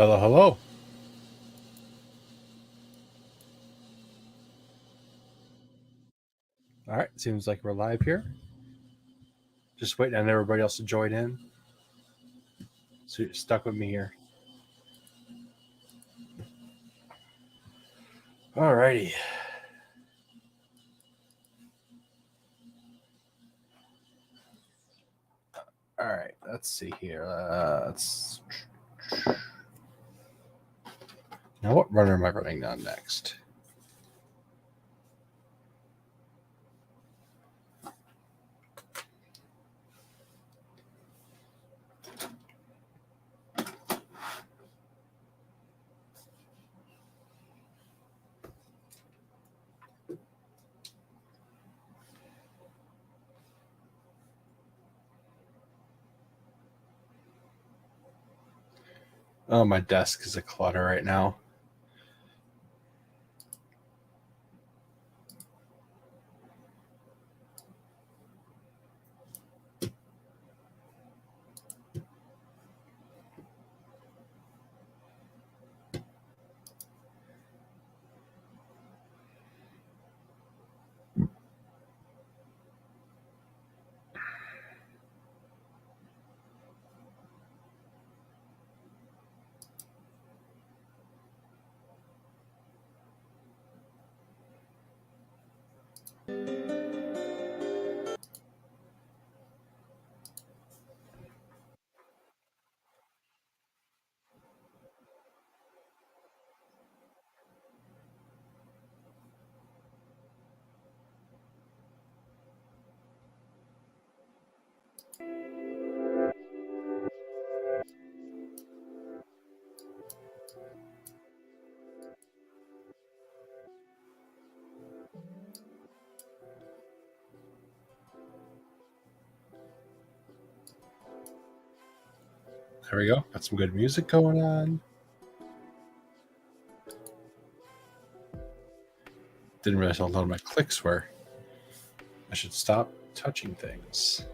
Hello, hello. All right, seems like we're live here. Just waiting on everybody else to join in. So you're stuck with me here. All righty. All right, let's see here. Now, what runner am I running on next? Oh, my desk is a clutter right now. There we go. Got some good music going on. Didn't realize how loud my clicks were. I should stop touching things.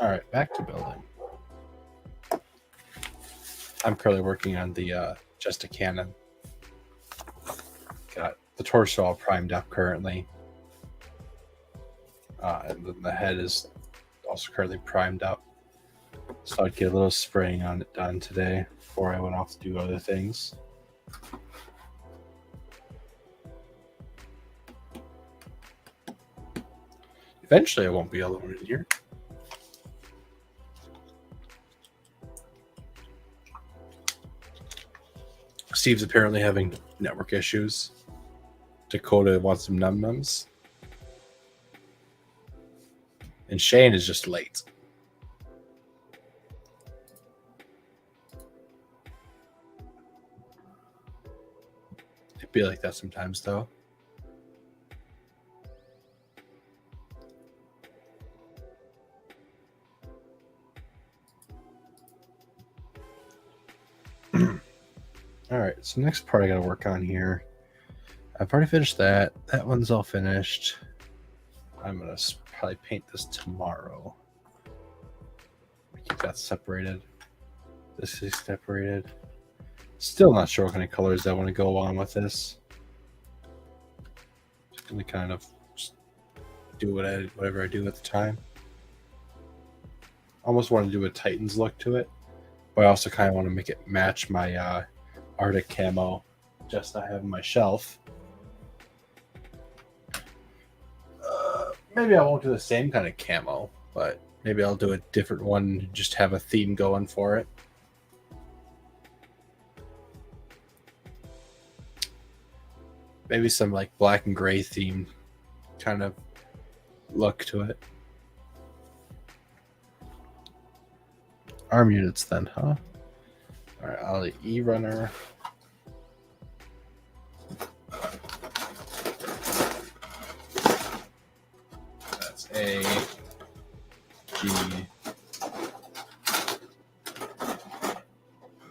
All right, back to building. I'm currently working on the just a cannon. Got the torso all primed up currently. And then the head is also currently primed up. So I'd get a little spraying on it done today before I went off to do other things. Eventually I won't be alone in here. Steve's apparently having network issues. Dakota wants some num-nums. And Shane is just late. It'd be like that sometimes, though. All right, so next part I got to work on here. I've already finished that. That one's all finished. I'm going to probably paint this tomorrow. Keep that separated. This is separated. Still not sure what kind of colors I want to go on with this. Just going to kind of just do whatever I do at the time. Almost want to do a Titans look to it, but I also kind of want to make it match my Arctic camo just I have on my shelf. Maybe I won't do the same kind of camo, but maybe I'll do a different one, just have a theme going for it. maybe some like black and gray themed kind of look to it. Arm units then, huh? All right, I'll E runner. That's A, G,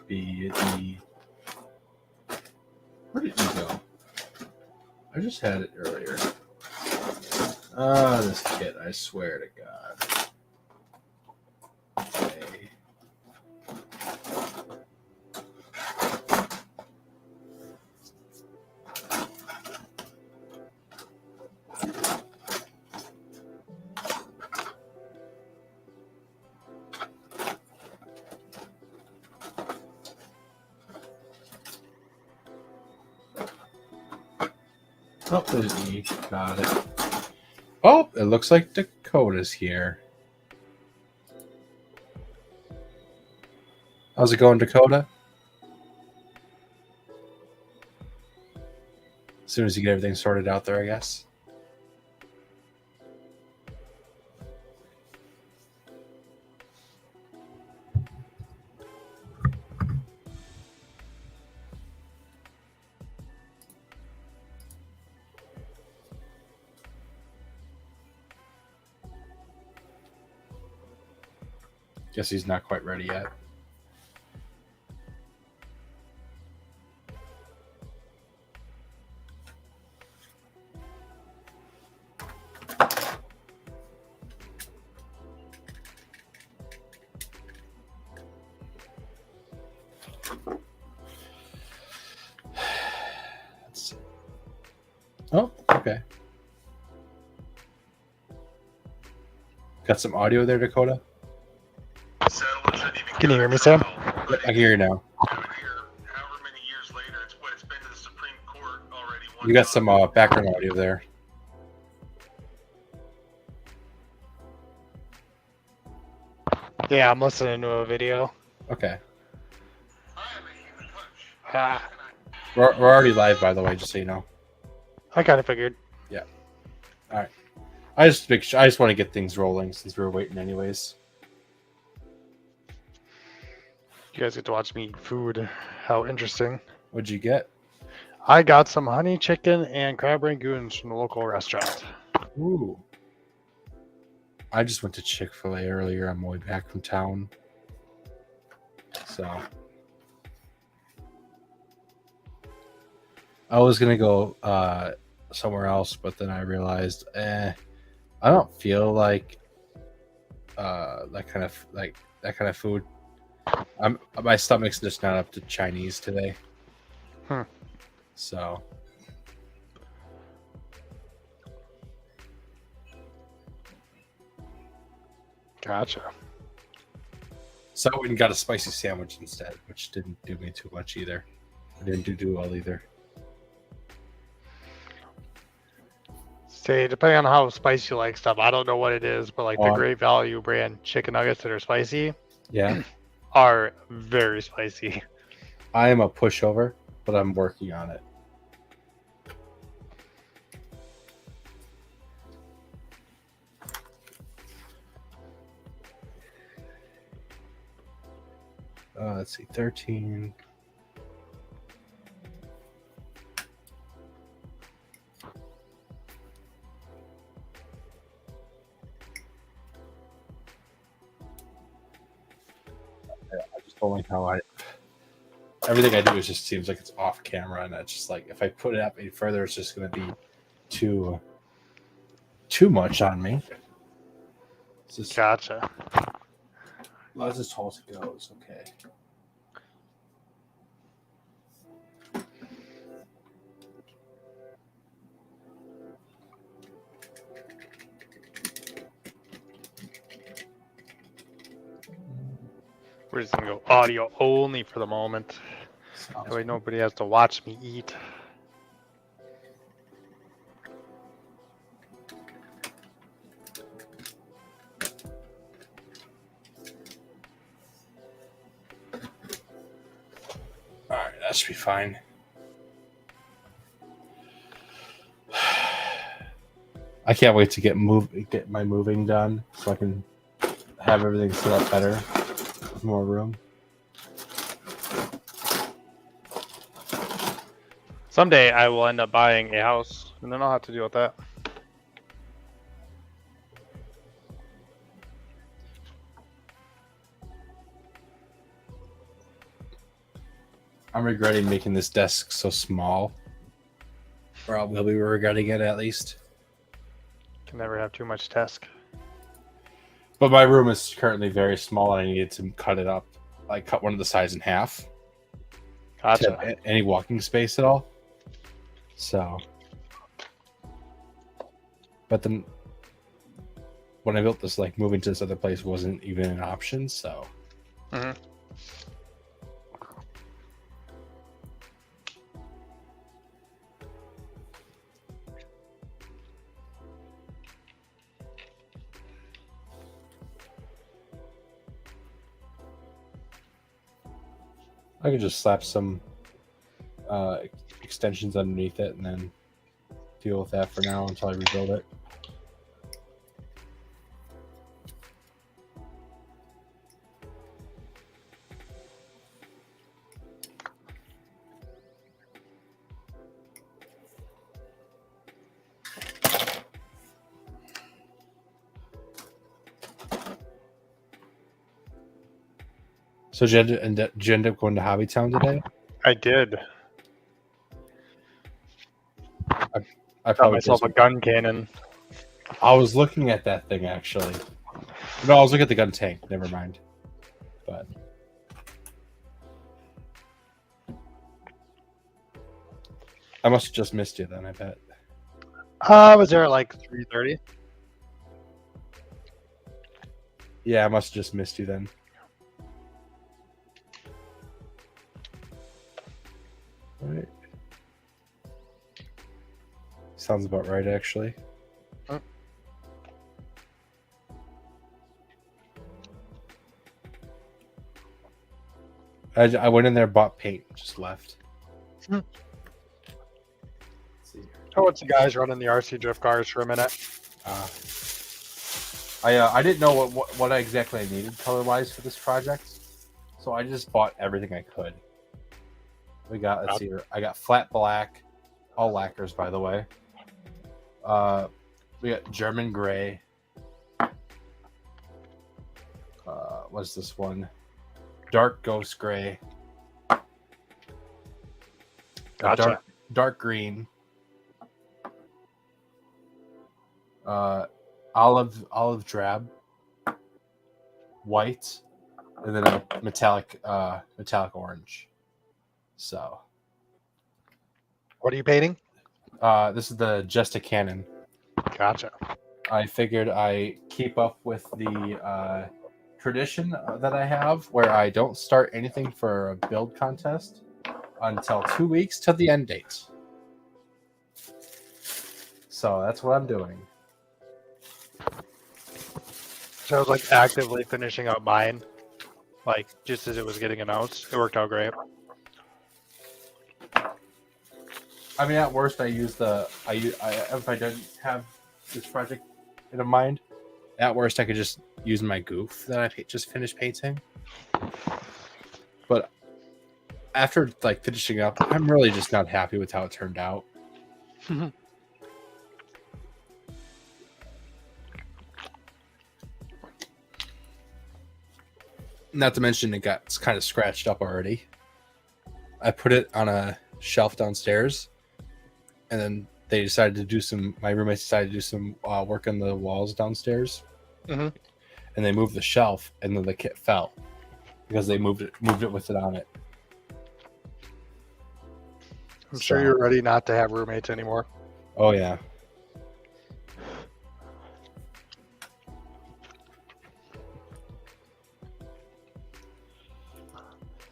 B, E. Where did you go? I just had it earlier. Ah, this kit, I swear to God. Okay. Oh, there's E. Got it. Oh, it looks like Dakota's here. How's it going, Dakota? As soon as you get everything sorted out there, I guess. Guess he's not quite ready yet. Let's see. Oh, okay. Got some audio there, Dakota? Can you hear me, Sam? Yep, I can hear you now. You got some background audio there. Yeah, I'm listening to a video. Okay. Ah, We're already live, by the way, just so you know. I kind of figured. Yeah. All right. I just want to get things rolling since we were waiting anyways. You guys get to watch me eat food. How interesting. What'd you get? I got some honey chicken and crab rangoons from the local restaurant. Ooh. I just went to Chick-fil-A earlier on my way back from town. So I was gonna go somewhere else, but then I realized, I don't feel like that kind of food. My stomach's just not up to Chinese today. So Gotcha. So I went and got a spicy sandwich instead, which didn't do me too much either. I didn't do too well either. Say, depending on how spicy you like stuff, I don't know what it is, but like the Great Value brand chicken nuggets that are spicy, yeah, are very spicy. I am a pushover, but I'm working on it. Let's see, 13. I just don't like how everything I do is just seems like it's off camera, and it's just like if I put it up any further, it's just going to be too much on me. Just, Gotcha. well, that's as tall as it goes. Okay. We're just gonna go audio only for the moment. That way nobody has to watch me eat. All right, that should be fine. I can't wait to get my moving done so I can have everything set up better with more room. Someday I will end up buying a house, and then I'll have to deal with that. I'm regretting making this desk so small. Or I will be regretting it at least. Can never have too much desk. But my room is currently very small, and I needed to cut it up. I cut one of the sides in half Gotcha. to have any walking space at all. So, but then when I built this, like moving to this other place wasn't even an option. So, Mhm. I could just slap some extensions underneath it and then deal with that for now until I rebuild it. So did you end up going to Hobbytown today? I did. I Got probably myself just, a gun cannon. I was looking at that thing actually. No, I was looking at the gun tank. Never mind. But I must have just missed you then. I bet. I was there at like 3:30. Yeah, I must have just missed you then. All right. Sounds about right, actually. Huh? I went in there, bought paint, just left. Hmm. Let's see. Oh, it's the guys running the RC drift cars for a minute. I didn't know what exactly I needed color wise for this project, so I just bought everything I could. We got let's see here. I got flat black, all lacquers by the way. We got German gray. What's this one? Dark ghost gray. Gotcha. Dark green. Olive drab. White, and then a metallic orange. So, What are you painting? this is the Jesta Cannon. Gotcha. I figured I keep up with the tradition that I have, where I don't start anything for a build contest until 2 weeks to the end date. So that's what I'm doing. So I was like actively finishing up mine, like just as it was getting announced. It worked out great. I mean, at worst, if I didn't have this project in mind, at worst, I could just use my goof that I just finished painting. But after like finishing up, I'm really just not happy with how it turned out. Not to mention, it's kind of scratched up already. I put it on a shelf downstairs, and then my roommates decided to do some work on the walls downstairs. Mm-hmm. And they moved the shelf, and then the kit fell because they moved it with it on it. I'm sure you're ready not to have roommates anymore. Oh yeah.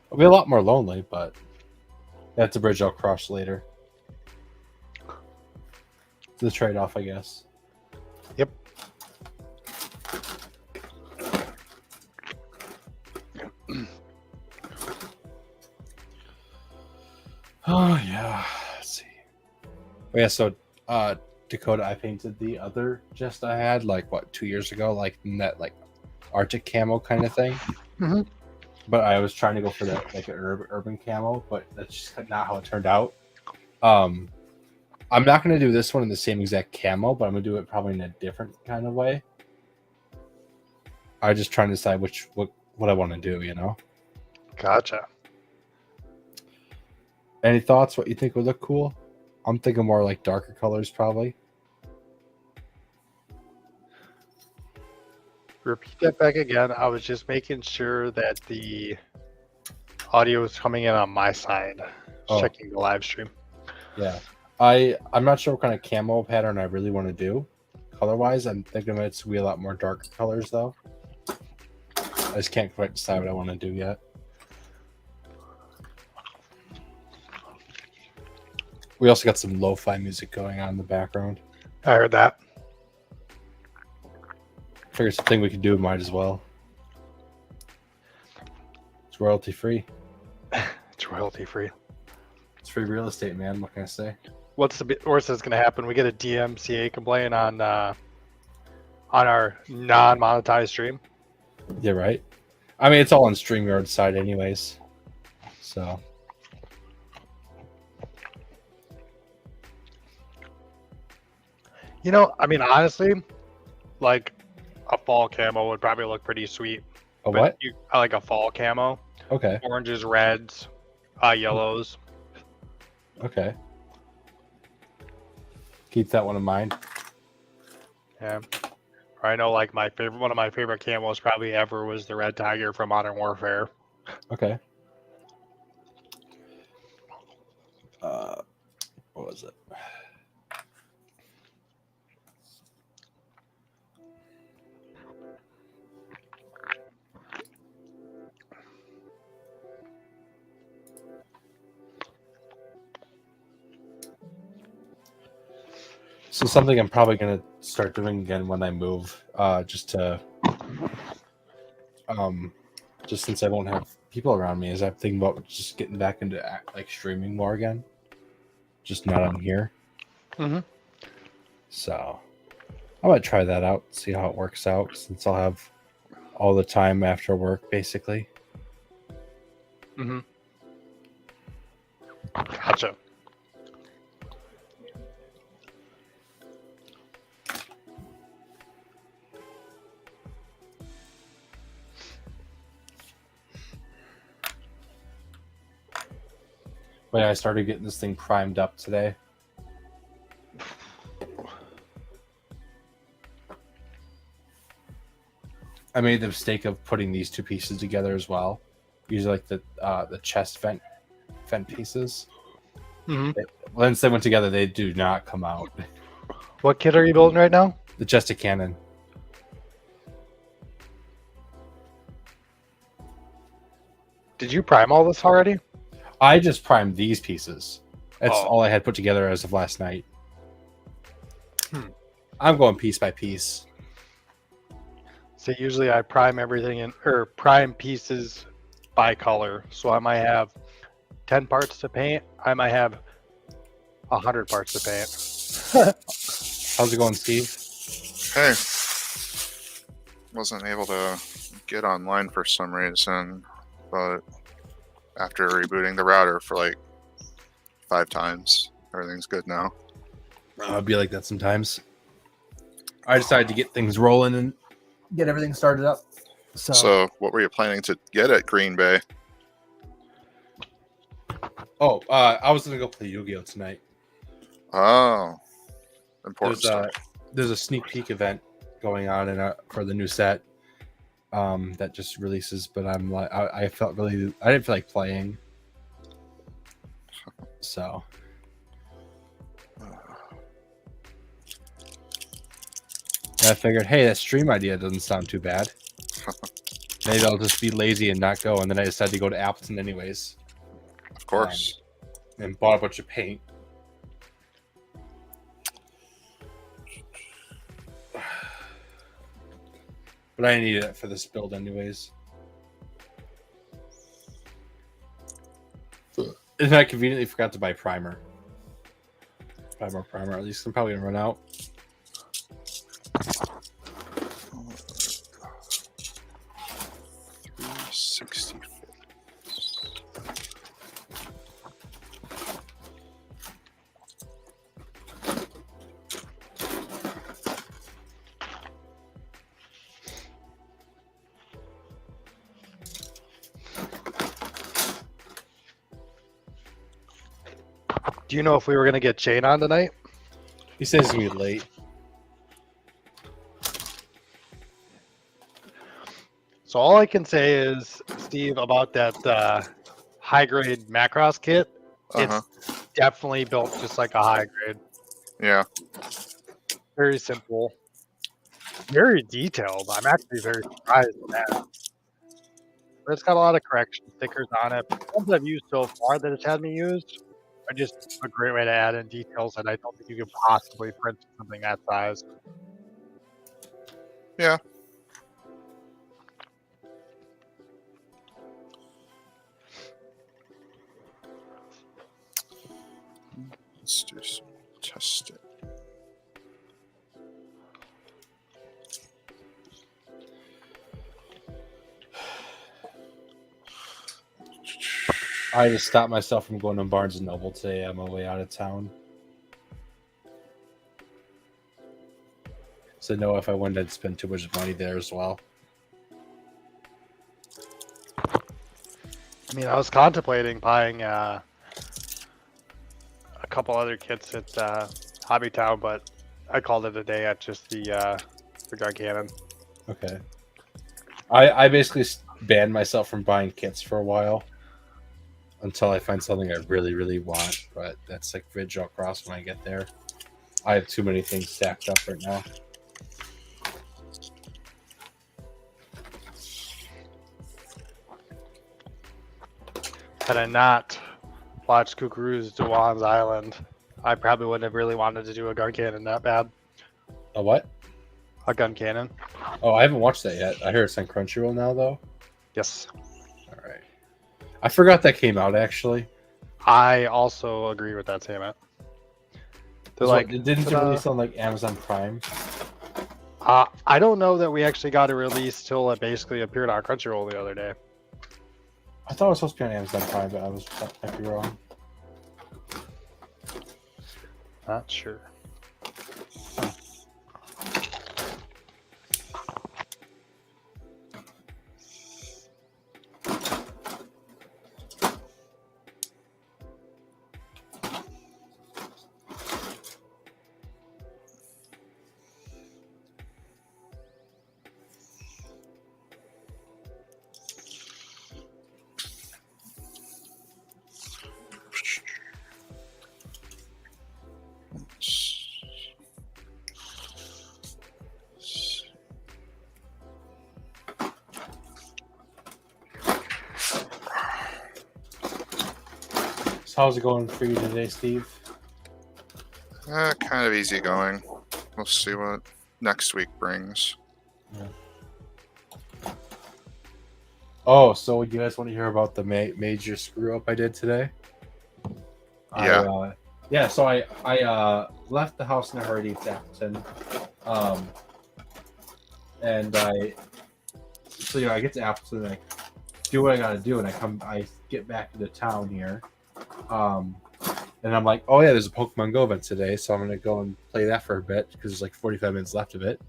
It'll be a lot more lonely, but that's a bridge I'll cross later. It's the trade-off, I guess. Yep. Oh yeah. Let's see. Oh yeah. So Dakota, I painted the other chest I had like what 2 years ago, like in that like Arctic camo kind of thing. Mhm. But I was trying to go for that like an urban camo, but that's just not how it turned out. I'm not going to do this one in the same exact camo, but I'm going to do it probably in a different kind of way. I'm just trying to decide what I want to do, you know? Gotcha. Any thoughts? What you think would look cool? I'm thinking more like darker colors, probably. Repeat that back again. I was just making sure that the audio is coming in on my side. Oh. Checking the live stream. Yeah. I'm not sure what kind of camo pattern I really want to do. Color-wise, I'm thinking it's be a lot more darker colors, though. I just can't quite decide what I want to do yet. We also got some lo-fi music going on in the background. I heard that. Figure something we could do, might as well. It's royalty free. It's royalty free. It's free real estate, man. What can I say? What's the worst that's going to happen? We get a DMCA complaint on our non-monetized stream. Yeah, right. I mean, it's all on StreamYard side, anyways. So. You know, I mean, honestly, like a fall camo would probably look pretty sweet. A what? I like a fall camo. Okay. Oranges, reds, yellows. Okay. Keep that one in mind. Yeah. I know, like one of my favorite camos probably ever was the Red Tiger from Modern Warfare. Okay. What was it? So something I'm probably gonna start doing again when I move, just since I won't have people around me, is I'm thinking about just getting back into like streaming more again, just not on here. Mm-hmm. So I might try that out, see how it works out, since I'll have all the time after work, basically. Mm-hmm. Gotcha. But yeah, I started getting this thing primed up today. I made the mistake of putting these two pieces together as well. These are like the chest vent pieces. Mm-hmm. Once they went together, they do not come out. What kit are you building right now? The chest of cannon. Did you prime all this already? I just primed these pieces. That's Oh. all I had put together as of last night. I'm going piece by piece. So usually I prime everything prime pieces by color. So I might have 10 parts to paint. I might have 100 parts to paint. How's it going, Steve? Hey, wasn't able to get online for some reason, but after rebooting the router for like 5 times, everything's good now. It'd be like that sometimes. I decided to get things rolling and get everything started up. So what were you planning to get at Green Bay? I was gonna go play Yu-Gi-Oh tonight. Oh, important stuff. There's a sneak peek event going on for the new set that just releases. But I'm like, I didn't feel like playing, so. And I figured, hey, that stream idea doesn't sound too bad. Maybe I'll just be lazy and not go. And then I decided to go to Appleton anyways. Of course. And bought a bunch of paint. But I needed it for this build anyways. And I conveniently forgot to buy primer. Buy more primer. At least I'm probably gonna run out. 360. Do you know if we were gonna get Shane on tonight? He says he's gonna be late. So all I can say is, Steve, about that high grade Macross kit, Uh-huh. it's definitely built just like a high grade. Yeah. Very simple, very detailed. I'm actually very surprised with that. But it's got a lot of correction stickers on it. The ones I've used so far that it's had me use are just a great way to add in details that I don't think you could possibly print something that size. Yeah. Let's do some test it. I just stopped myself from going to Barnes and Noble today on my way out of town. So know if I wanted to spend too much money there as well. I mean, I was contemplating buying a couple other kits at Hobby Town, but I called it a day at just the Gargannon. Okay. I basically banned myself from buying kits for a while until I find something I really, really want. But that's like Vigil Cross when I get there. I have too many things stacked up right now. Had I not watched Kukuru's Dewan's Island, I probably wouldn't have really wanted to do a gun cannon that bad. A what? A gun cannon. Oh, I haven't watched that yet. I hear it's on Crunchyroll now, though. Yes. All right. I forgot that came out, actually. I also agree with that statement. They're like, it didn't release on like Amazon Prime. I don't know that we actually got a release till it basically appeared on Crunchyroll the other day. I thought it was supposed to be on Amazon Prime, but I might be wrong. Not sure. So how's it going for you today, Steve? Kind of easy going. We'll see what next week brings. Oh, so you guys want to hear about the major screw up I did today? Yeah. So I left the house in a hurry to Appleton, and I get to Appleton and I do what I gotta do, and I get back into town here, and I'm like, oh yeah, there's a Pokemon Go event today, so I'm gonna go and play that for a bit because there's like 45 minutes left of it,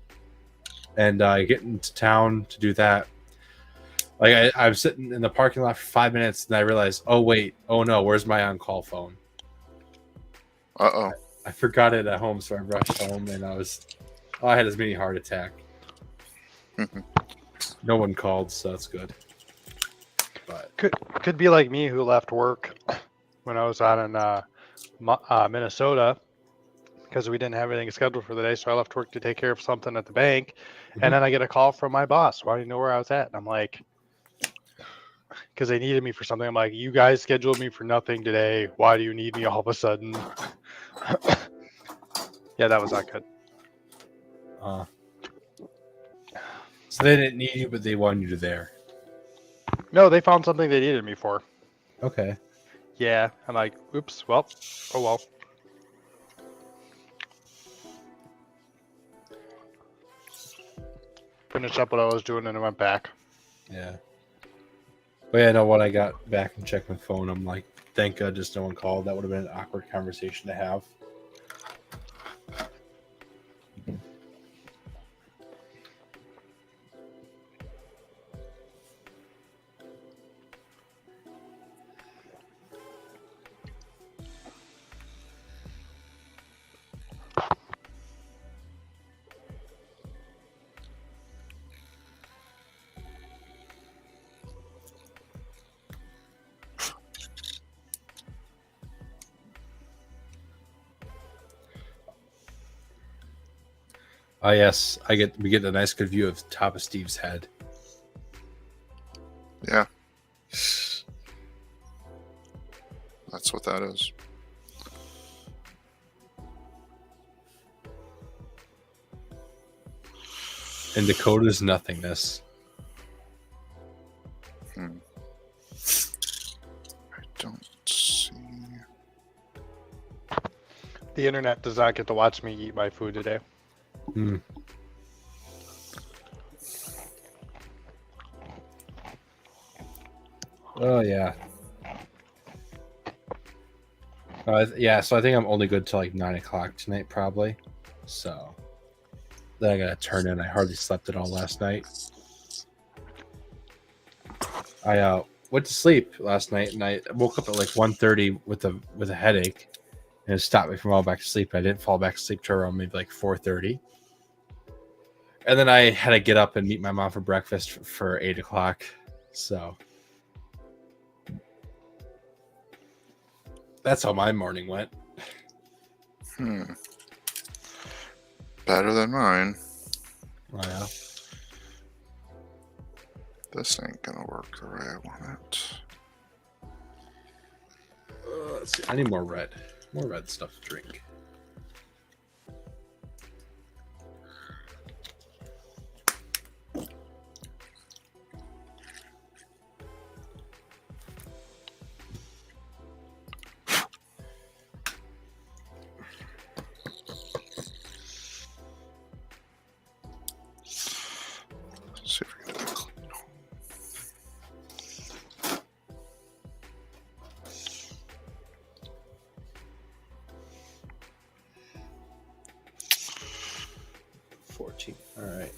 and I get into town to do that. Like I was sitting in the parking lot for 5 minutes, and I realized, oh wait, oh no, where's my on-call phone? Uh-oh. I forgot it at home, so I rushed home, and I had this mini heart attack. No one called, so that's good. But Could be like me, who left work when I was out in Minnesota because we didn't have anything scheduled for the day. So I left work to take care of something at the bank, and then I get a call from my boss wanting to know where I was at, and I'm like, because they needed me for something. I'm like, you guys scheduled me for nothing today. Why do you need me all of a sudden? Yeah, that was not good. So they didn't need you, but they wanted you there. No, they found something they needed me for. Okay. Yeah, I'm like, oops, well, oh well. finish up what I was doing and I went back. Yeah. But yeah, no, when I got back and checked my phone, I'm like, thank God just no one called. That would have been an awkward conversation to have. Oh yes, we get a nice good view of the top of Steve's head. Yeah. That's what that is. And Dakota's nothingness. I don't see. The internet does not get to watch me eat my food today. Hmm. Oh yeah. Yeah, so I think I'm only good till like 9 o'clock tonight, probably. So then I gotta turn in. I hardly slept at all last night. I went to sleep last night, and I woke up at like 1:30 with a headache, and it stopped me from falling back to sleep. I didn't fall back to sleep till around maybe like 4:30, and then I had to get up and meet my mom for breakfast for 8 o'clock. So that's how my morning went. Better than mine. Oh, yeah. This ain't gonna work the way I want it. Let's see. I need more red stuff to drink. Let's see if we can do that clean. 14. All right.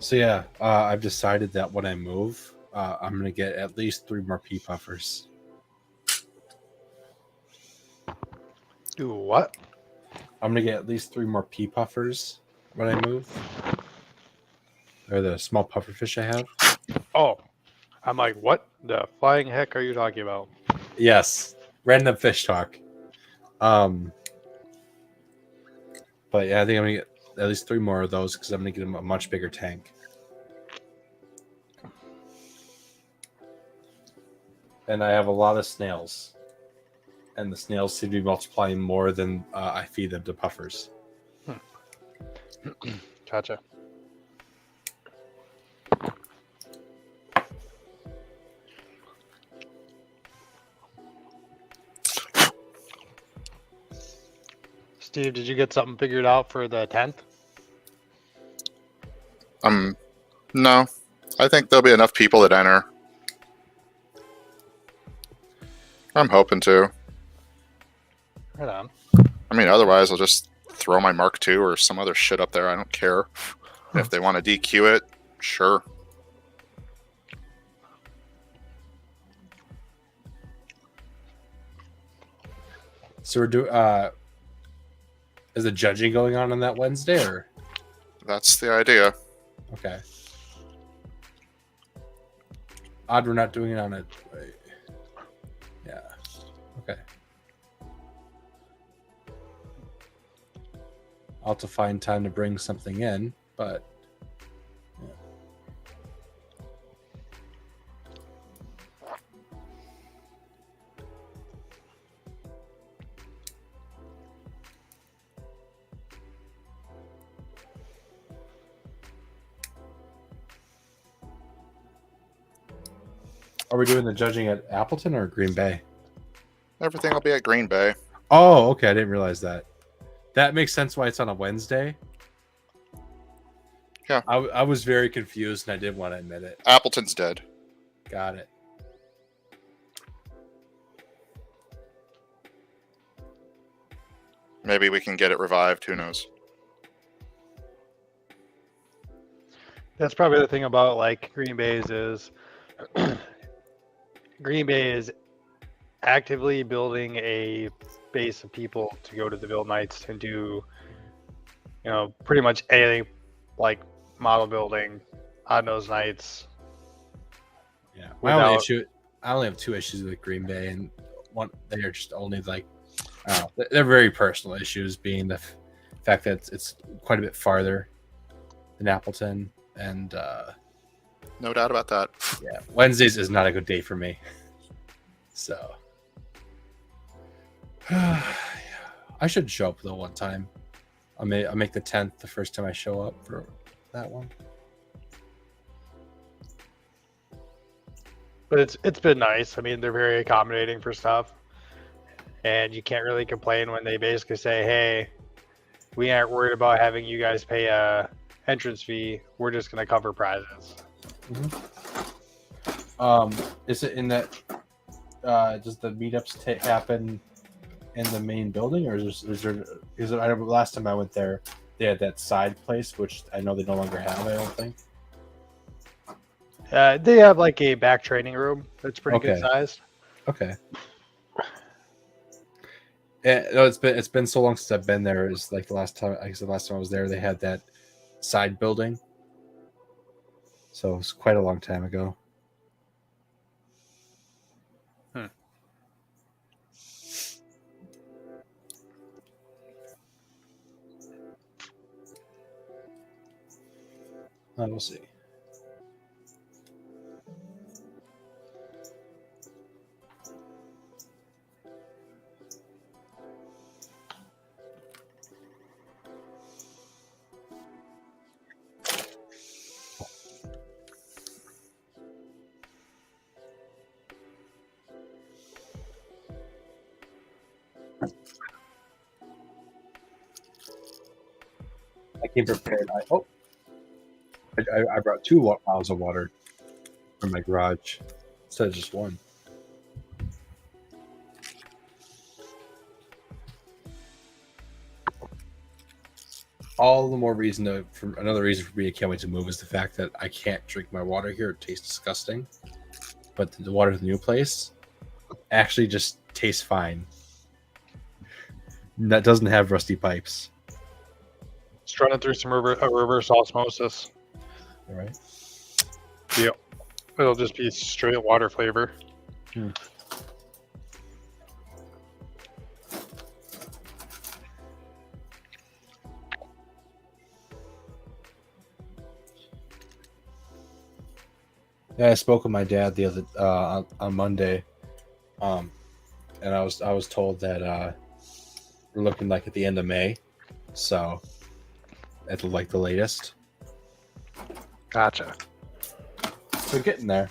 So yeah, I've decided that when I move, I'm gonna get at least 3 more pea puffers. Do what? I'm gonna get at least 3 more pea puffers when I move. Or the small puffer fish I have. Oh, I'm like, what the flying heck are you talking about? Yes, random fish talk. But yeah, I think I'm gonna get at least 3 more of those because I'm gonna get them a much bigger tank. And I have a lot of snails, and the snails seem to be multiplying more than I feed them to puffers. Gotcha. Steve, did you get something figured out for the 10th? No. I think there'll be enough people that enter. I'm hoping to. Right on. I mean, otherwise I'll just throw my Mark II or some other shit up there. I don't care. If they want to DQ it, sure. So we're doing. Is the judging going on that Wednesday, or That's the idea. okay? Odd, we're not doing it on it. Yeah. Okay. I'll have to find time to bring something in, but yeah. Are we doing the judging at Appleton or Green Bay? Everything will be at Green Bay. Oh, okay. I didn't realize that. That makes sense why it's on a Wednesday. Yeah. I was very confused and I didn't want to admit it. Appleton's dead. Got it. Maybe we can get it revived. Who knows? That's probably the thing about like Green Bay's is Green Bay is actively building a base of people to go to the Ville Knights and do, pretty much anything like model building, odd nose nights. Yeah. Without- I only have 2 issues with Green Bay, and one they are just only like, I don't know, they're very personal issues, being the fact that it's quite a bit farther than Appleton, and No doubt about that. yeah, Wednesdays is not a good day for me. So I should show up though one time. I'll make the 10th the first time I show up for that one. But it's been nice. I mean, they're very accommodating for stuff, and you can't really complain when they basically say, "Hey, we aren't worried about having you guys pay a entrance fee. We're just going to cover prizes." Is it in that? Does the meetups happen in the main building, or is there? Because I remember last time I went there, they had that side place, which I know they no longer have. I don't think. They have like a back training room that's pretty good Okay. sized. Okay. No, it's been so long since I've been there. It's like the last time I was there, they had that side building. So it's quite a long time ago. We'll see. I came prepared. I brought 2 bottles of water from my garage instead of just one. all the more reason to. For another reason for me, I can't wait to move is the fact that I can't drink my water here. It tastes disgusting. But the water at the new place actually just tastes fine. That doesn't have rusty pipes. It's running through some reverse osmosis. All right. Yep. It'll just be straight water flavor. Yeah, I spoke with my dad the other on Monday, and I was told that we're looking like at the end of May, so at like the latest. Gotcha. We're getting there.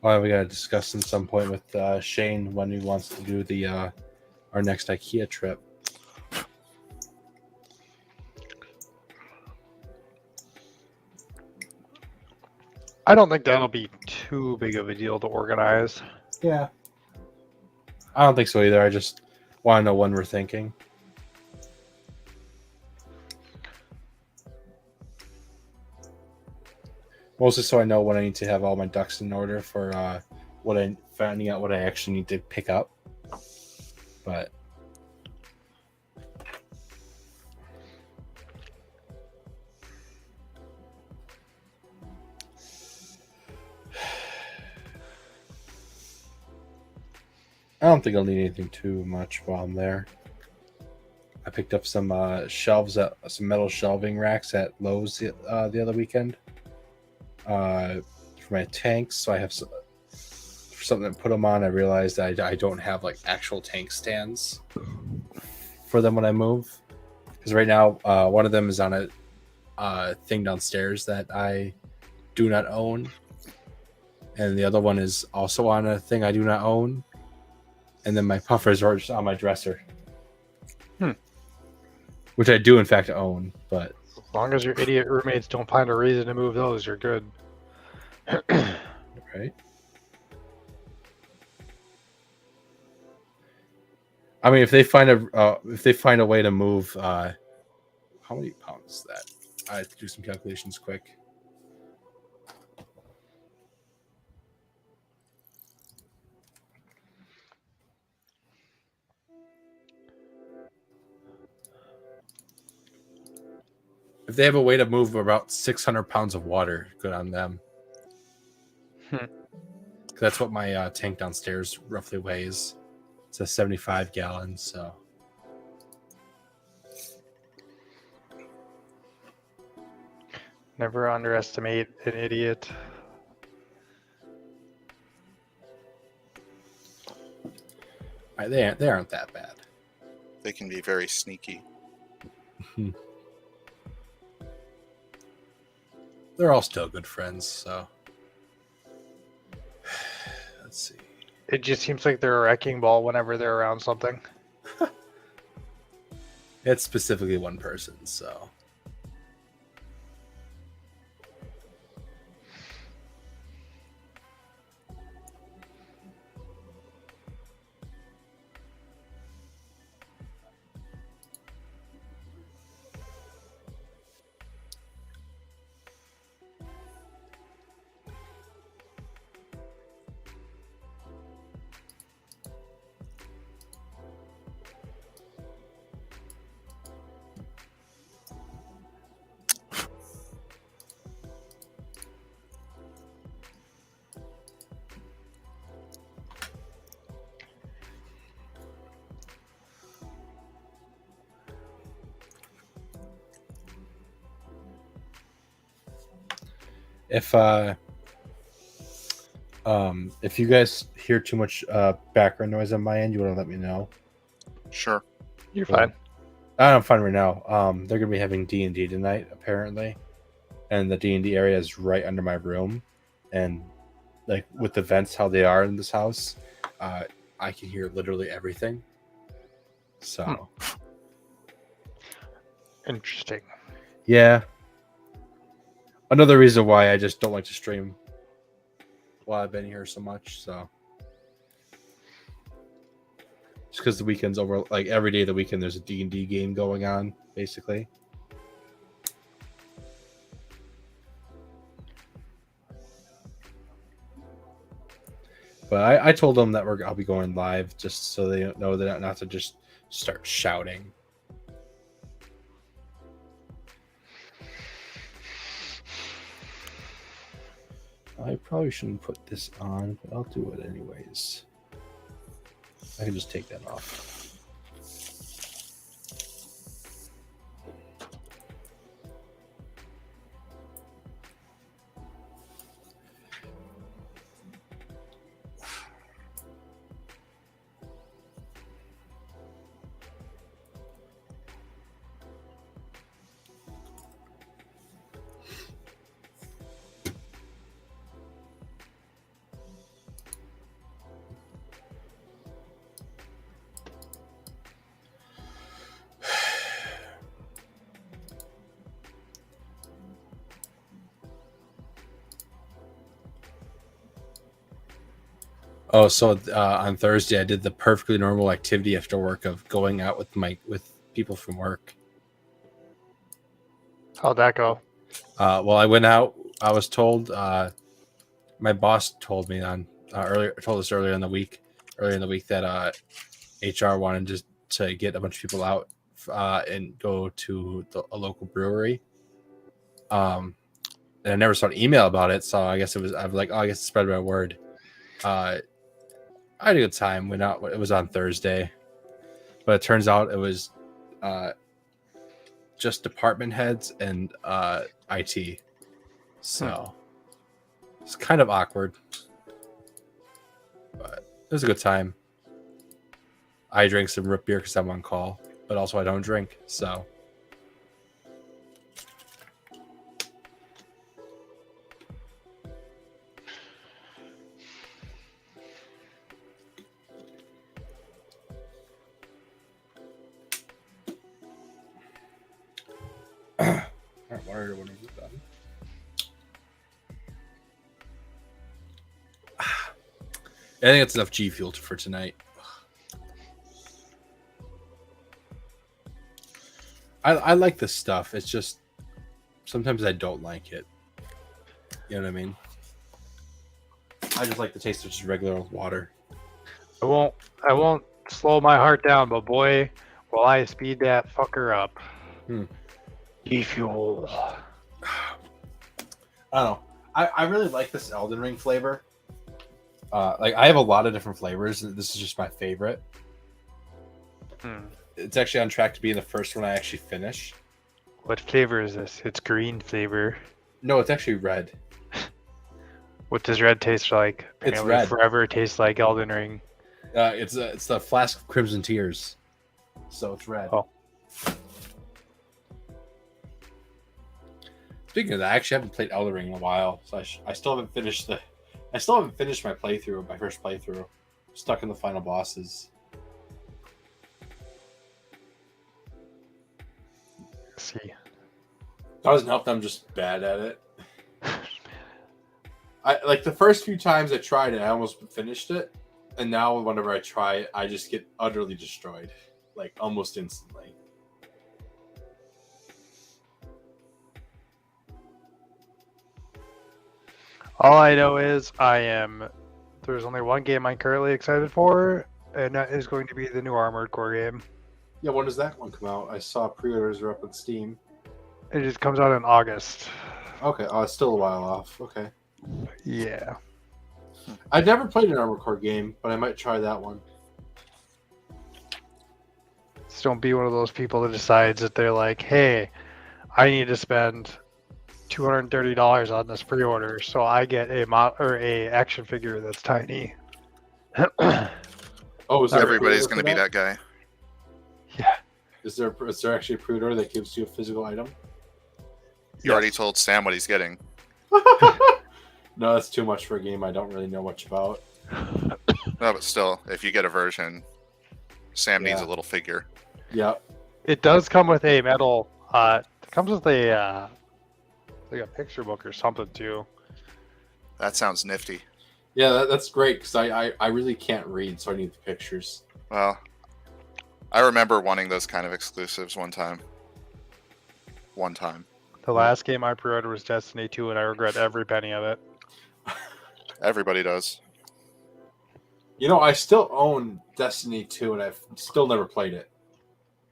Oh, we gotta discuss at some point with Shane when he wants to do the our next IKEA trip. I don't think that'll be too big of a deal to organize. Yeah. I don't think so either. I just want to know when we're thinking. Mostly so I know when I need to have all my ducks in order for finding out what I actually need to pick up. But I don't think I'll need anything too much while I'm there. I picked up some shelves, some metal shelving racks at Lowe's the other weekend for my tanks. So I have something to put them on. I realized I don't have like actual tank stands for them when I move, because right now one of them is on a thing downstairs that I do not own, and the other one is also on a thing I do not own. And then my puffers are just on my dresser. Which I do, in fact, own. But As long as your idiot roommates don't find a reason to move those, you're good. right? I mean, if they find a way to move, how many pounds is that? I have to do some calculations quick. If they have a way to move about 600 pounds of water, good on them. That's what my tank downstairs roughly weighs. It's a 75 gallons, so. Never underestimate an idiot. They aren't that bad. They can be very sneaky. They're all still good friends, so. Let's see. It just seems like they're a wrecking ball whenever they're around something. It's specifically one person, so. If you guys hear too much background noise on my end, you want to let me know. Sure. You're fine. I'm fine right now. They're gonna be having D&D tonight, apparently, and the D&D area is right under my room, and like with the vents how they are in this house, I can hear literally everything. So, Interesting. yeah. Another reason why I just don't like to stream while I've been here so much. So, just because the weekend's over, like every day of the weekend, there's a D&D game going on, basically. But I told them that I'll be going live just so they know that not to just start shouting. I probably shouldn't put this on, but I'll do it anyways. I can just take that off. Oh, so on Thursday I did the perfectly normal activity after work of going out with people from work. How'd that go? Well, I went out. I was told my boss told me told us earlier in the week that HR wanted to get a bunch of people out and go to a local brewery. And I never saw an email about it, so I guess I was like, oh, I guess spread my word. I had a good time. Went out. It was on Thursday, but it turns out it was just department heads and IT. So it's kind of awkward, but it was a good time. I drank some root beer because I'm on call, but also I don't drink. So I think it's enough G Fuel for tonight. I like this stuff. It's just sometimes I don't like it. You know what I mean? I just like the taste of just regular water. I won't slow my heart down, but boy, will I speed that fucker up. E-fuel. I don't know. I really like this Elden Ring flavor. Like I have a lot of different flavors. This is just my favorite. It's actually on track to be the first one I actually finish. What flavor is this? It's green flavor. No, it's actually red. What does red taste like? It's Apparently red. Forever tastes like Elden Ring. It's the Flask of Crimson Tears, so it's red. Oh. Speaking of that, I actually haven't played Elden Ring in a while, so I still haven't finished my playthrough. My first playthrough, stuck in the final bosses. Let's see. That doesn't help that I'm just bad at it. I like the first few times I tried it, I almost finished it, and now whenever I try it, I just get utterly destroyed, like almost instantly. All I know is there's only one game I'm currently excited for, and that is going to be the new Armored Core game. Yeah, when does that one come out? I saw pre-orders are up on Steam. It just comes out in August. Okay, it's still a while off. Okay. Yeah. I've never played an Armored Core game, but I might try that one. Just don't be one of those people that decides that they're like, hey, I need to spend $230 on this pre-order, so I get a action figure that's tiny. Oh, is there Everybody's going to be that guy. Yeah. Is there actually a pre-order that gives you a physical item? You already told Sam what he's getting. No, that's too much for a game I don't really know much about. No, but still, if you get a version, Sam needs Yeah. a little figure. Yep. It does come with a metal. It comes with a like a picture book or something too. That sounds nifty. Yeah, that's great because I really can't read, so I need the pictures. Well, I remember wanting those kind of exclusives one time. The last game I pre-ordered was Destiny 2, and I regret every penny of it. Everybody does. You know, I still own Destiny 2, and I've still never played it.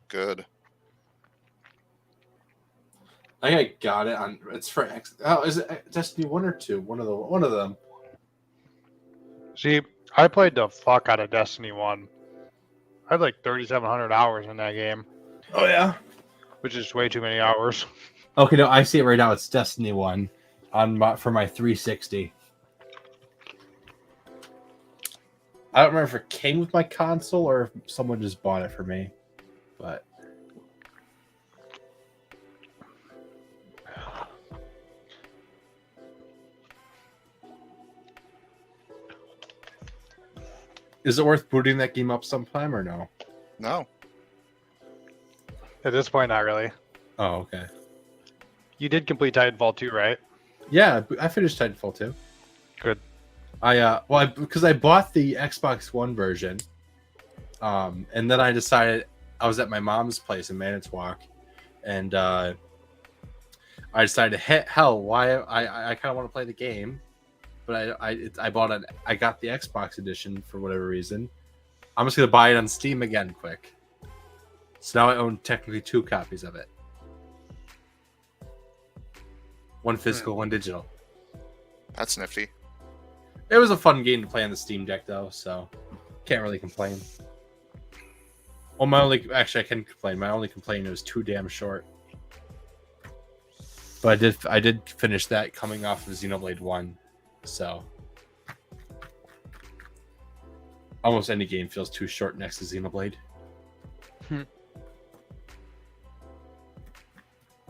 Good. I think I got it on. It's for X. Oh, is it Destiny 1 or 2? One of them. See, I played the fuck out of Destiny 1. I had like 3,700 hours in that game, Oh yeah. which is way too many hours. Okay, no, I see it right now. It's Destiny 1 for my 360. I don't remember if it came with my console or if someone just bought it for me. But is it worth booting that game up sometime or no? No. At this point, not really. Oh, okay. You did complete Titanfall 2, right? Yeah, I finished Titanfall 2. Good. Because I bought the Xbox One version, and then I decided I was at my mom's place in Manitowoc, and I decided, hell, why I kind of want to play the game, but I got the Xbox edition for whatever reason. I'm just gonna buy it on Steam again, quick. So now I own technically 2 copies of it. One physical, one digital. That's nifty. It was a fun game to play on the Steam Deck, though, so can't really complain. Well, I can complain. My only complaint was too damn short. But I did finish that coming off of Xenoblade 1, so almost any game feels too short next to Xenoblade.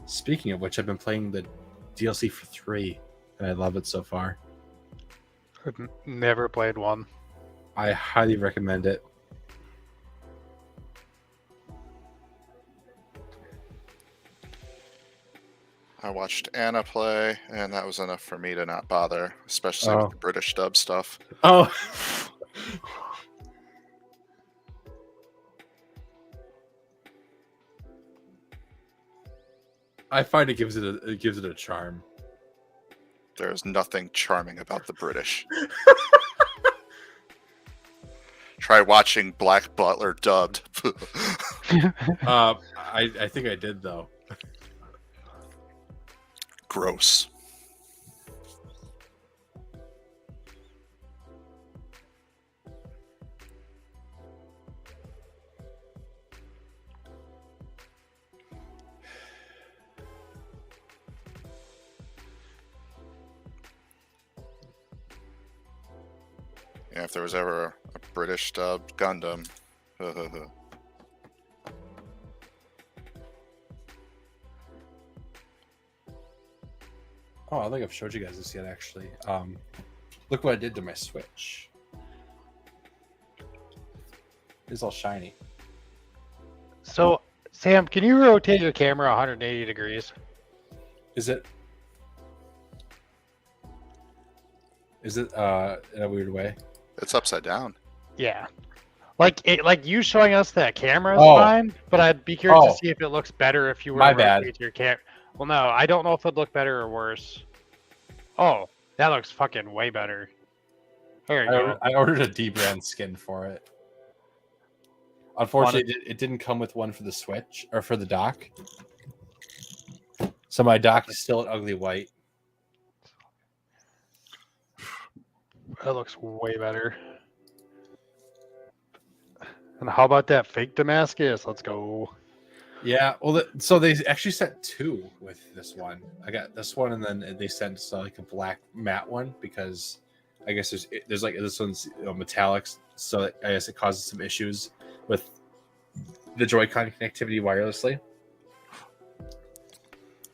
Speaking of which, I've been playing the DLC for 3, and I love it so far. I've never played one. I highly recommend it. I watched Anna play, and that was enough for me to not bother, especially Oh. with the British dub stuff. Oh, I find it gives it a charm. There's nothing charming about the British. Try watching Black Butler dubbed. I think I did though. Gross. Yeah, if there was ever a British dubbed Gundam. Oh, I think I've showed you guys this yet. Actually, look what I did to my Switch. It's all shiny. So, Sam, can you rotate your camera 180 degrees? Is it? Is it in a weird way? It's upside down. Yeah. Like you showing us that camera is Oh. fine, but I'd be curious Oh. to see if it looks better if you were My to bad. rotate your camera. Well, no, I don't know if it'd look better or worse. Oh, that looks fucking way better. There you go. I ordered a D-brand skin for it. Unfortunately, it didn't come with one for the Switch or for the dock. So my dock is still an ugly white. That looks way better. And how about that fake Damascus? Let's go. Yeah, well, so they actually sent 2 with this one. I got this one, and then they sent like a black matte one because I guess there's like this one's metallics, so I guess it causes some issues with the Joy-Con connectivity wirelessly,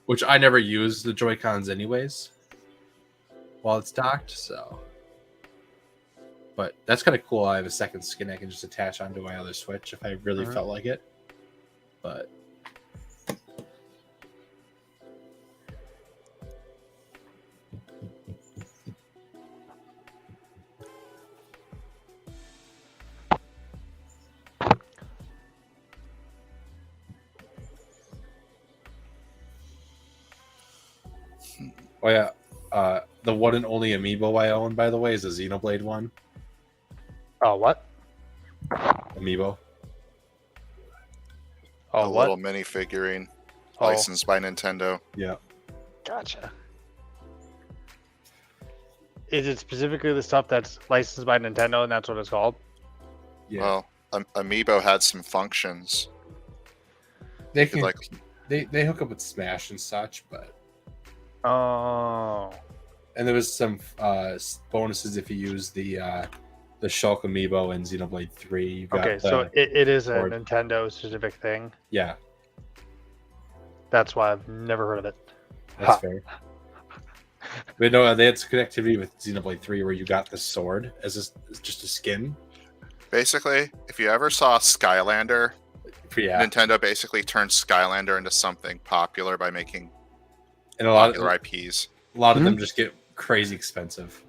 which I never use the Joy-Cons anyways while it's docked. So But that's kind of cool. I have a second skin I can just attach onto my other Switch if I really Mhm. felt like it. But oh yeah, the one and only amiibo I own, by the way, is a Xenoblade one. Oh, what? Amiibo. Oh, a what? little mini figurine Oh, licensed by Nintendo. Yeah. gotcha. Is it specifically the stuff that's licensed by Nintendo and that's what it's called? Yeah. Well, Amiibo had some functions. they You could, can like, they hook up with Smash and such, but Oh, and there was some bonuses if you use the Shulk amiibo in Xenoblade 3. You got okay. So it is a sword. Nintendo specific thing. yeah, That's why I've never heard of it. that's Ha. fair. But no, they had some connectivity with Xenoblade 3 where you got the sword as just a skin. basically, if you ever saw Skylander, Yeah, Nintendo basically turned Skylander into something popular by making and a lot popular of IPs. them just get crazy expensive.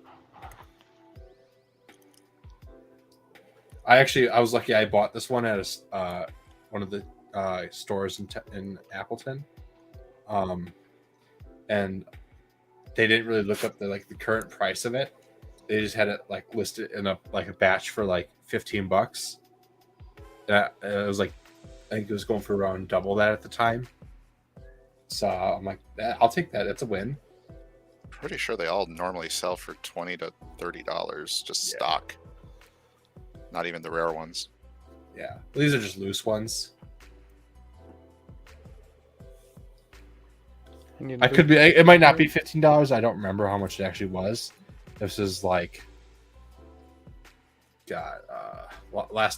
I was lucky. I bought this one at one of the stores in Appleton, and they didn't really look up the current price of it. They just had it listed in a batch for $15. It was I think it was going for around double that at the time. So I'm like, I'll take that. It's a win. Pretty sure they all normally sell for $20 to $30, just Yeah. stock. Not even the rare ones. Yeah, these are just loose ones. I could be. It might not be $15. I don't remember how much it actually was. This is last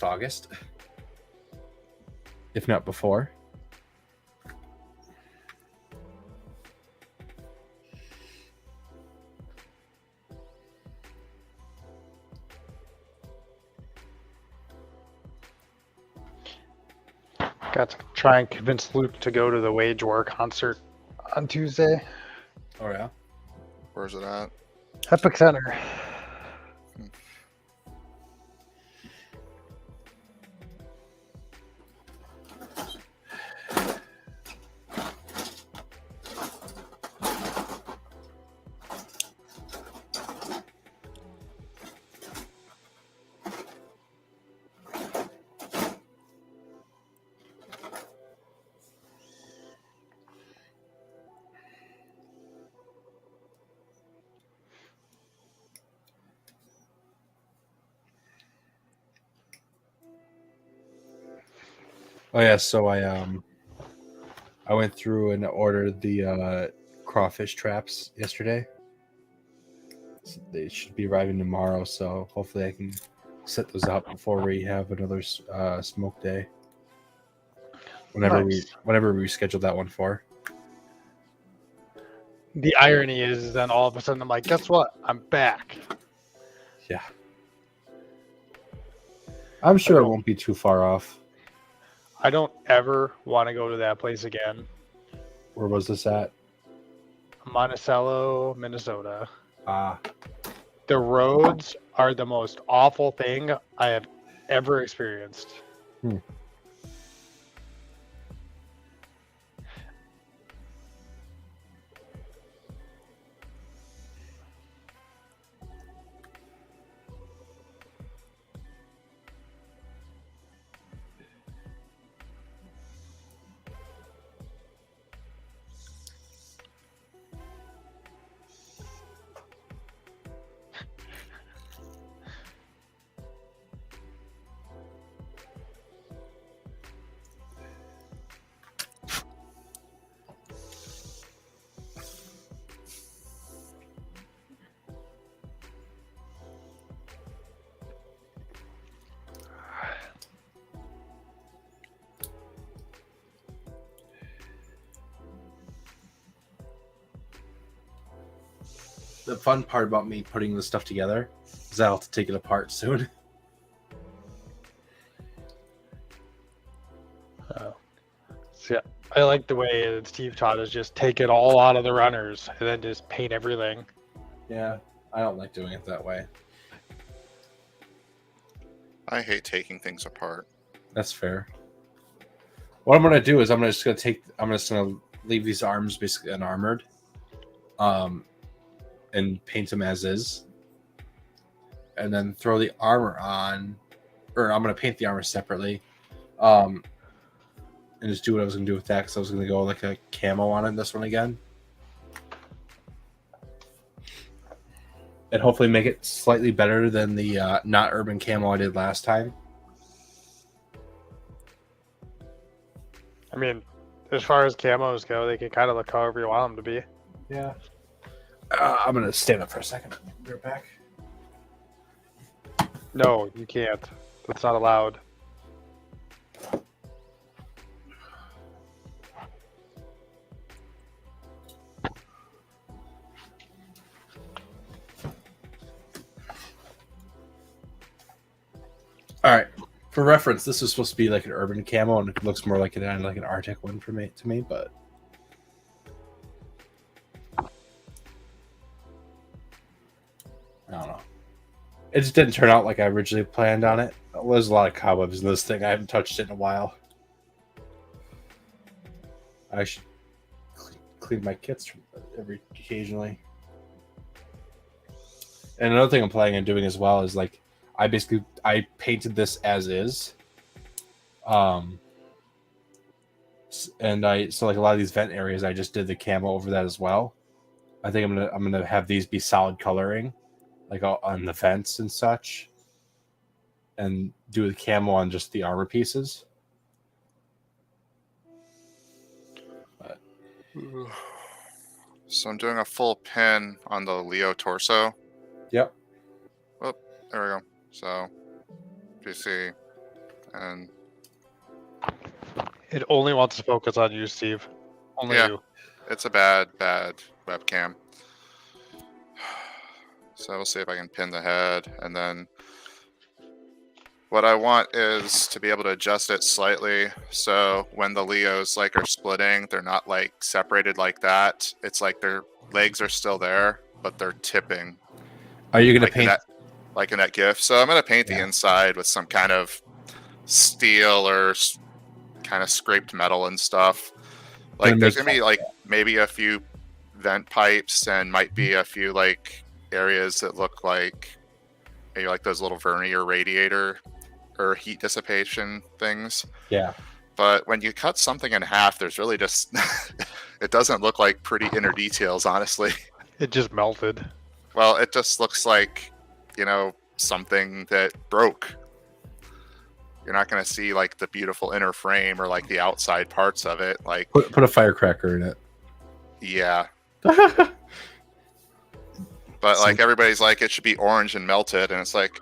August, if not before. Got to try and convince Luke to go to the Wage War concert on Tuesday. Oh yeah. Where's it at? Epic Center. Oh yeah, so I went through and ordered the crawfish traps yesterday. So they should be arriving tomorrow, so hopefully I can set those up before we have another smoke day. Whenever Nice. we schedule that one for. The irony is then all of a sudden I'm like, guess what? I'm back. Yeah. I'm sure it won't be too far off. I don't ever want to go to that place again. Where was this at? Monticello, Minnesota. Ah, The roads are the most awful thing I have ever experienced. The fun part about me putting this stuff together is because I'll have to take it apart soon. So yeah, I like the way Steve taught us just take it all out of the runners and then just paint everything. Yeah, I don't like doing it that way. I hate taking things apart. That's fair. What I'm gonna do is I'm just gonna leave these arms basically unarmored, and paint them as is, and then throw the armor on, or I'm gonna paint the armor separately, and just do what I was gonna do with that because I was gonna go like a camo on it this one again, and hopefully make it slightly better than the not urban camo I did last time. I mean, as far as camos go, they can kind of look however you want them to be. Yeah. I'm gonna stand up for a second. Be right back. No, you can't. That's not allowed. All right. For reference, this is supposed to be like an urban camo, and it looks more like an Arctic one to me. But I don't know. It just didn't turn out like I originally planned on it. There's a lot of cobwebs in this thing. I haven't touched it in a while. I should clean my kits every occasionally. And another thing I'm planning on doing as well is like I painted this as is, and so like a lot of these vent areas I just did the camo over that as well. I think I'm gonna have these be solid coloring, like on the vents and such, and do the camo on just the armor pieces. But So I'm doing a full pin on the Leo torso. yep. There we go. So PC and It only wants to focus on you, Steve. Only Yeah. you. it's a bad webcam. So we'll see if I can pin the head, and then what I want is to be able to adjust it slightly so when the Leos like are splitting, they're not like separated like that. It's like their legs are still there, but they're tipping. Are you gonna Like in paint? that, like in that GIF. So I'm gonna paint the Yeah. inside with some kind of steel or kind of scraped metal and stuff. Like Gonna there's make gonna be like maybe a few vent pipes and might be a few like areas that look like maybe like those little vernier radiator or heat dissipation things. Yeah. But when you cut something in half, there's really just it doesn't look like pretty inner details, honestly. It just melted. Well, it just looks like, something that broke. You're not going to see like the beautiful inner frame or like the outside parts of it. Like, Put a firecracker in it. yeah. But like everybody's like, it should be orange and melted. And it's like,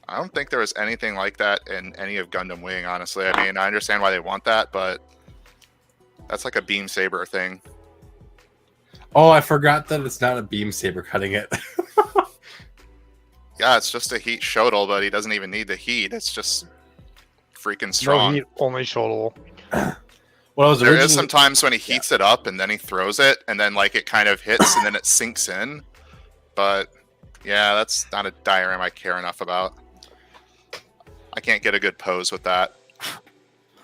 I don't think there was anything like that in any of Gundam Wing, honestly. I mean, I understand why they want that, but that's like a beam saber thing. Oh, I forgot that it's not a beam saber cutting it. Yeah, it's just a heat shuttle, but he doesn't even need the heat. It's just freaking strong. No heat, only shuttle. Well, I was There originally is some times when he heats it up and then he throws it and then like it kind of hits and then it sinks in. But yeah, that's not a diagram I care enough about. I can't get a good pose with that.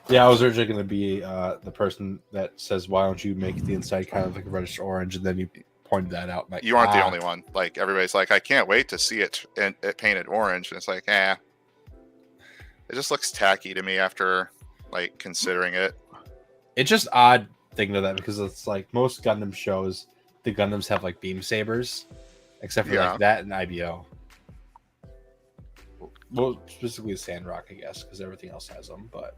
Yeah, I was originally going to be the person that says, "Why don't you make the inside kind of like a reddish orange?" And then you pointed that out. Like, You aren't the only one. Like everybody's like, I can't wait to see it painted orange. And it's like, it just looks tacky to me after like considering it. It's just odd thinking of that because it's like most Gundam shows, the Gundams have like beam sabers, except for Yeah. like that and IBO. Well, specifically Sandrock, I guess, because everything else has them. But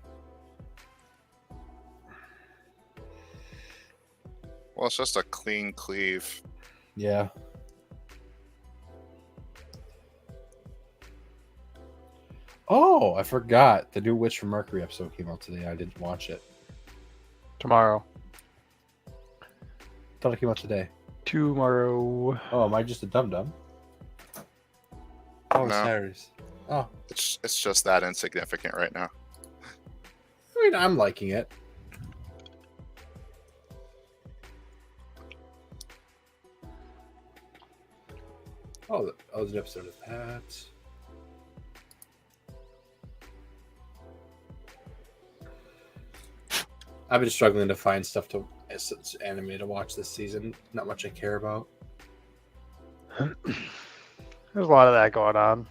Well, it's just a clean cleave. yeah. Oh, I forgot. The new Witch from Mercury episode came out today. I didn't watch it. Tomorrow. Thought it came out today. Tomorrow. Oh, am I just a dum dum? Oh, No. Saturdays. Oh, It's just that insignificant right now. I mean, I'm liking it. Oh, that was an episode of that. I've been struggling to find stuff to anime to watch this season. Not much I care about. There's a lot of that going on.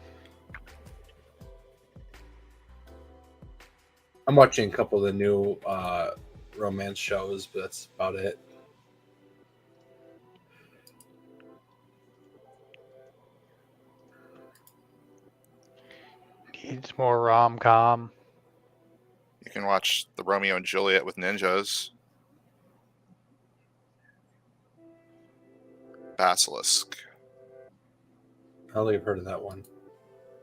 I'm watching a couple of the new romance shows, but that's about it. Needs more rom-com. You can watch the Romeo and Juliet with ninjas. Basilisk. I don't think I've heard of that one.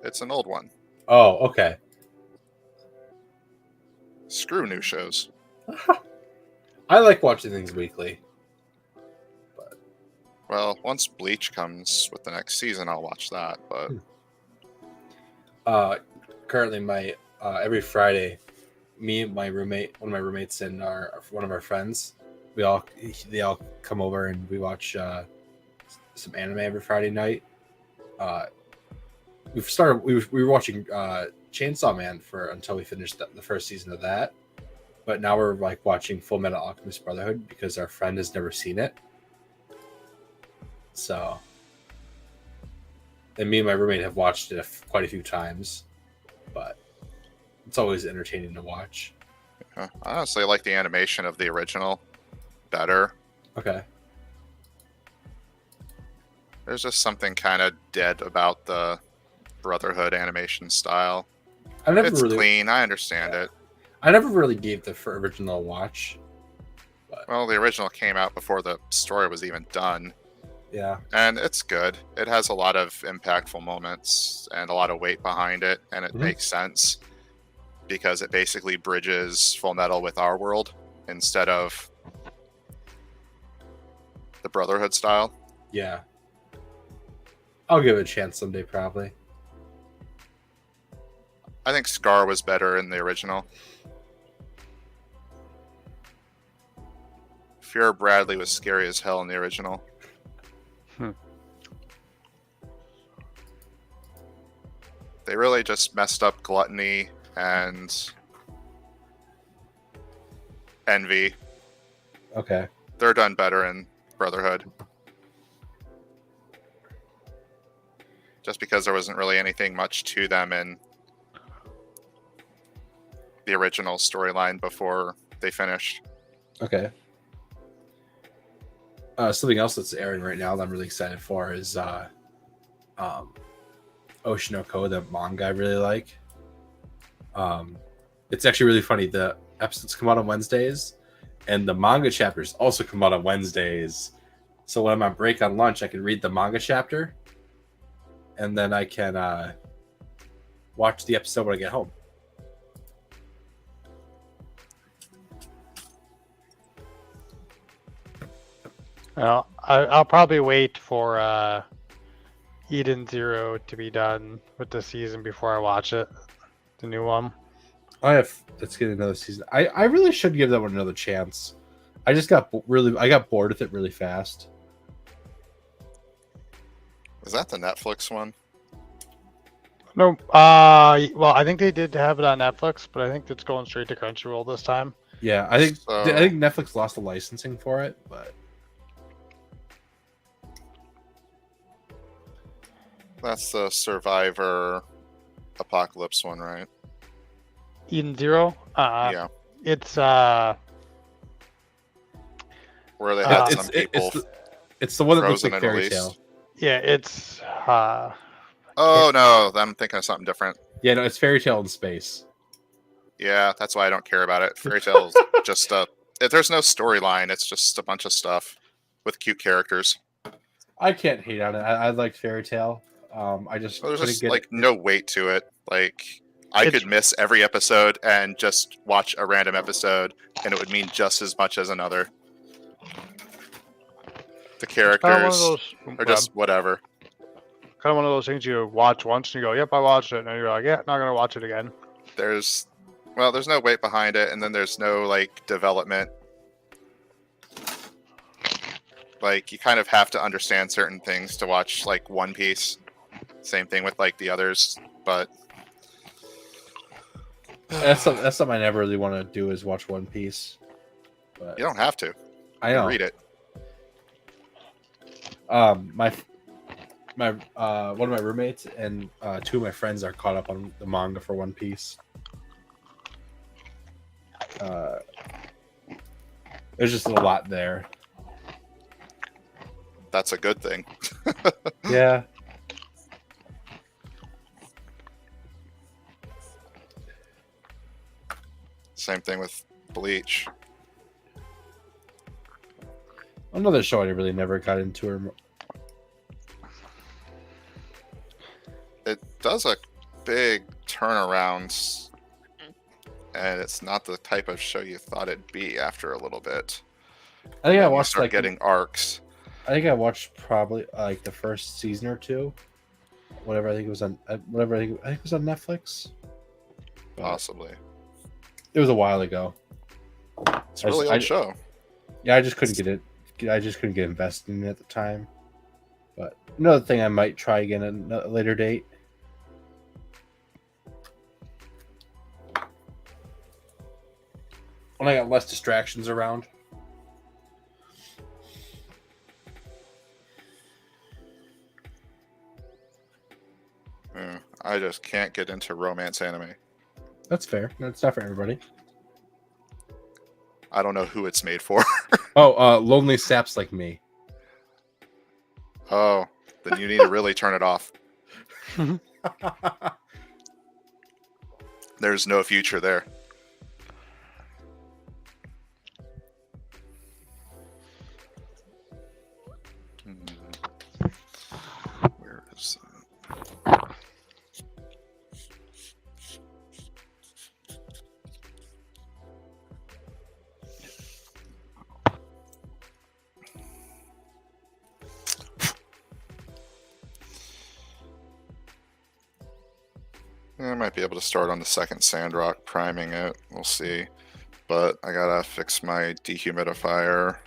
It's an old one. Oh, okay. Screw new shows. I like watching things weekly. Well, once Bleach comes with the next season, I'll watch that. But Currently, my every Friday, me and my roommate, one of my roommates, and one of our friends, they all come over and we watch some anime every Friday night. We were watching Chainsaw Man until we finished the first season of that, but now we're like watching Full Metal Alchemist Brotherhood because our friend has never seen it. So, and me and my roommate have watched it quite a few times, but it's always entertaining to watch. I honestly like the animation of the original better. Okay. There's just something kind of dead about the Brotherhood animation style. It's clean. I understand it. I never really gave the original a watch. But, Well, the original came out before the story was even done. yeah. And it's good. It has a lot of impactful moments and a lot of weight behind it, and it Mhm. makes sense because it basically bridges Full Metal with our world instead of the Brotherhood style. Yeah. I'll give it a chance someday, probably. I think Scar was better in the original. Fear Bradley was scary as hell in the original. They really just messed up Gluttony and Envy. Okay. They're done better in Brotherhood. Just because there wasn't really anything much to them in the original storyline before they finished. Okay. Something else that's airing right now that I'm really excited for is Oshinoko, the manga I really like. It's actually really funny. The episodes come out on Wednesdays, and the manga chapters also come out on Wednesdays. So when I'm on break on lunch, I can read the manga chapter, and then I can watch the episode when I get home. Well, I'll probably wait for Eden Zero to be done with the season before I watch it, the new one. Let's get another season. I really should give that one another chance. I just got got bored with it really fast. Is that the Netflix one? No, well, I think they did have it on Netflix, but I think it's going straight to Crunchyroll this time. Yeah, I think So- I think Netflix lost the licensing for it, but That's the Survivor Apocalypse one, right? Eden Zero. Yeah. It's Where they had it's- some people. it's the one that looks frozen like and Fairy released. Tale. yeah, it's Oh no, I'm thinking of something different. Yeah, no, it's Fairy Tale in space. Yeah, that's why I don't care about it. Fairy Tale's just there's no storyline. It's just a bunch of stuff with cute characters. I can't hate on it. I like Fairy Tale. I just There's couldn't just get like no weight to it. Like I It's- could miss every episode and just watch a random episode, and it would mean just as much as another. The kind of one of characters those. are just whatever. kind of one of those things you watch once and you go, "Yep, I watched it," and you're like, "Yeah, not gonna watch it again." There's no weight behind it, and then there's no like development. Like you kind of have to understand certain things to watch like One Piece. Same thing with like the others, but That's something I never really want to do is watch One Piece. But you don't have to. I You know. can read it. My one of my roommates and two of my friends are caught up on the manga for One Piece. There's just a lot there. That's a good thing. Yeah. Same thing with Bleach. Another show I really never got into. It does a big turnaround, and it's not the type of show you thought it'd be after a little bit. I think I You watched start like getting arcs. I think I watched probably like the first season or two. Whatever I think it was on. Whatever I think it was on Netflix. Possibly. It was a while ago. It's a really old show. Yeah, I just couldn't get it. I just couldn't get invested in it at the time. But another thing I might try again at a later date. When I got less distractions around. I just can't get into romance anime. That's fair. That's not for everybody. I don't know who it's made for. Oh, lonely saps like me. Oh, then you need to really turn it off. There's no future there. Where is that? I might be able to start on the second Sandrock, priming it. We'll see. But I gotta fix my dehumidifier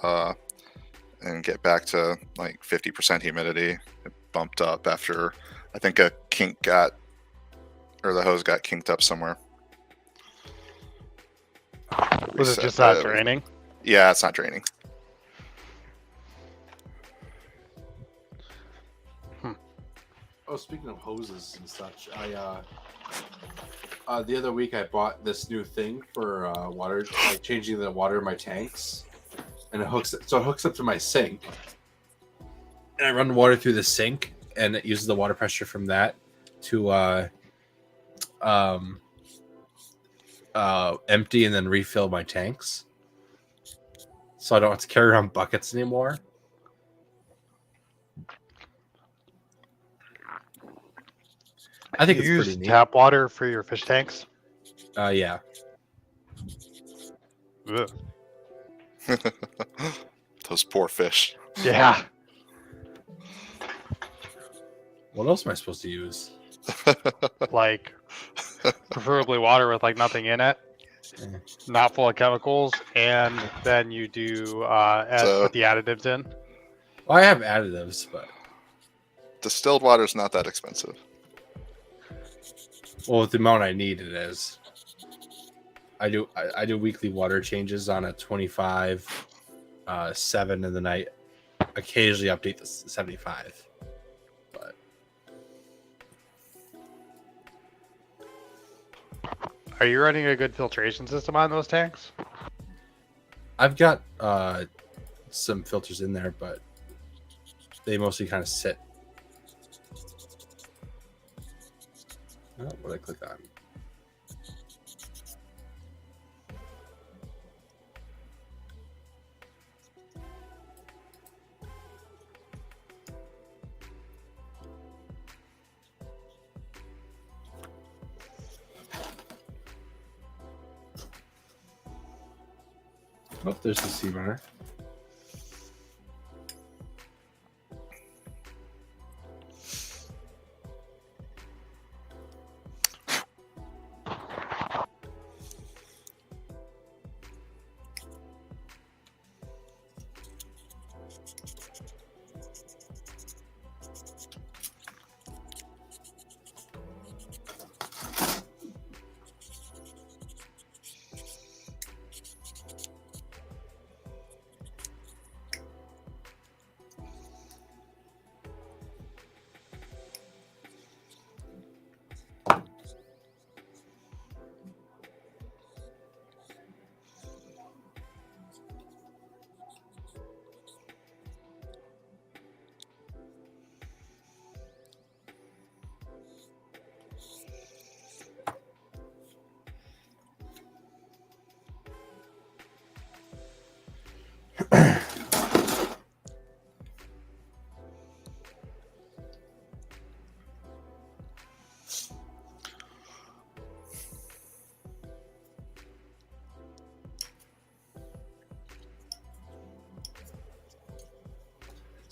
and get back to like 50% humidity. It bumped up after I think a kink got, or the hose got kinked up somewhere. Was it Reset just not that. draining? Yeah, it's not draining. Oh, speaking of hoses and such, the other week I bought this new thing for water, like changing the water in my tanks, and it hooks up to my sink, and I run water through the sink, and it uses the water pressure from that to empty and then refill my tanks, so I don't have to carry around buckets anymore. I think You it's use pretty neat. tap water for your fish tanks? Yeah. Ugh. Those poor fish. Yeah. What else am I supposed to use? Like, preferably water with like nothing in it, not full of chemicals, and then you do put the additives in. Well, I have additives, but Distilled water is not that expensive. well, with the amount I need, it is. I do weekly water changes on a 25, 7, and then I occasionally update the 75. But Are you running a good filtration system on those tanks? I've got some filters in there, but they mostly kind of sit. Oh, what did I click on? Oh, there's the sea runner.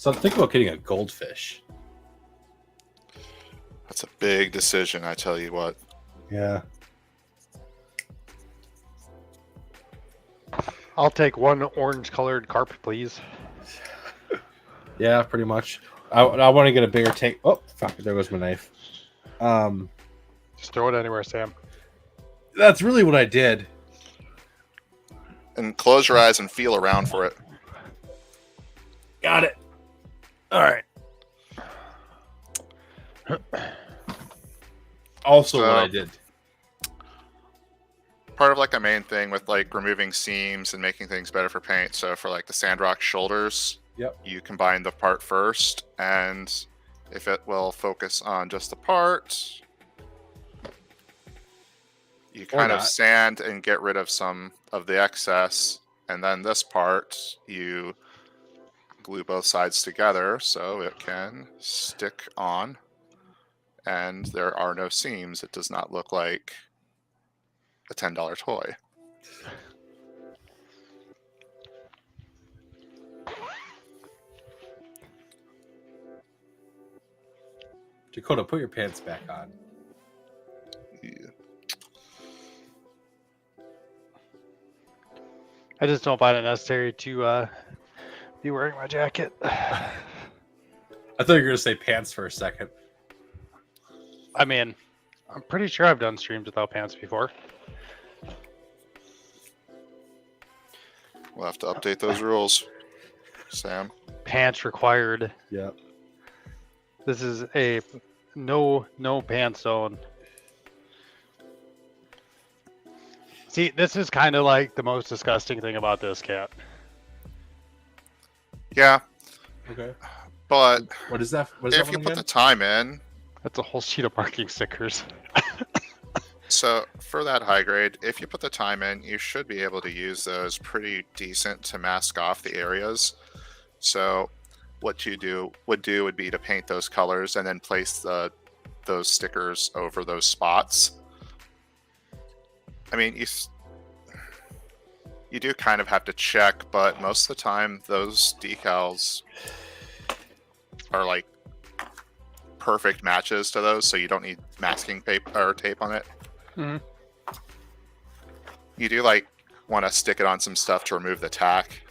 So I'm thinking about getting a goldfish. That's a big decision, I tell you what. Yeah. I'll take one orange-colored carp, please. Yeah, pretty much. I want to get a bigger tank. Oh, fuck! There goes my knife. Just throw it anywhere, Sam. That's really what I did. And close your eyes and feel around for it. Got it. All right. Also, what I did. Part of like a main thing with like removing seams and making things better for paint. So for like the Sandrock shoulders, Yep. you combine the part first, and if it will focus on just the part, you kind of not. sand and get rid of some of the excess, and then this part you glue both sides together so it can stick on, and there are no seams. It does not look like a $10 toy. Dakota, put your pants back on. Yeah. I just don't find it necessary to be wearing my jacket. I thought you were gonna say pants for a second. I mean, I'm pretty sure I've done streams without pants before. We'll have to update those rules, Sam. Pants required. Yep. This is a no pants zone. See, this is kind of like the most disgusting thing about this cat. Yeah, Okay. but What is that? What is if that you one put again? the time in, That's a whole sheet of marking stickers. so for that high grade, if you put the time in, you should be able to use those pretty decent to mask off the areas. So what you would be to paint those colors and then place those stickers over those spots. I mean, you do kind of have to check, but most of the time those decals are like perfect matches to those, so you don't need masking paper or tape on it. Mhm. You do like want to stick it on some stuff to remove the tack,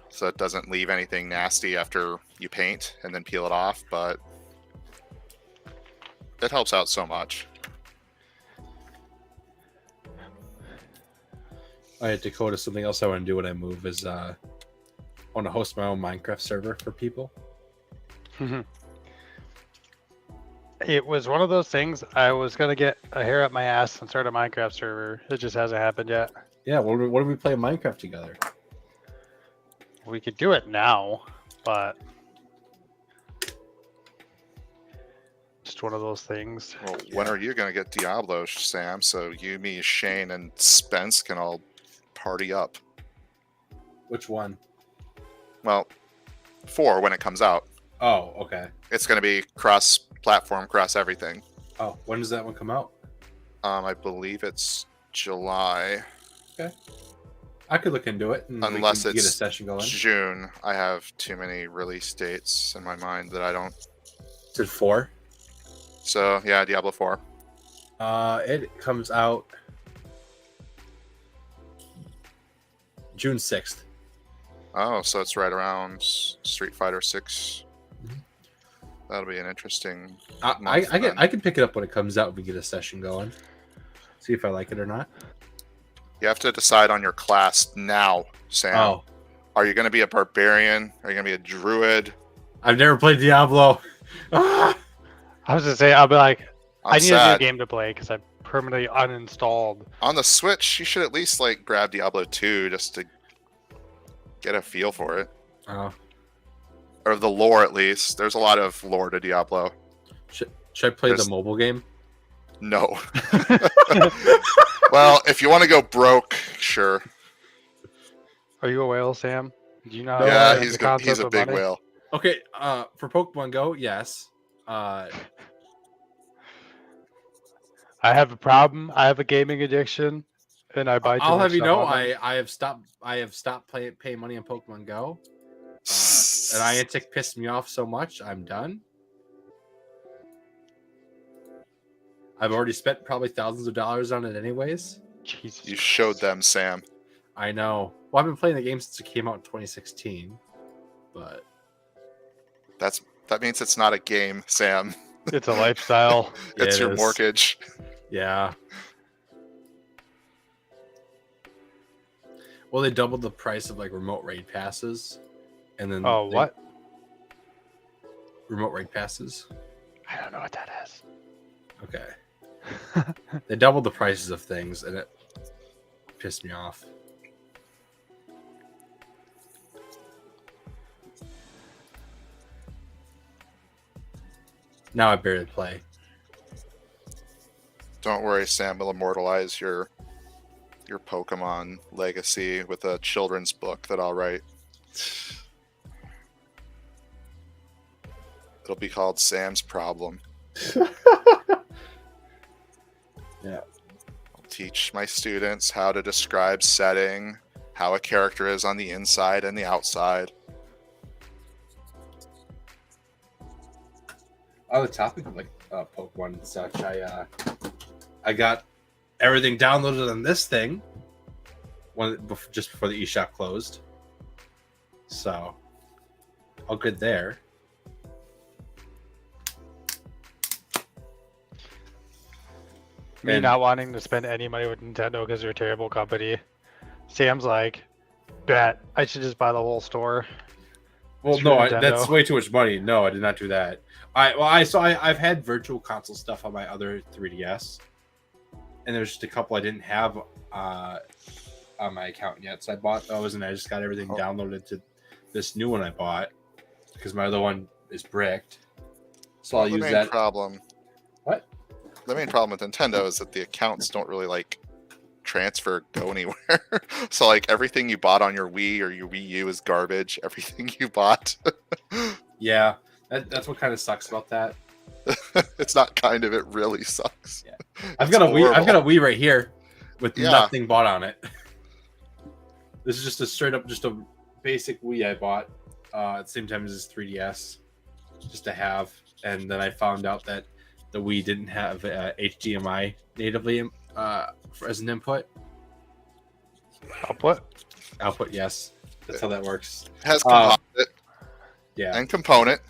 so it doesn't leave anything nasty after you paint and then peel it off, but it helps out so much. All right, Dakota. Something else I want to do when I move is I want to host my own Minecraft server for people. It was one of those things. I was gonna get a hair up my ass and start a Minecraft server. It just hasn't happened yet. Yeah. What do we play Minecraft together? We could do it now, but just one of those things. Well, when are you going to get Diablo, Sam, so you, me, Shane, and Spence can all party up? Which one? Well, 4 when it comes out. Oh, okay. It's going to be cross-platform, cross-everything. Oh, when does that one come out? I believe it's July. I could look into it and Unless we can get a it's session going. June. I have too many release dates in my mind that I don't. Is it 4? So, yeah, Diablo 4. It comes out June 6th. Oh, so it's right around Street Fighter 6. Mhm. That'll be an interesting. I month then. can pick it up when it comes out and we get a session going. See if I like it or not. You have to decide on your class now, Sam. Oh, Are you going to be a barbarian? Are you going to be a druid? I've never played Diablo. Ah! I was gonna say, I'll be like, I'm I need a sad. new game to play because I permanently uninstalled. On the Switch, you should at least like grab Diablo 2 just to get a feel for it. Oh. Or the lore, at least. There's a lot of lore to Diablo. Should I play There's- the mobile game? No. Well, if you want to go broke, sure. Are you a whale, Sam? Do you know? how Yeah, the he's concept a of big money? whale. Okay, for Pokemon Go, yes. I have a problem. I have a gaming addiction, and I buy. Too I'll much have you stuff know, on them. I have stopped paying money on Pokemon Go. Niantic pissed me off so much, I'm done. I've already spent probably thousands of dollars on it anyways. Jesus. You showed them, Sam. I know. Well, I've been playing the game since it came out in 2016, but That means it's not a game, Sam. It's a lifestyle. Yeah, It's it your is. mortgage. Yeah. Well, they doubled the price of like remote raid passes, and then Oh, what? remote raid passes? I don't know what that is. Okay. They doubled the prices of things, and it pissed me off. Now I barely play. Don't worry, Sam will immortalize your Pokemon legacy with a children's book that I'll write. It'll be called Sam's Problem. Yeah. I'll teach my students how to describe setting, how a character is on the inside and the outside. On the topic of like Pokemon and such, I got everything downloaded on this thing just before the eShop closed. So all good there. Me And- not wanting to spend any money with Nintendo because they're a terrible company. Sam's like, bet I should just buy the whole store. Well, Screw no, Nintendo. that's way too much money. No, I did not do that. I've had virtual console stuff on my other 3DS, and there's just a couple I didn't have on my account yet. So I bought those, and I just got everything downloaded to this new one I bought because my other one is bricked. So I'll The use main that. problem. What? The main problem with Nintendo is that the accounts don't really like transfer go anywhere. So like everything you bought on your Wii or your Wii U is garbage. Everything you bought. Yeah, that's what kind of sucks about that. It's not kind of, it really sucks. Yeah. I've got a Wii. I've got a Wii right here with Yeah. nothing bought on it. This is just a straight up, just a basic Wii I bought at the same time as this 3DS, just to have. And then I found out that the Wii didn't have HDMI natively as an input. Output? Output, yes. That's how that works. It has composite Yeah. and component.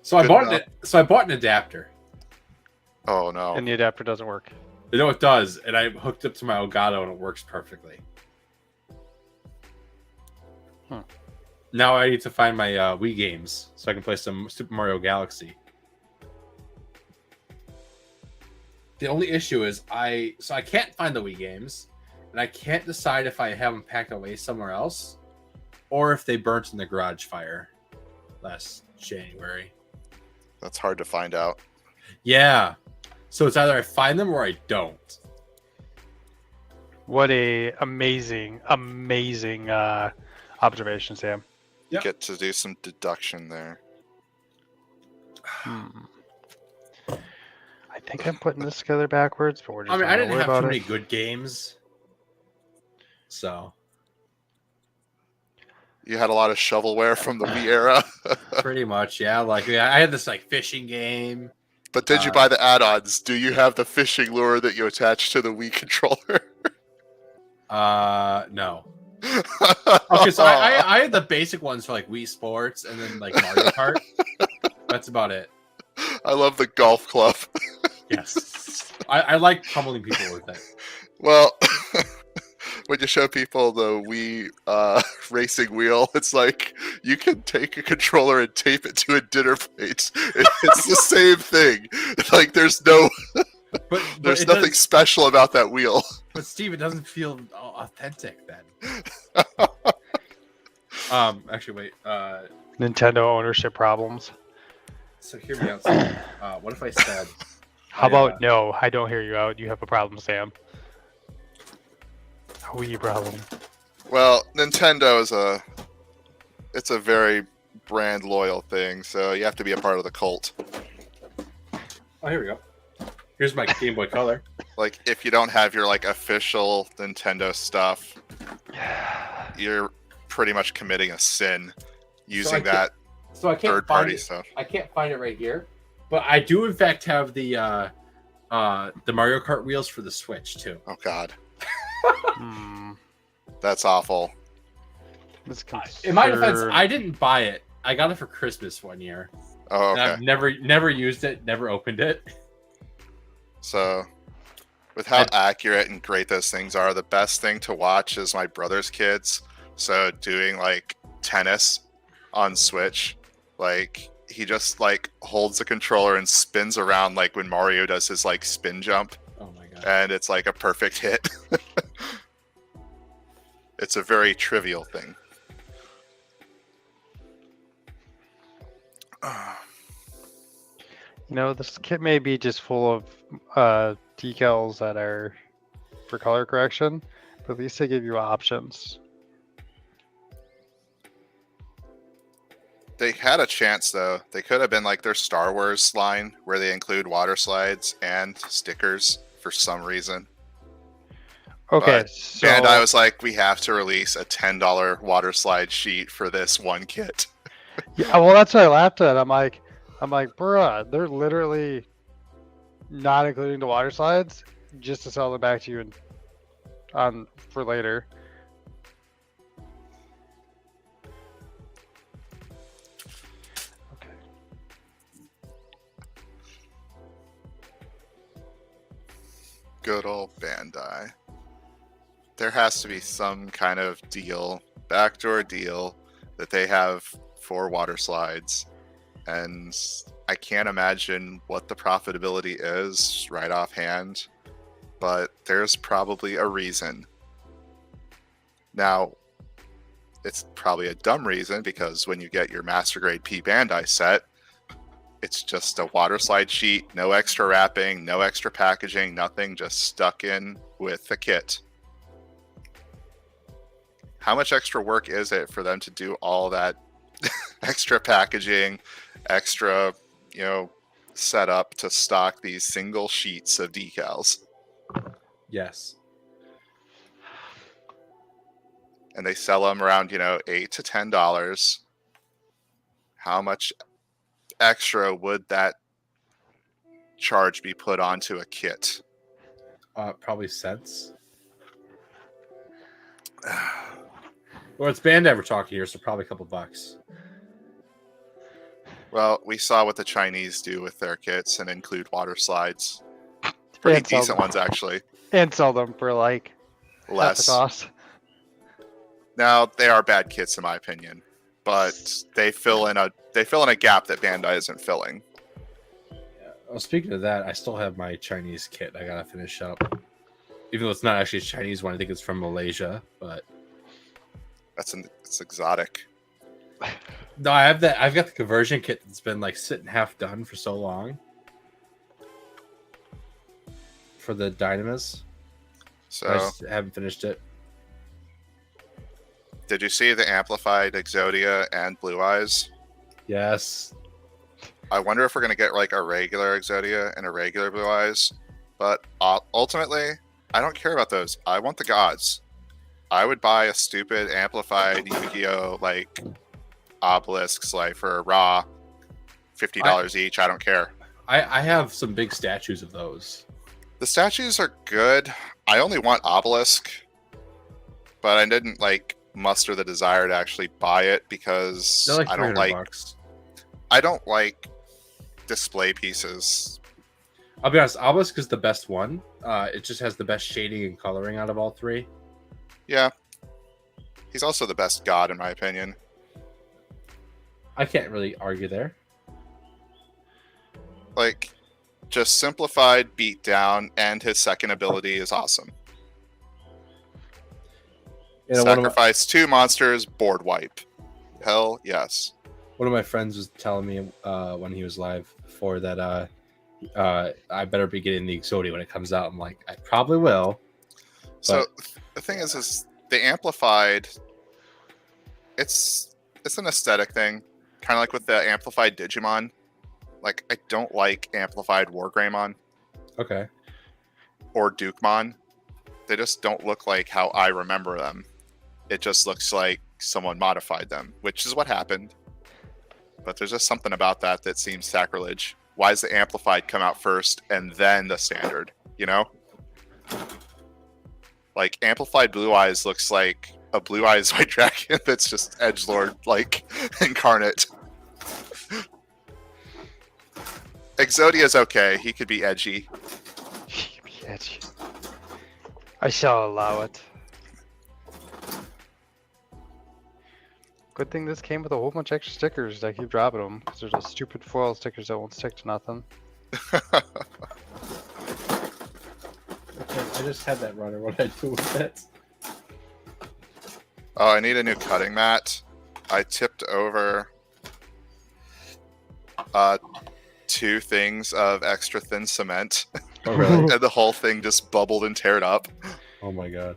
So I Good bought enough. it. So I bought an adapter. Oh no. And the adapter doesn't work. You know it does, and I hooked up to my Elgato, and it works perfectly. Huh. Now I need to find my Wii games so I can play some Super Mario Galaxy. The only issue is I can't find the Wii games, and I can't decide if I have them packed away somewhere else, or if they burnt in the garage fire last January. That's hard to find out. Yeah, so it's either I find them or I don't. What a amazing observation, Sam. Yep. Get to do some deduction there. I think I'm putting this together backwards, but we're just I mean, not I gonna didn't worry have about too it. many good games, so You had a lot of shovelware from the Wii era. pretty much, yeah. Like, yeah, I had this like fishing game. But did you buy the add-ons? Do you have the fishing lure that you attach to the Wii controller? No. Okay, so I had the basic ones for like Wii Sports and then like Mario Kart. That's about it. I love the golf club. Yes, I like pummeling people with it. Well, when you show people the Wii racing wheel, it's like you can take a controller and tape it to a dinner plate. It's the same thing. Like there's But there's it nothing does- special about that wheel. But Steve, it doesn't feel authentic then. Actually, wait. Nintendo ownership problems. So hear me out. Steve. What if I said? How about no? I don't hear you out. You have a problem, Sam. A Wii problem. Well, Nintendo is it's a very brand loyal thing, so you have to be a part of the cult. Oh, here we go. Here's my Game Boy Color. Like if you don't have your like official Nintendo stuff, you're pretty much committing a sin. using that So I can't third find party it. stuff. I can't find it right here, but I do in fact have the Mario Kart wheels for the Switch too. Oh God, Hmm. that's awful. This In my defense, concern- I didn't buy it. I got it for Christmas one year. Oh, And okay. I've never used it, never opened it. So, with how accurate and great those things are, the best thing to watch is my brother's kids. So, doing like tennis on Switch, like he just like holds the controller and spins around like when Mario does his like spin jump, Oh my god. and it's like a perfect hit. It's a very trivial thing. You know, this kit may be just full of decals that are for color correction, but at least they give you options. They had a chance though. They could have been like their Star Wars line where they include water slides and stickers for some reason. Okay, But so Bandai was like, we have to release a $10 water slide sheet for this one kit. yeah, well, that's what I laughed at. I'm like, bruh, they're literally not including the water slides just to sell them back to you on for later. Okay. Good old Bandai. There has to be some kind of deal, backdoor deal, that they have for water slides. And I can't imagine what the profitability is right offhand, but there's probably a reason. Now, it's probably a dumb reason because when you get your Master Grade P Bandai set, it's just a water slide sheet, no extra wrapping, no extra packaging, nothing, just stuck in with the kit. How much extra work is it for them to do all that extra packaging, extra, setup to stock these single sheets of decals? Yes. And they sell them around, $8 to $10. How much extra would that charge be put onto a kit? Probably cents. Well, it's Bandai we're talking here, so probably a couple bucks. Well, we saw what the Chinese do with their kits and include water slides. Pretty And sell decent them- ones, actually. And sell them for like half the Less. cost. Now, they are bad kits in my opinion, but they fill in a gap that Bandai isn't filling. Well, speaking of that, I still have my Chinese kit I gotta finish up. Even though it's not actually a Chinese one, I think it's from Malaysia. But It's exotic. no, I have that. I've got the conversion kit that's been like sitting half done for so long. For the Dynamis, I So, just haven't finished it. did you see the amplified Exodia and Blue Eyes? Yes. I wonder if we're going to get like a regular Exodia and a regular Blue Eyes. But ultimately, I don't care about those. I want the gods. I would buy a stupid amplified Yu-Gi-Oh! Like obelisks like for raw $50 each. I don't care. I have some big statues of those. The statues are good. I only want obelisk, but I didn't like muster the desire to actually buy it because They're like I don't 300 like bucks. I don't like display pieces. I'll be honest, Obelisk is the best one. It just has the best shading and coloring out of all three. Yeah. He's also the best god in my opinion. I can't really argue there. Like just simplified, beat down, and his second ability is awesome. You know, one of my- Sacrifice 2 monsters, board wipe. Hell yes. One of my friends was telling me when he was live before that I better be getting the Exodia when it comes out. I'm like, I probably will. So the thing is the amplified. It's an aesthetic thing, kind of like with the amplified Digimon. Like I don't like amplified Wargreymon Okay. or Dukemon. They just don't look like how I remember them. It just looks like someone modified them, which is what happened. But there's just something about that that seems sacrilege. Why does the amplified come out first and then the standard? You know, like amplified Blue Eyes looks like a Blue Eyes White Dragon that's just edgelord like incarnate. Exodia's okay. He could be edgy. Edgy. I shall allow it. Good thing this came with a whole bunch of extra stickers. I keep dropping them because there's those stupid foil stickers that won't stick to nothing. Okay, I just had that runner. What do I do with it? Oh, I need a new cutting mat. I tipped over 2 things of extra thin cement, Oh really? and the whole thing just bubbled and teared up. Oh my god.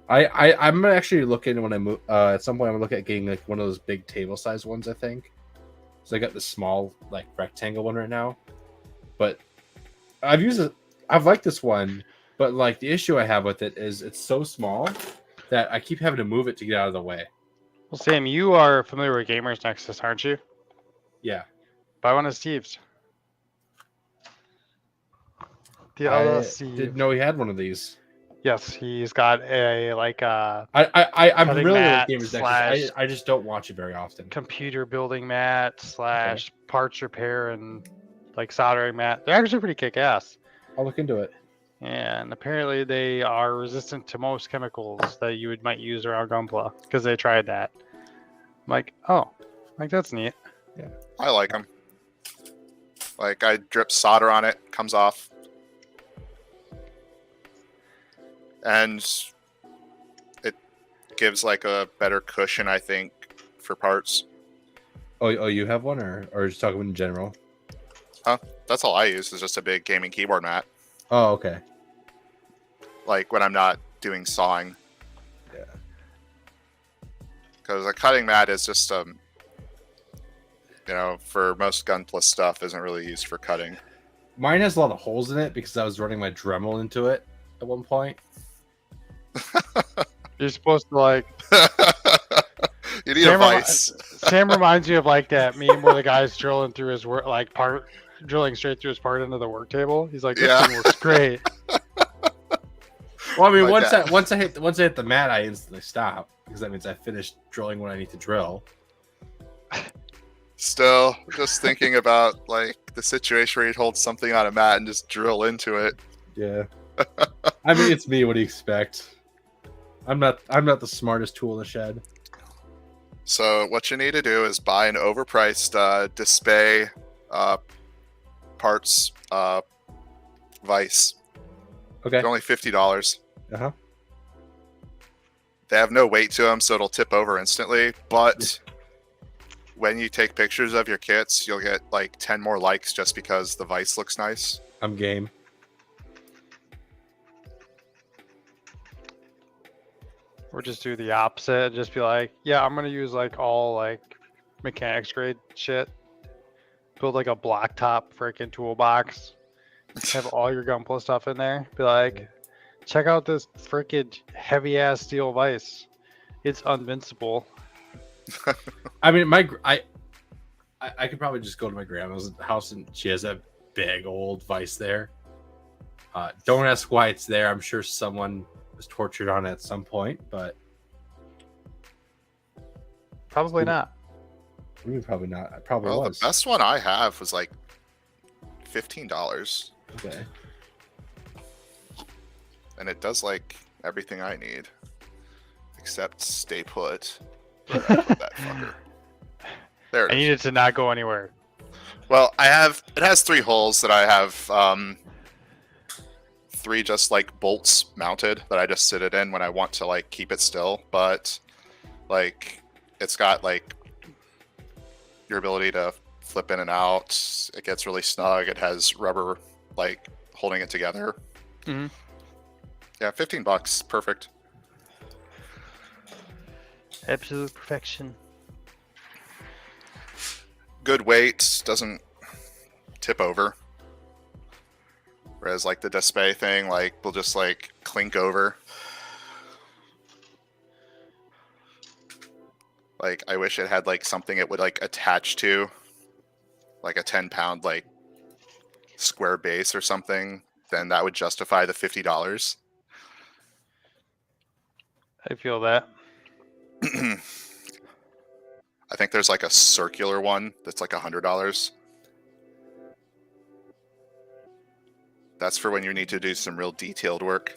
I'm actually looking when I move. At some point, I'm gonna look at getting like one of those big table size ones. I think. So I got the small like rectangle one right now, but I've used it. I've liked this one, but like the issue I have with it is it's so small that I keep having to move it to get out of the way. Well, Sam, you are familiar with Gamers Nexus, aren't you? Yeah. Buy one of Steve's. The I other Steve. didn't know he had one of these. Yes, he's got a like I'm Cutting really mat with Gamers slash- Nexus. I just don't watch it very often. computer building mat slash parts repair and like soldering mat. They're actually pretty kick-ass. I'll look into it. And apparently they are resistant to most chemicals that you might use around Gunpla because they tried that. I'm like, oh, like that's neat. I like them. Like I drip solder on it, comes off, and it gives like a better cushion, I think, for parts. Oh, you have one, or just talking in general? That's all I use is just a big gaming keyboard mat. Oh, okay. Like when I'm not doing sawing. Yeah. Because a cutting mat is just you know, for most Gunpla stuff, isn't really used for cutting. Mine has a lot of holes in it because I was running my Dremel into it at one point. You're supposed to like. You need a Sam, vice. Sam reminds you of like that meme where the guy's drilling through his work, like drilling straight through his part into the work table. He's like, this Yeah. thing works great. Well, I mean, Like that. once I hit the mat, I instantly stop because that means I finished drilling what I need to drill. Still, just thinking about like the situation where you'd hold something on a mat and just drill into it. Yeah. I mean, it's me. What do you expect? I'm not the smartest tool in the shed. So what you need to do is buy an overpriced Display parts vice. Okay. They're only $50. Uh-huh. They have no weight to them, so it'll tip over instantly. But when you take pictures of your kits, you'll get like 10 more likes just because the vice looks nice. I'm game. Or just do the opposite. Just be like, yeah, I'm gonna use like all like mechanics grade shit. Build like a blacktop freaking toolbox. Have all your Gunpla stuff in there. Be like, check out this freaking heavy ass steel vise. It's invincible. I mean, I could probably just go to my grandma's house and she has a big old vice there. Don't ask why it's there. I'm sure someone was tortured on it at some point, but Probably not. probably not. I probably Well, was. the best one I have was like $15, Okay. and it does like everything I need, except stay put. That fucker. There I it is. need it to not go anywhere. Well, it has 3 holes that I have 3 just like bolts mounted that I just sit it in when I want to like keep it still, but like it's got like your ability to flip in and out. It gets really snug. It has rubber like holding it together. Mhm. Yeah, $15, perfect. Absolute perfection. Good weight, doesn't tip over. Whereas like the Display thing, like will just like clink over. Like, I wish it had like something it would like attach to, like a 10-pound like square base or something. Then that would justify the $50. I feel that. I think there's like a circular one that's like $100. That's for when you need to do some real detailed work.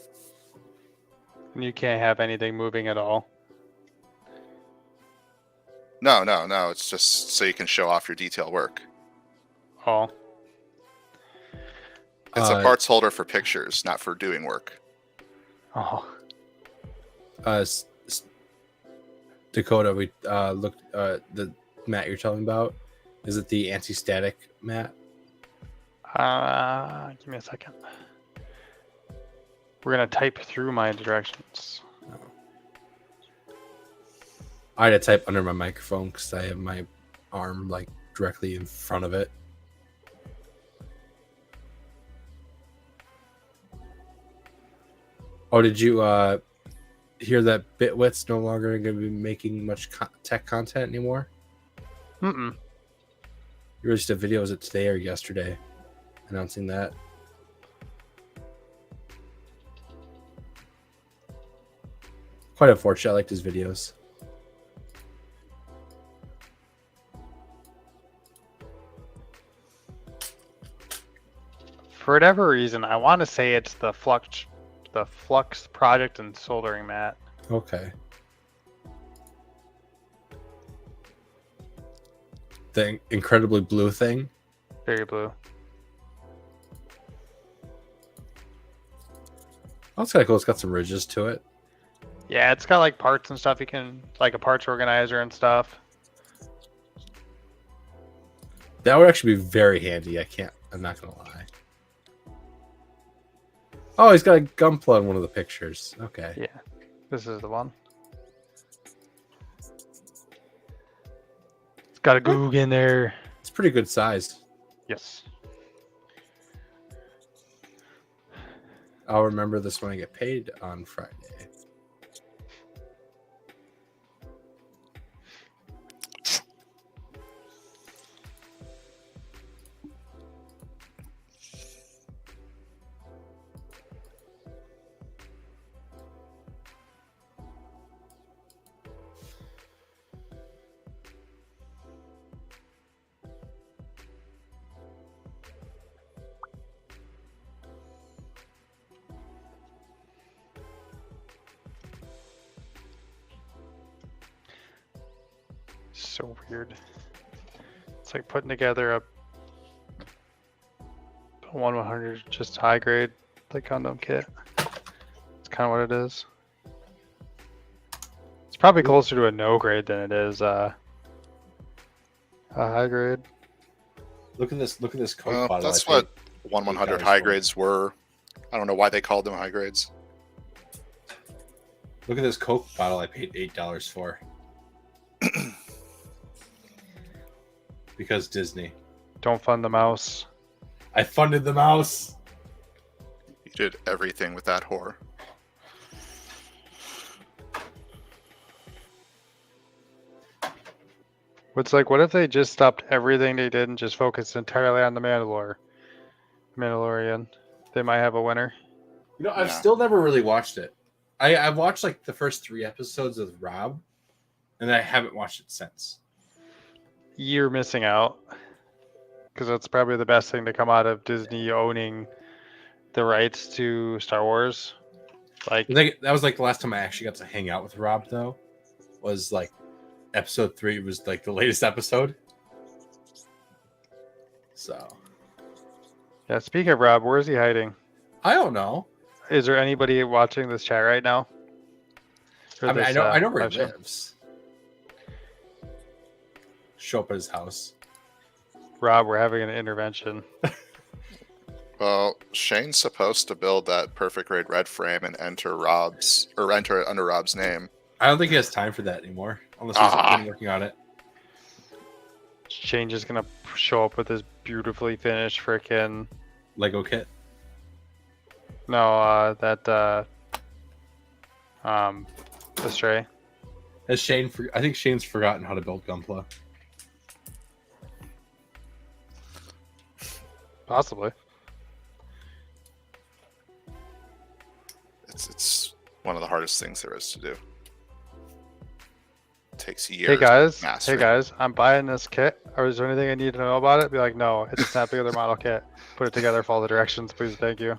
And you can't have anything moving at all. No. It's just so you can show off your detail work. Oh, It's a parts holder for pictures, not for doing work. oh. Dakota, we looked the mat you're talking about. Is it the anti-static mat? Give me a second. We're gonna type through my directions. I had to type under my microphone because I have my arm like directly in front of it. Oh, did you hear that Bitwit's no longer going to be making much tech content anymore? Mm-mm. You released a video, was it today or yesterday, announcing that? Quite unfortunate. I liked his videos. For whatever reason, I want to say it's the Flux project and soldering mat. Okay. The incredibly blue thing. Very blue. Oh, it's kind of cool. It's got some ridges to it. Yeah, it's got like parts and stuff. You can like a parts organizer and stuff. That would actually be very handy. I'm not gonna lie. Oh, he's got a gunpla in one of the pictures. Okay. Yeah, this is the one. It's got a Goog in there. It's pretty good size. Yes. I'll remember this when I get paid on Friday. So weird. It's like putting together a 1/100 just high grade like Gundam kit. It's kind of what it is. It's probably closer to a no grade than it is a high grade. Look at this. Look at this Coke Well, bottle. that's I what paid 1/100 $8 high for. grades were. I don't know why they called them high grades. Look at this Coke bottle I paid $8 for. Because Disney. Don't fund the mouse. I funded the mouse. You did everything with that whore. It's like, what if they just stopped everything they did and just focused entirely on the Mandalorian? They might have a winner. You know, I've Yeah. still never really watched it. I've watched like the first 3 episodes with Rob, and I haven't watched it since. You're missing out. Because that's probably the best thing to come out of Disney owning the rights to Star Wars. Like, I think that was like the last time I actually got to hang out with Rob, though. Was like episode 3 was like the latest episode. So yeah, speaking of Rob, where is he hiding? I don't know. Is there anybody watching this chat right now? Or I mean, this, I know where live he show? lives. Show up at his house. Rob, we're having an intervention. Well, Shane's supposed to build that perfect grade red frame and enter it under Rob's name. I don't think he has time for that anymore, unless he's been working on it. Shane just gonna show up with his beautifully finished freaking Lego kit. the stray. Has Shane? I think Shane's forgotten how to build Gunpla. Possibly. It's one of the hardest things there is to do. It takes years. Hey guys, to master. I'm buying this kit. Or is there anything I need to know about it? Be like, no, it's a snap together model kit. Put it together, follow the directions, please, thank you.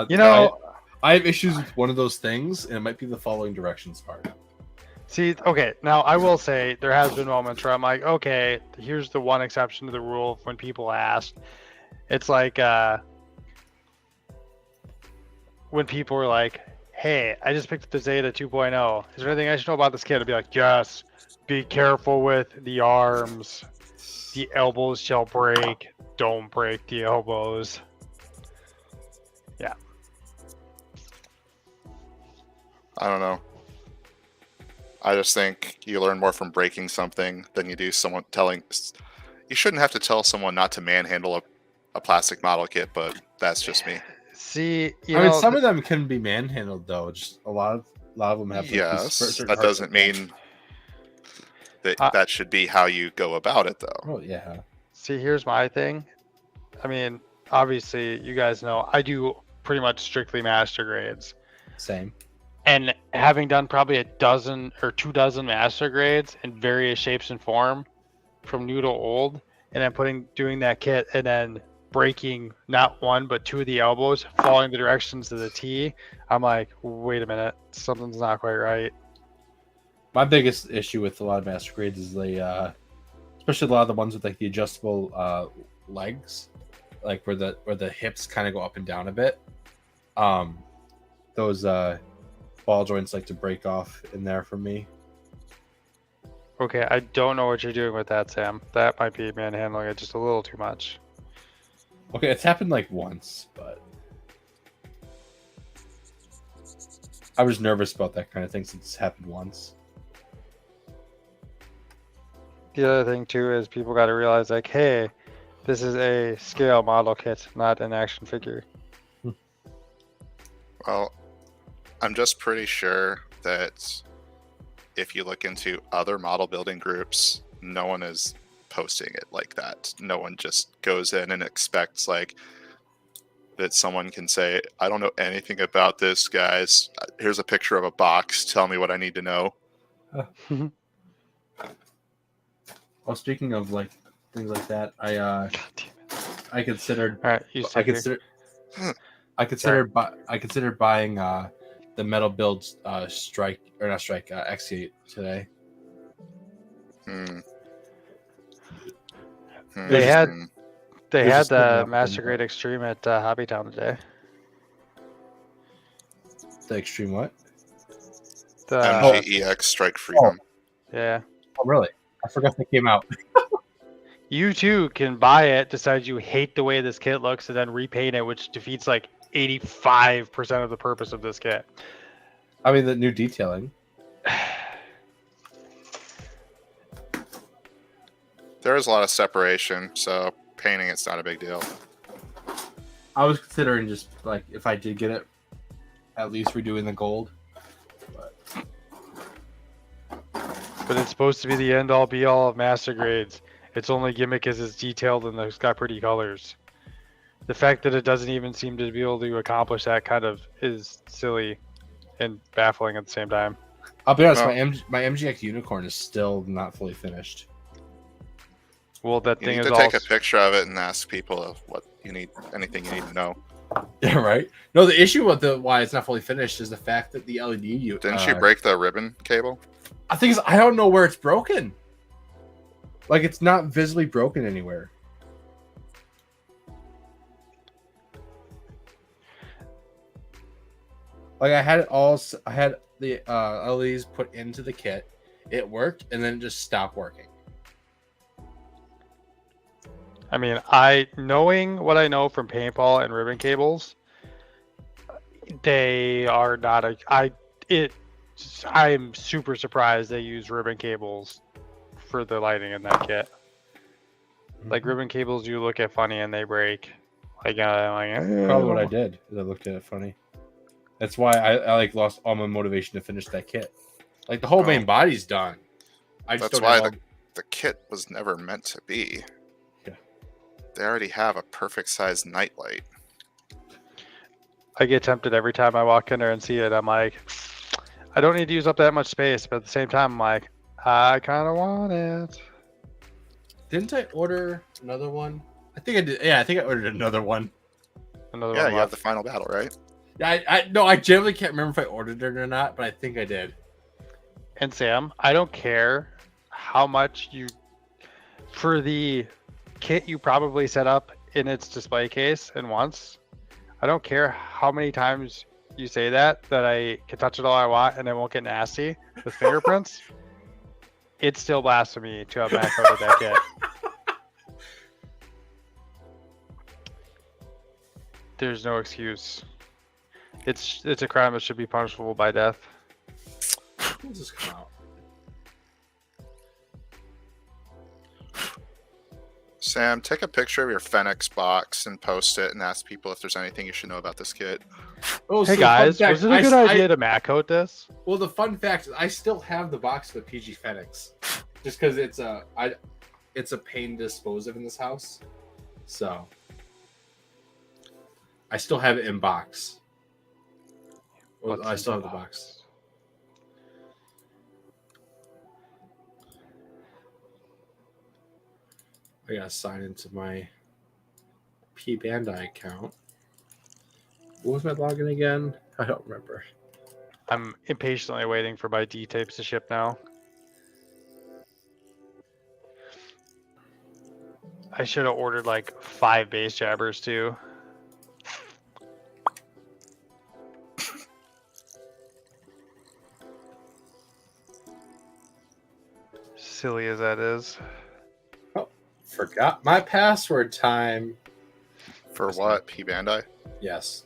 You know, I have issues with one of those things, and it might be the following directions part. see, okay, now I will say there has been moments where I'm like, okay, here's the one exception to the rule when people ask. It's like when people were like, hey, I just picked up the Zeta 2.0. Is there anything I should know about this kit? I'd be like, yes, be careful with the arms. The elbows shall break. Don't break the elbows. Yeah. I don't know. I just think you learn more from breaking something than you do someone telling. You shouldn't have to tell someone not to manhandle a plastic model kit, but that's just me. See, I mean, some of them can be manhandled though. Just a lot of them have. Like, Yes, certain that parts doesn't mean that that should be how you go about it, though. Oh yeah. See, here's my thing. I mean, obviously, you guys know I do pretty much strictly master grades. Same. And having done probably a dozen or 24 master grades in various shapes and form, from new to old, and then doing that kit and then breaking not one but two of the elbows, following the directions to the T, I'm like, wait a minute, something's not quite right. My biggest issue with a lot of master grades is they, especially a lot of the ones with like the adjustable legs, like where the hips kind of go up and down a bit. Those ball joints like to break off in there for me. Okay, I don't know what you're doing with that, Sam. That might be manhandling it just a little too much. Okay, it's happened like once, but I was nervous about that kind of thing since it's happened once. The other thing too is people got to realize like, hey, this is a scale model kit, not an action figure. Well, I'm just pretty sure that if you look into other model building groups, no one is posting it like that. No one just goes in and expects like that someone can say, I don't know anything about this, guys. Here's a picture of a box. Tell me what I need to know. Well, speaking of like things like that, I considered All right, you I considered buying the metal build Strike or not Strike X8 today. They had just the putting up Master in- Grade Extreme at Hobbytown today. The Extreme what? The MGEX Strike Freedom. yeah. Oh, really? I forgot they came out. You too can buy it, decide you hate the way this kit looks, and then repaint it, which defeats like 85% of the purpose of this kit. I mean, the new detailing. There is a lot of separation, so painting it's not a big deal. I was considering just like if I did get it, at least redoing the gold. But it's supposed to be the end all be all of master grades. Its only gimmick is it's detailed and it's got pretty colors. The fact that it doesn't even seem to be able to accomplish that kind of is silly and baffling at the same time. I'll be honest, Well- my MGX Unicorn is still not fully finished. Well, that You thing need is to take also a picture of it and ask people what you need, anything you need to know. Yeah, right. No, the issue with why it's not fully finished is the fact that the LED. Didn't you break the ribbon cable? I think I don't know where it's broken. Like it's not visibly broken anywhere. Like I had the LEDs put into the kit. It worked, and then it just stopped working. I mean, knowing what I know from paintball and ribbon cables, they are not I'm super surprised they use ribbon cables for the lighting in that kit. Like ribbon cables, you look at funny and they break. Probably what I did is I looked at it funny. That's why I like lost all my motivation to finish that kit. Like the whole Oh. main body's done. I just That's don't why have all- the kit was never meant to be. Yeah. They already have a perfect sized nightlight. I get tempted every time I walk in there and see it. I'm like, I don't need to use up that much space, but at the same time, I'm like, I kind of want it. Didn't I order another one? I think I did. Yeah, I think I ordered another one. Another Yeah, one you have left. the final battle, right? Yeah, I generally can't remember if I ordered it or not, but I think I did. And Sam, I don't care how much you, for the kit you probably set up in its display case and once, I don't care how many times you say that I can touch it all I want and it won't get nasty with fingerprints. It's still blasphemy to have backcoded that kit. There's no excuse. It's a crime that should be punishable by death. When does this come out? Sam, take a picture of your Fenix box and post it and ask people if there's anything you should know about this kit. Oh, Hey so guys, fun fact, was it a good idea to Macode this? Well, the fun fact is I still have the box of the PG Fenix, just because it's a pain to dispose of in this house. So I still have it in box. Well, What's I in still have the box. I gotta sign into my P Bandai account. What was my login again? I don't remember. I'm impatiently waiting for my D tapes to ship now. I should have ordered like 5 base jabbers too. Silly as that is. Forgot my password time. For what? P Bandai? Yes.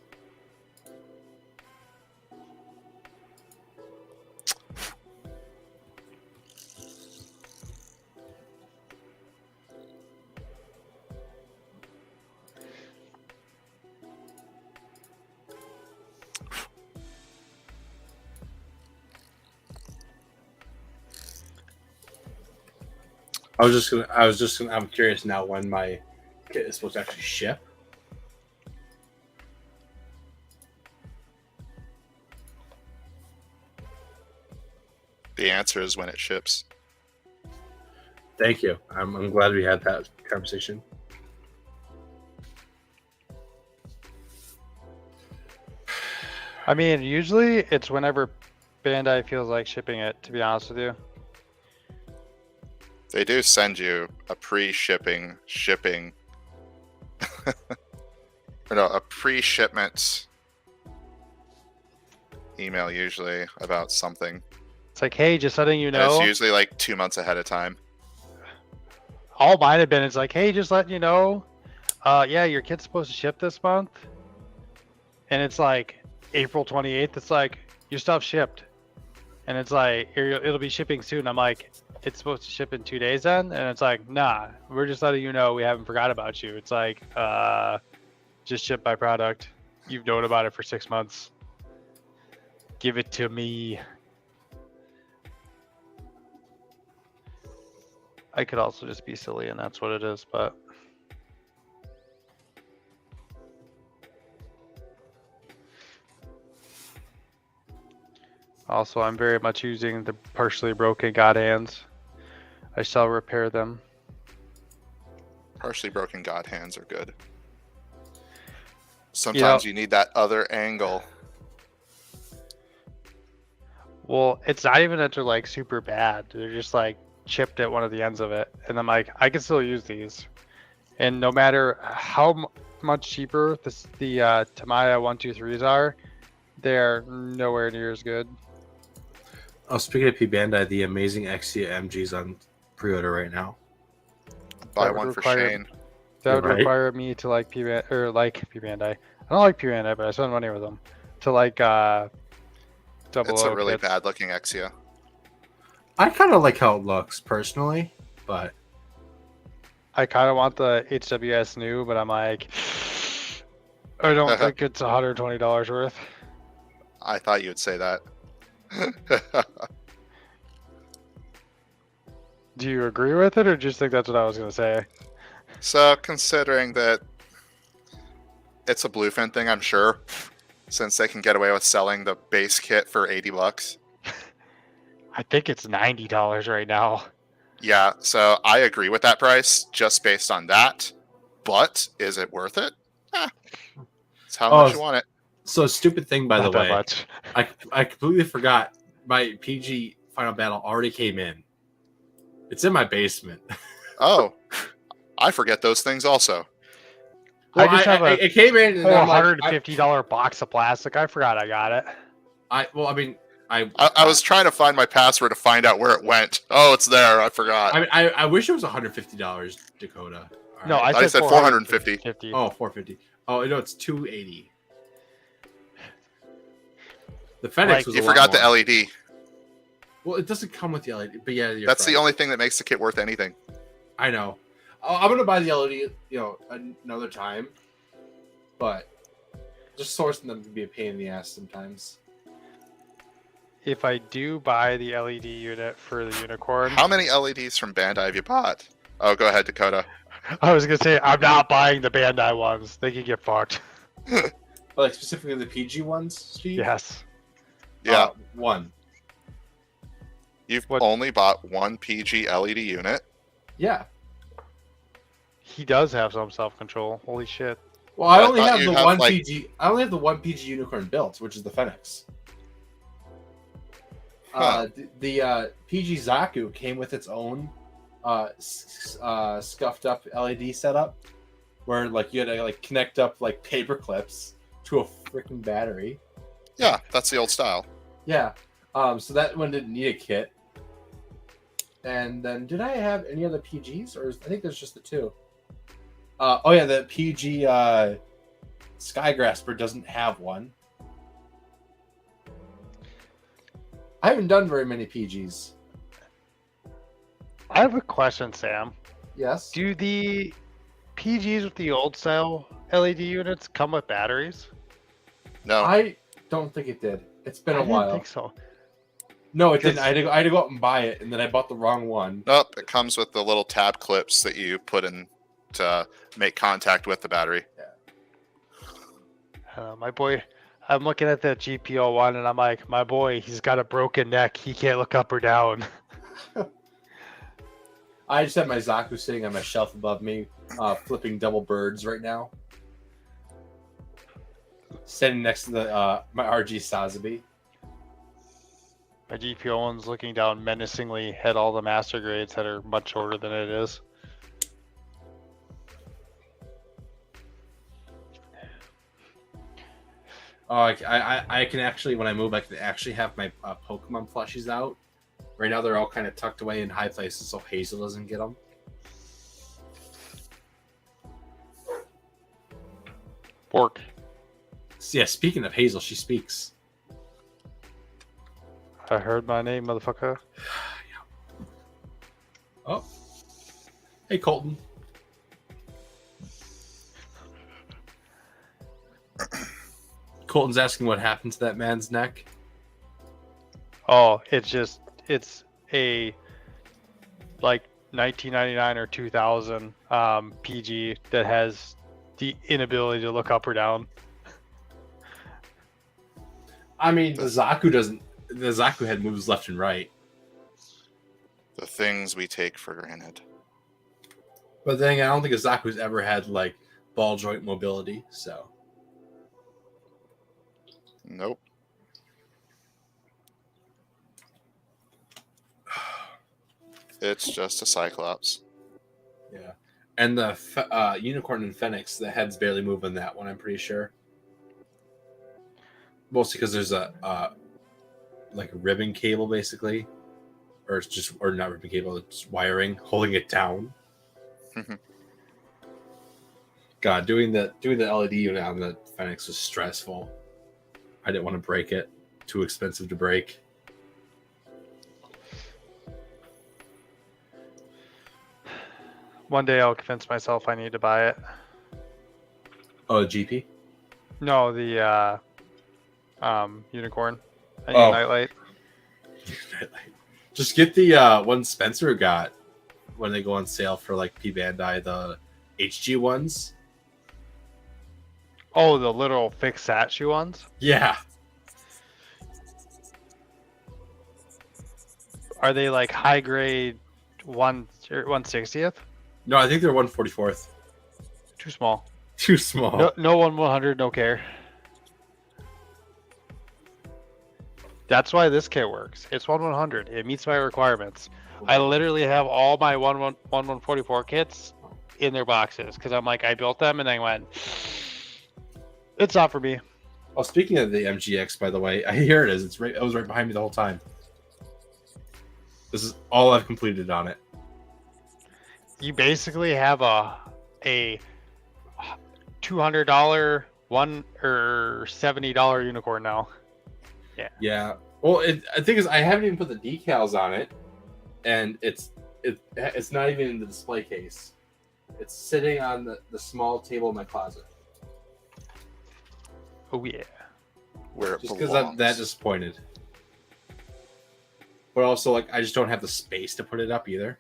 I'm curious now when my kit is supposed to actually ship. The answer is when it ships. Thank you. I'm glad we had that conversation. I mean, usually it's whenever Bandai feels like shipping it, to be honest with you. They do send you a pre-shipping or no, a pre-shipment email usually about something. It's like, hey, just letting you And know. it's usually like 2 months ahead of time. All mine have been, it's like, hey, just letting you know. Yeah, your kid's supposed to ship this month. And it's like April 28th. It's like, your stuff shipped. And it's like, it'll be shipping soon. I'm like, it's supposed to ship in 2 days then? And it's like, nah, we're just letting you know we haven't forgot about you. It's like, just ship my product. You've known about it for 6 months. Give it to me. I could also just be silly and that's what it is, but also I'm very much using the partially broken God hands. I shall repair them. Partially broken God hands are good. Sometimes you need that other angle. Well, it's not even that they're like super bad. They're just like chipped at one of the ends of it. And I'm like, I can still use these. And no matter how much cheaper the Tamiya 123s are, they're nowhere near as good. Oh, speaking of P Bandai, the amazing Exia MG's on pre-order right now. Buy That would one for require- Shane. That would Right. require me to like P Bandai. I don't like P Bandai, but I spend money with them. To like double It's a O really kits. bad looking Exia. I kind of like how it looks personally, but I kind of want the HWS new, but I'm like, I don't think it's $120 worth. I thought you would say that. agree with it, or just think that's what I was gonna say? So considering that it's a Bluefin thing, I'm sure, since they can get away with selling the base kit for $80. I think it's $90 right now. Yeah, so I agree with that price just based on that. But is it worth it? It's how much you want it. So stupid thing, by Not the that way, much. I completely forgot. My PG Final Battle already came in. It's in my basement. Oh, I forget those things also. I just have it came in. And I'm like, $150 box of plastic. I forgot I got it. I was trying to find my password to find out where it went. Oh, it's there. I forgot. I wish it was $150, Dakota. All No, right. I said 450. 50. Oh, 450. Oh, no, it's 280. The Fenix was You a lot forgot the more. LED. Well, it doesn't come with the LED, but yeah, That's the only thing that makes the kit worth anything. I know. I'm gonna buy the LED, another time, but just sourcing them can be a pain in the ass sometimes. If I do buy the LED unit for the Unicorn, How many LEDs from Bandai have you bought? Oh, go ahead, Dakota. I was gonna say I'm not buying the Bandai ones. They can get fucked. Like specifically the PG ones, Steve? Yes. Yeah, One. you've what- only bought one PG LED unit. Yeah. He does have some self-control. Holy shit. Well, I I only thought have you the have, one like- PG. I only have the one PG Unicorn built, which is the Fenix. Huh. The PG Zaku came with its own scuffed up LED setup, where like you had to like connect up like paper clips to a freaking battery. Yeah, that's the old style. Yeah. So that one didn't need a kit. And then did I have any other PGs, or I think there's just the two. Oh yeah, the PG Skygrasper doesn't have one. I haven't done very many PGs. I have a question, Sam. Yes. Do the PGs with the old style LED units come with batteries? No, I don't think it did. It's been I a didn't while. think so. No, it didn't. Because- I had to go out and buy it, and then I bought the wrong one. nope. It comes with the little tab clips that you put in to make contact with the battery. My boy, I'm looking at that GPO one, and I'm like, my boy, he's got a broken neck. He can't look up or down. I just have my Zaku sitting on my shelf above me, flipping double birds right now. Standing next to the my RG Sazabi. My GPO one's looking down menacingly at all the master grades that are much shorter than it is. Oh, I can actually, when I move, I can actually have my Pokemon plushies out. Right now, they're all kind of tucked away in high places, so Hazel doesn't get them. Fork. Yeah, speaking of Hazel, she speaks. I heard my name, motherfucker. Oh. Hey, Colton. Colton's asking what happened to that man's neck. Oh, it's a like 1999 or 2000 PG that has the inability to look up or down. I mean, the Zaku doesn't. The Zaku head moves left and right. The things we take for granted. But then again, I don't think a Zaku's ever had like ball joint mobility. So Nope. It's just a Cyclops. yeah, and the Unicorn and Phoenix, the head's barely moving that one. I'm pretty sure. Mostly because there's a like a ribbon cable basically, or it's just or not ribbon cable, it's wiring holding it down. God, doing the LED unit on the Phoenix was stressful. I didn't want to break it. Too expensive to break. One day I'll convince myself I need to buy it. Oh, GP. No, the unicorn. I need Oh. a nightlight. Just get the one Spencer got when they go on sale for like P Bandai, the HG ones. Oh, the little fixed statue ones. Yeah. Are they like high grade 1/60th? No, I think they're 1/44th. Too small. Too small. No 1/100, no care. That's why this kit works. It's 1/100. It meets my requirements. I literally have all my 1/144 kits in their boxes because I'm like, I built them and then went, it's not for me. Oh, speaking of the MGX, by the way, here it is. It was right behind me the whole time. This is all I've completed on it. You basically have a $200 one or $70 unicorn now. Yeah. Well, I think is I haven't even put the decals on it, and it's not even in the display case. It's sitting on the small table in my closet. Oh yeah. Where it Just because belongs. I'm that disappointed. But also, like, I just don't have the space to put it up either.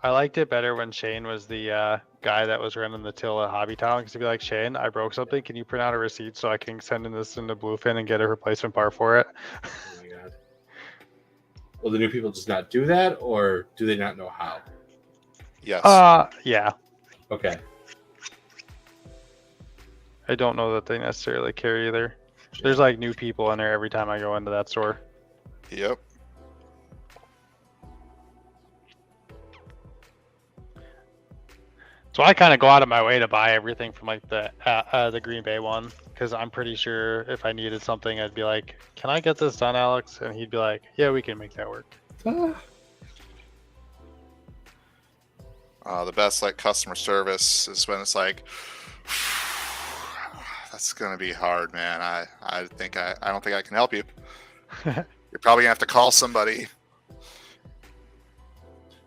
I liked it better when Shane was the guy that was running the till at Hobbytown, because he'd be like, Shane, I broke something. Can you print out a receipt so I can send in this into Bluefin and get a replacement part for it? Oh my god. Will the new people just not do that, or do they not know how? Yes. Yeah. Okay. I don't know that they necessarily care either. There's like new people in there every time I go into that store. Yep. So I kind of go out of my way to buy everything from like the Green Bay one, because I'm pretty sure if I needed something, I'd be like, "Can I get this done, Alex?" And he'd be like, "Yeah, we can make that work." The best like customer service is when it's like, that's gonna be hard, man. I don't think I can help you. You're probably gonna have to call somebody.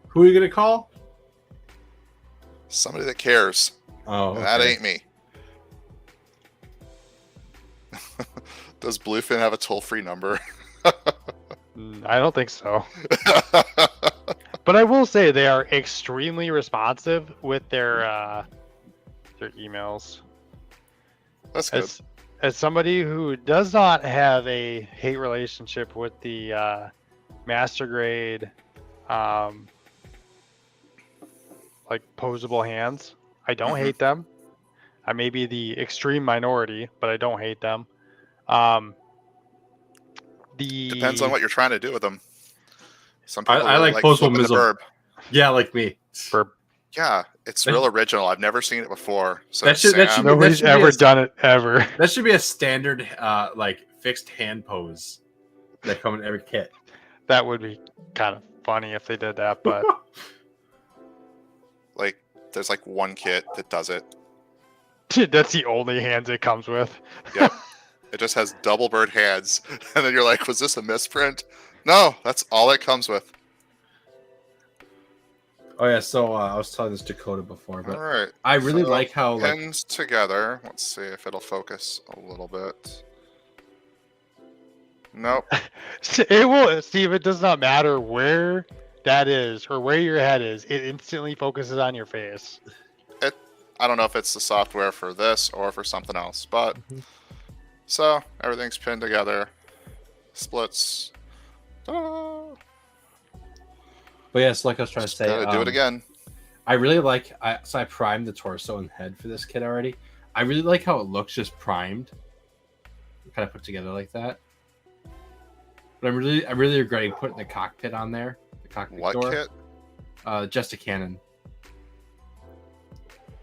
Who are you gonna call? Somebody that cares. Oh, And that okay. ain't me. Does Bluefin have a toll-free number? I don't think so. But I will say they are extremely responsive with their emails. That's good. As somebody who does not have a hate relationship with the master grade, like posable hands, I don't Mhm. hate them. I may be the extreme minority, but I don't hate them. Depends on what you're trying to do with them. Some people I really like posable flipping the mizzle. burb. Yeah, like me. For Yeah, it's real original. I've never seen it before. So That should be- Sam, nobody's should be ever a- done it ever. That should be a standard, like fixed hand pose that come in every kit. That would be kind of funny if they did that, but like, there's like one kit that does it. that's the only hands it comes with. Yep. It just has double bird hands, and then you're like, "Was this a misprint?" No, that's all it comes with. Oh yeah, so I was telling this to Dakota before, but All right. I really So, like how like Pins together. Let's see if it'll focus a little bit. Nope. It will, Steve. It does not matter where that is or where your head is. It instantly focuses on your face. I don't know if it's the software for this or for something else, but Mhm. so everything's pinned together. Splits. Ta-da! but yes, like I was trying to Just say, gotta do it again. I really like so I primed the torso and head for this kit already. I really like how it looks just primed, kind of put together like that. But I'm really regretting putting the cockpit on there. The cockpit What door. kit? Just a cannon.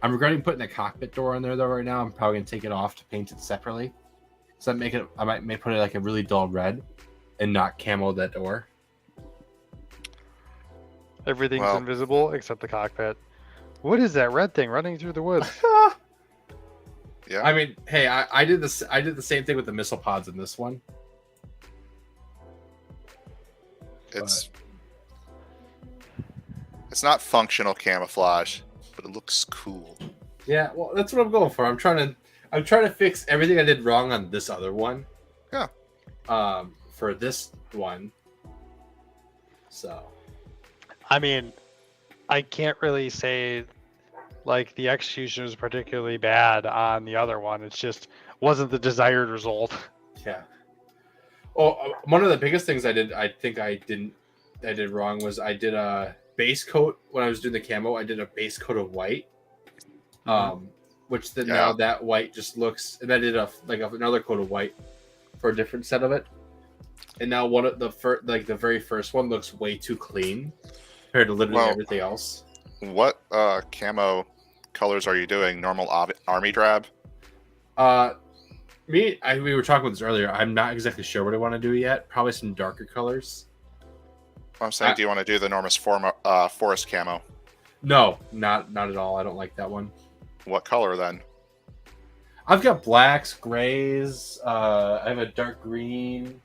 I'm regretting putting the cockpit door on there though. Right now, I'm probably gonna take it off to paint it separately. So I may put it like a really dull red, and not camo that door. Everything's Well- invisible except the cockpit. What is that red thing running through the woods? Yeah. I mean, hey, I did this. I did the same thing with the missile pods in this one. It's not functional camouflage, but it looks cool. Yeah, well, that's what I'm going for. I'm trying to fix everything I did wrong on this other one. Yeah. For this one. So. I mean, I can't really say like the execution was particularly bad on the other one. It's just wasn't the desired result. Yeah. Oh, one of the biggest things I did wrong was I did a base coat when I was doing the camo. I did a base coat of white, which then now that white just looks. And I did another coat of white for a different set of it. And now one of the the very first one looks way too clean compared to literally everything else. What camo colors are you doing? Normal army drab? We were talking about this earlier. I'm not exactly sure what I want to do yet. Probably some darker colors. I'm saying, do you want to do the enormous forest camo? No, not at all. I don't like that one. What color then? I've got blacks, grays. I have a dark green.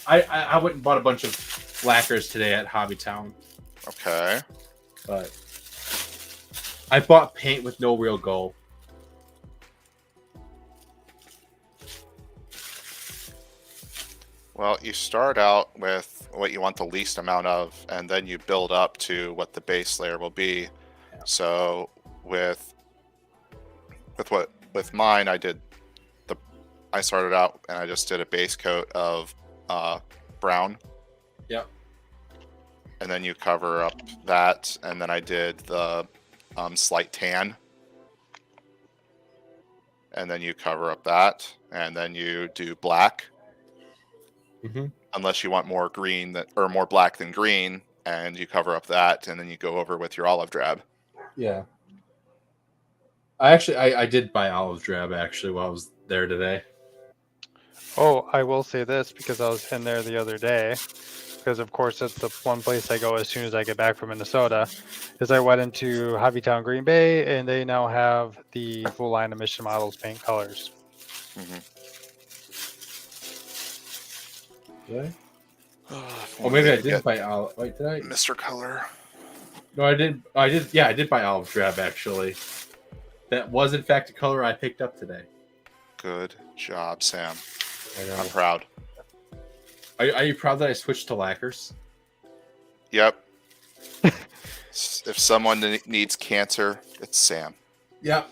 I went and bought a bunch of lacquers today at Hobbytown. Okay. But I bought paint with no real goal. Well, you start out with what you want the least amount of, and then you build up to what the base layer will be. Yeah. So with mine, I started out and I just did a base coat of brown. Yep. And then you cover up that, and then I did the slight tan. And then you cover up that, and then you do black. Mm-hmm. Unless you want more green or more black than green, and you cover up that, and then you go over with your olive drab. Yeah. I did buy olive drab actually while I was there today. Oh, I will say this because I was in there the other day. Because of course that's the one place I go as soon as I get back from Minnesota. Is I went into Hobbytown Green Bay, and they now have the full line of Mission Models paint colors. Mm-hmm. Did I? Oh, maybe I did buy olive. Wait, did I? Mr. Color. No, I did. I did. Yeah, I did buy olive drab actually. That was in fact a color I picked up today. Good job, Sam. I know. I'm proud. Are you proud that I switched to lacquers? Yep. If someone needs cancer, it's Sam. Yeah.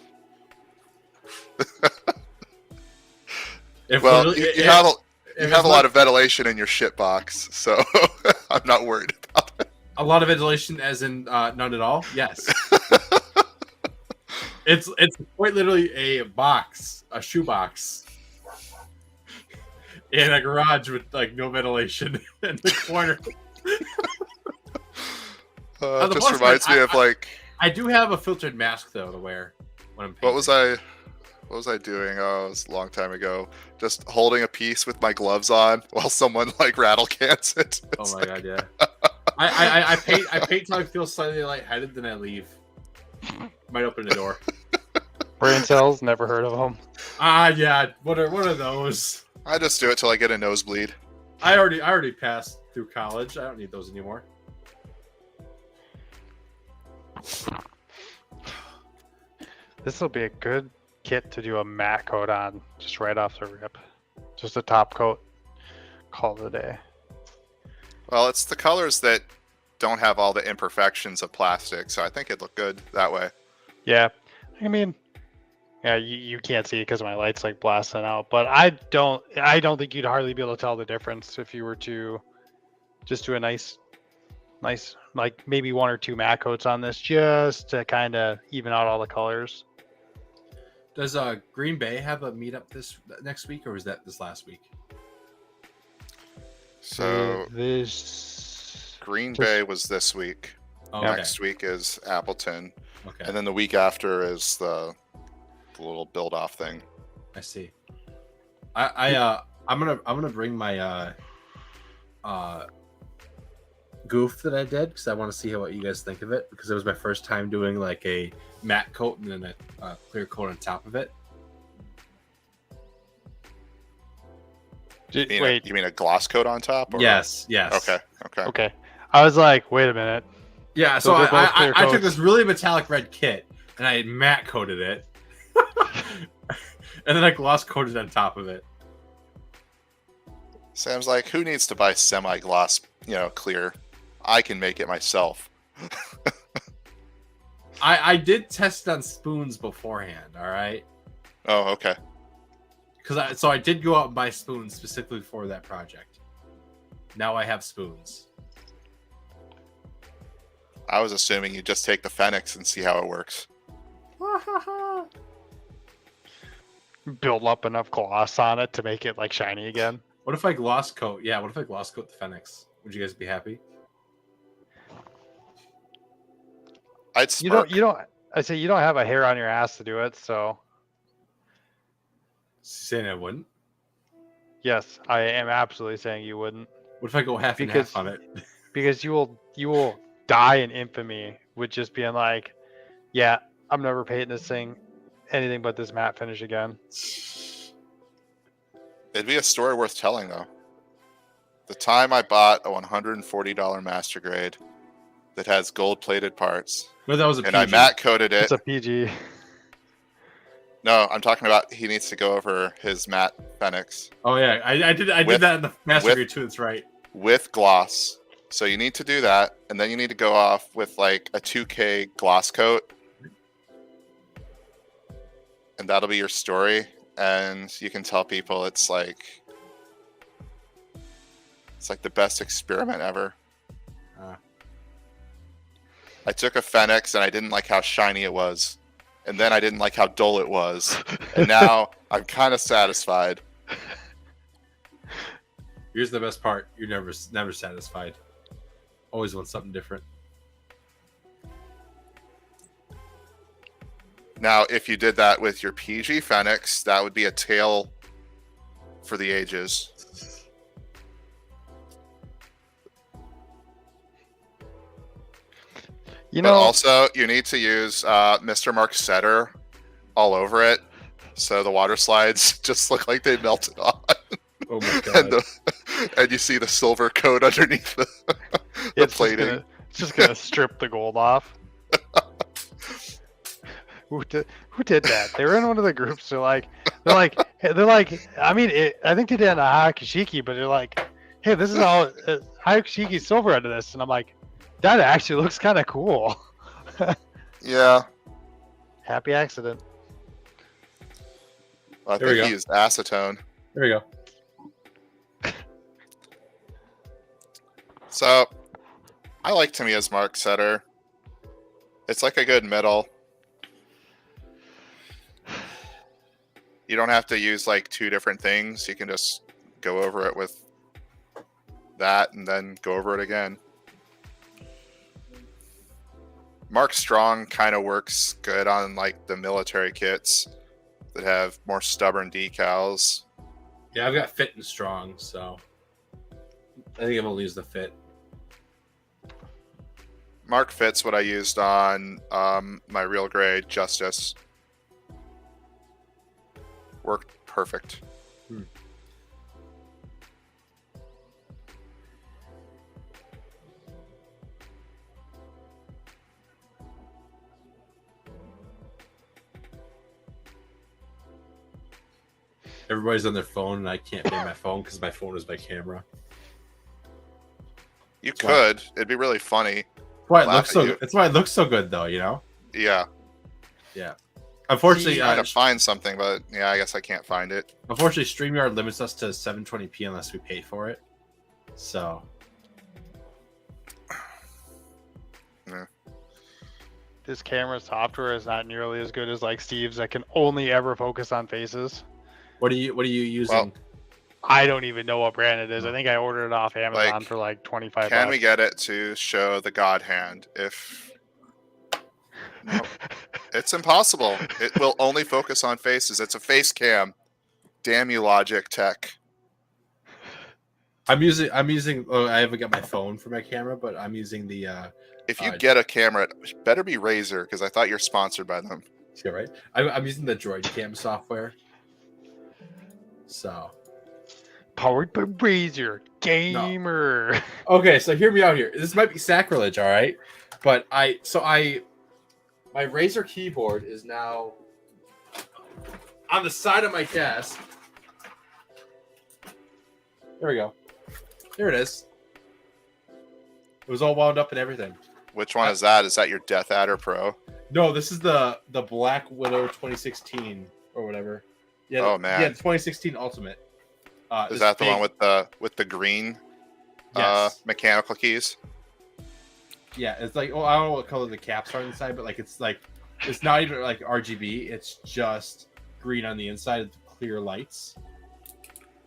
Well, you have a lot of ventilation in your shit box, so I'm not worried about it. A lot of ventilation, as in none at all. Yes. It's quite literally a box, a shoe box, in a garage with like no ventilation in the corner. It just reminds me of like. I do have a filtered mask though to wear when I'm painting. What was I doing? Oh, it was a long time ago. Just holding a piece with my gloves on while someone like rattle cans it. Oh my god, yeah. I paint till I feel slightly lightheaded, then I leave. Might open the door. Brain cells, never heard of them. Yeah. What are those? I just do it till I get a nosebleed. I already passed through college. I don't need those anymore. This will be a good kit to do a matte coat on, just right off the rip. Just a top coat. Call it a day. Well, it's the colors that don't have all the imperfections of plastic, so I think it'd look good that way. Yeah, I mean, yeah, you can't see it because my light's like blasting out, but I don't think you'd hardly be able to tell the difference if you were to just do a nice like maybe one or two matte coats on this just to kind of even out all the colors. Does Green Bay have a meetup this next week, or was that this last week? So this Green Bay was this week. Oh, Next week is Appleton, Okay. and then the week after is the little build-off thing. I see. I'm gonna bring my goof that I did because I want to see what you guys think of it, because it was my first time doing like a matte coat and then a clear coat on top of it. Wait. You mean a gloss coat on top? Or? Yes. Okay. I was like, wait a minute. Yeah, so So they're both clear I took coats. this really metallic red kit and I matte coated it, and then I gloss coated on top of it. Sam's like, who needs to buy semi-gloss, clear? I can make it myself. I did test on spoons beforehand. All right, Oh, okay. because I did go out and buy spoons specifically for that project. Now I have spoons. I was assuming you just take the Fenix and see how it works. Build up enough gloss on it to make it like shiny again. What if I gloss coat? Yeah, what if I gloss coat the Fenix? Would you guys be happy? I'd spark. I say you don't have a hair on your ass to do it, so Saying I wouldn't. yes, I am absolutely saying you wouldn't. What if I go half and Because- half on it? Because you will die in infamy with just being like, yeah, I'm never painting this thing anything but this matte finish again. It'd be a story worth telling, though. The time I bought a $140 master grade that has gold-plated parts, No, that was a and I PG. matte coated it. It's a PG. No, I'm talking about he needs to go over his matte Fenix Oh yeah, I did With- that in the master with- grade too. That's right. with gloss. So you need to do that, and then you need to go off with like a 2K gloss coat, and that'll be your story. And you can tell people it's like the best experiment ever. I took a Fenix and I didn't like how shiny it was, and then I didn't like how dull it was, and now I'm kind of satisfied. Here's the best part: you're never satisfied. Always want something different. Now, if you did that with your PG Fenix, that would be a tale for the ages. You But know, also, you need to use Mr. Mark Setter all over it, so the water slides just look like they melted on, Oh my and, god! and you see the silver coat underneath the plating. It's just gonna strip the gold off. Who did that? They were in one of the groups. They're like. I mean, I think they did on a Hayakishiki, but they're like, hey, this is all Hayakishiki silver under this, and I'm like, that actually looks kind of cool. Yeah, Happy accident. I There we think go. he used acetone. There we go. So, I like Tamiya's Mark Setter. It's like a good middle. You don't have to use like two different things. You can just go over it with that and then go over it again. Mark Strong kind of works good on like the military kits that have more stubborn decals. Yeah, I've got fit and strong, so I think I'm gonna use the fit. Mark Fit's what I used on my real grade Justice. Worked perfect. Everybody's on their phone, and I can't pay my phone because my phone is my camera. You That's why- could. It'd be really funny. That's why it Laugh looks at so. you. That's why it looks so good, though. You know. Yeah. Unfortunately, Trying to find something, but yeah, I guess I can't find it. unfortunately, StreamYard limits us to 720p unless we pay for it. So This camera software is not nearly as good as like Steve's that can only ever focus on faces. what are you using? I don't even know what brand it is. I think I ordered it off Amazon Like, for like 25 Can we bucks. get it to show the God Hand? If no, it's impossible. It will only focus on faces. It's a face cam. Damn you, Logitech. I'm using. Oh, I haven't got my phone for my camera, but I'm using the. If you get a camera, it better be Razer because I thought you're sponsored by them. Yeah, right. I'm using the Droid Cam software. So Powered by Razer Gamer. okay, so hear me out here. This might be sacrilege, all right, but my Razer keyboard is now on the side of my desk. There we go. There it is. It was all wound up and everything. Which one is that? Is that your Death Adder Pro? No, this is the Black Widow 2016 or whatever. Yeah. Oh, man. Yeah, 2016 Ultimate. Is this that the one big- with the green Yes. mechanical keys? Yeah, it's like, oh, I don't know what color the caps are inside, but like it's not even like RGB. It's just green on the inside with clear lights.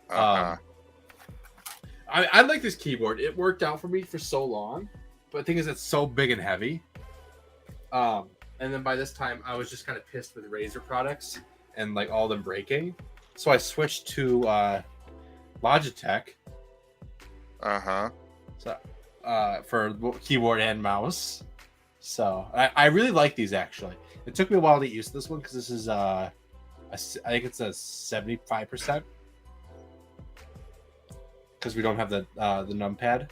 Uh-huh. I like this keyboard. It worked out for me for so long, but the thing is, it's so big and heavy. And then by this time, I was just kind of pissed with Razer products and like all them breaking, so I switched to Logitech. Uh-huh. So for keyboard and mouse. So I really like these actually. It took me a while to get used to this one because this is I think it's a 75% because we don't have the numpad.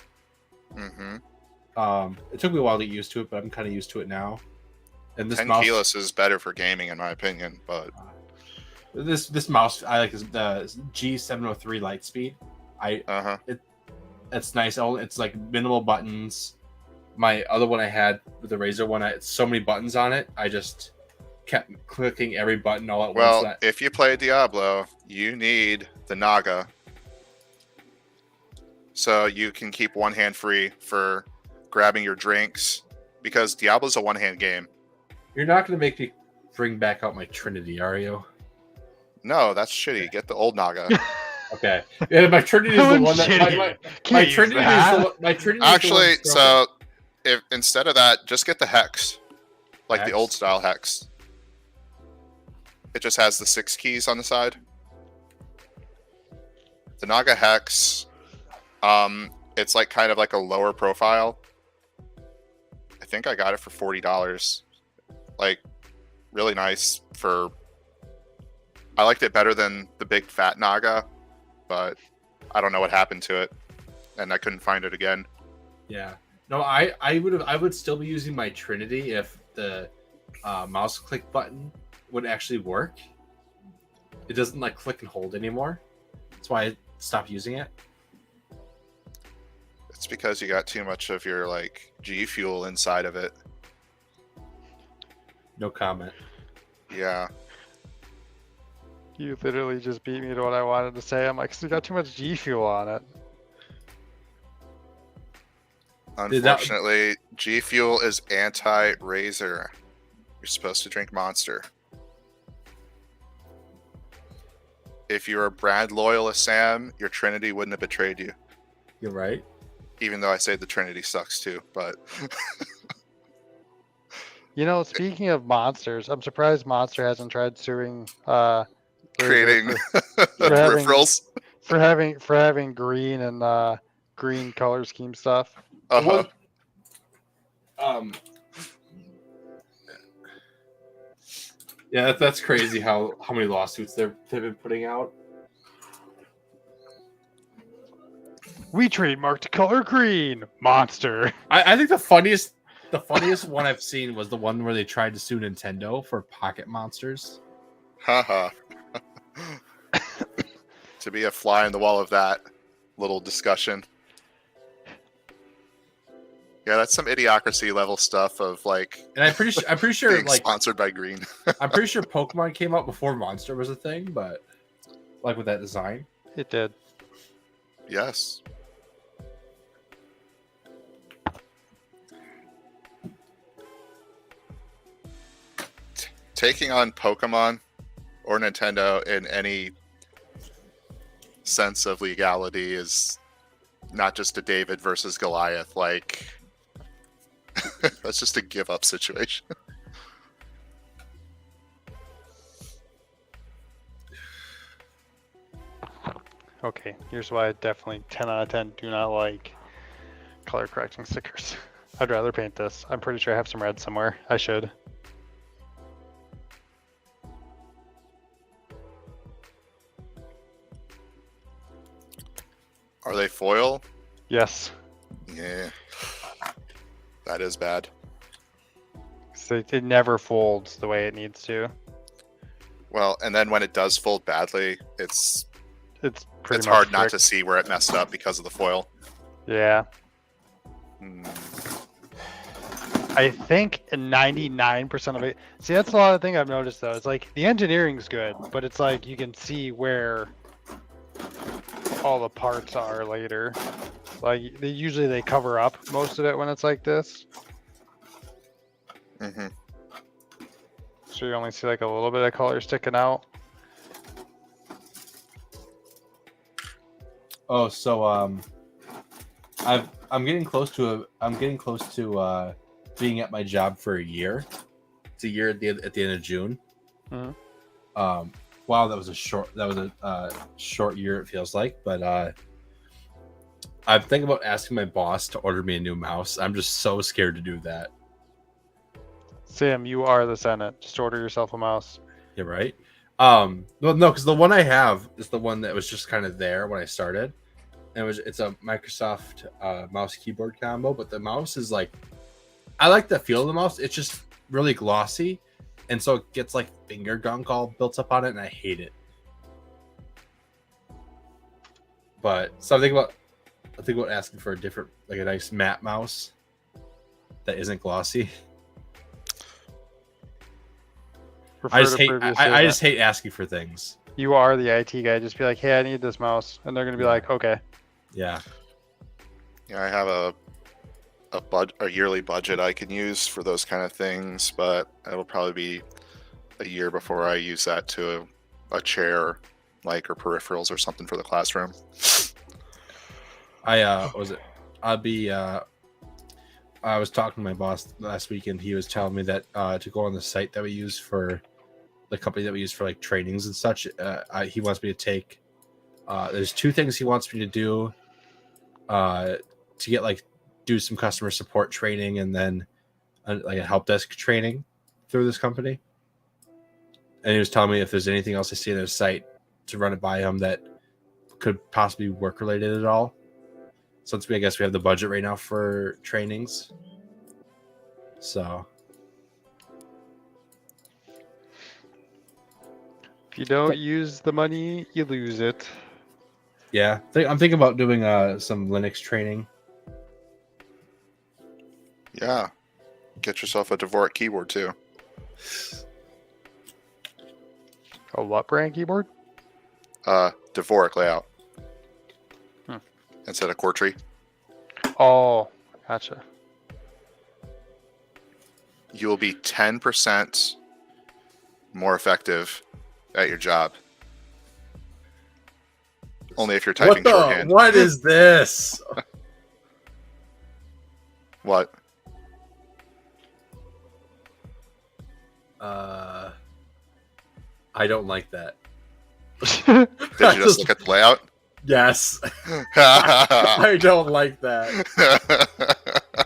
Mm-hmm. It took me a while to get used to it, but I'm kind of used to it now. And this 10 mouse, keyless is better for gaming, in my opinion, but this mouse I like is the G703 Lightspeed. uh-huh. It's nice. It's like minimal buttons. My other one I had with the Razer one, it's so many buttons on it. I just kept clicking every button all at Well, once. if you play Diablo, you need the Naga. So you can keep one hand free for grabbing your drinks, because Diablo's a one-hand game. You're not going to make me bring back out my Trinity, are you? No, that's shitty. Get the old Naga. Okay. Yeah, my Trinity is the one that my Can't use Trinity that. is my Trinity. Is Actually, the one so if instead of that, just get the Hex, like Hex? the old style Hex. It just has the 6 keys on the side. The Naga Hex, it's like kind of like a lower profile. I think I got it for $40. Like, really nice for. I liked it better than the big fat Naga, but I don't know what happened to it, and I couldn't find it again. Yeah. No, I would still be using my Trinity if the mouse click button would actually work. It doesn't like click and hold anymore. That's why I stopped using it. It's because you got too much of your like G Fuel inside of it. No comment. Yeah. You literally just beat me to what I wanted to say. I'm like, "'Cause we got too much G Fuel on it." Unfortunately, G Fuel is anti-Razer. You're supposed to drink Monster. If you're a brand loyal as Sam, your Trinity wouldn't have betrayed you. You're right. Even though I say the Trinity sucks too, but You know, speaking of monsters, I'm surprised Monster hasn't tried suing creating for having- peripherals. for having green and green color scheme stuff. Uh-huh. Yeah, that's crazy how many lawsuits they've been putting out. We trademarked color green, Monster. I think the funniest one I've seen was the one where they tried to sue Nintendo for Pocket Monsters. Haha. To be a fly in the wall of that little discussion. Yeah, that's some idiocracy level stuff of like And I'm pretty sure being like sponsored by Green. I'm pretty sure Pokemon came out before Monster was a thing, but like with that design. It did. Yes. Taking on Pokemon or Nintendo in any sense of legality is not just a David versus Goliath. Like, that's just a give up situation. Okay, here's why I definitely 10 out of 10 do not like color correcting stickers. I'd rather paint this. I'm pretty sure I have some red somewhere. I should. Are they foil? Yes. Yeah. That is bad. So it never folds the way it needs to. Well, and then when it does fold badly, it's Pretty much hard not to fixed. see where it messed up because of the foil. Yeah. Hmm. I think 99% of it. See, that's a lot of thing I've noticed though. It's like the engineering's good, but it's like you can see where all the parts are later. Like usually they cover up most of it when it's like this, Hmm. so you only see like a little bit of color sticking out. Oh, so I'm getting close to being at my job for a year. It's a year at the end of June. Mhm. Wow, that was a short year. It feels like, but I'm thinking about asking my boss to order me a new mouse. I'm just so scared to do that. Sam, you are the Senate. Just order yourself a mouse. Yeah, right. Well, no, because the one I have is the one that was just kind of there when I started. And it's a Microsoft mouse keyboard combo, but the mouse is like, I like the feel of the mouse. It's just really glossy, and so it gets like finger gunk all built up on it, and I hate it. But so I think about asking for a different, like a nice matte mouse that isn't glossy. I just hate asking for things. You are the IT guy. Just be like, hey, I need this mouse, and they're gonna be like, okay. Yeah. Yeah, I have a yearly budget I can use for those kind of things, but it'll probably be a year before I use that to a chair, like, or peripherals or something for the classroom. I was talking to my boss last week, and he was telling me that to go on the site that we use for the company that we use for like trainings and such, he wants me to take. There's 2 things he wants me to do to get do some customer support training, and then like a help desk training through this company. And he was telling me if there's anything else I see on their site to run it by him that could possibly be work related at all. Since I guess we have the budget right now for trainings. So If you don't use the money, you lose it. yeah, I'm thinking about doing some Linux training. Yeah. Get yourself a Dvorak keyboard too. A what brand keyboard? Dvorak layout. Hmm. Instead of Quartree. Oh, gotcha. You will be 10% more effective at your job. Only if you're typing shorthand. What is this? What? I don't like that. Did you just look at the layout? Yes. I don't like that.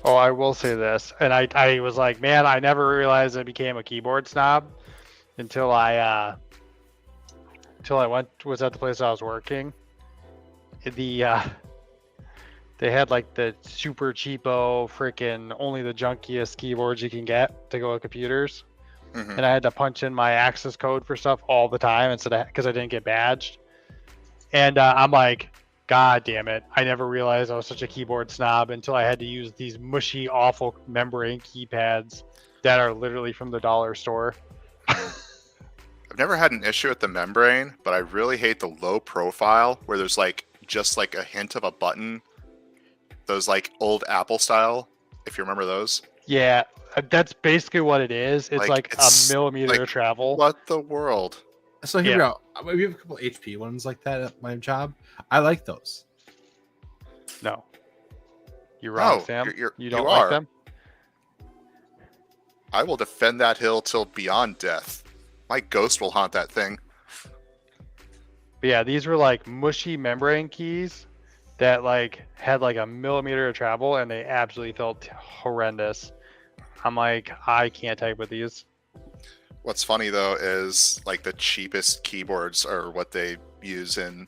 Oh, I will say this, and I was like, man, I never realized I became a keyboard snob until I was at the place I was working. They had like the super cheapo, freaking only the junkiest keyboards you can get to go with computers, Mhm. and I had to punch in my access code for stuff all the time because I didn't get badged. And I'm like, God damn it. I never realized I was such a keyboard snob until I had to use these mushy, awful membrane keypads that are literally from the dollar store. I've never had an issue with the membrane, but I really hate the low profile where there's just a hint of a button. Those old Apple style, if you remember those. Yeah, that's basically what it is. It's like a millimeter of travel. What the world? So here we go. We have a couple HP ones like that at my job. I like those. No. You're wrong, No, Sam. you don't are. like them? I will defend that hill till beyond death. My ghost will haunt that thing. But yeah, these were like mushy membrane keys that had a millimeter of travel, and they absolutely felt horrendous. I'm like, I can't type with these. What's funny though is the cheapest keyboards are what they use in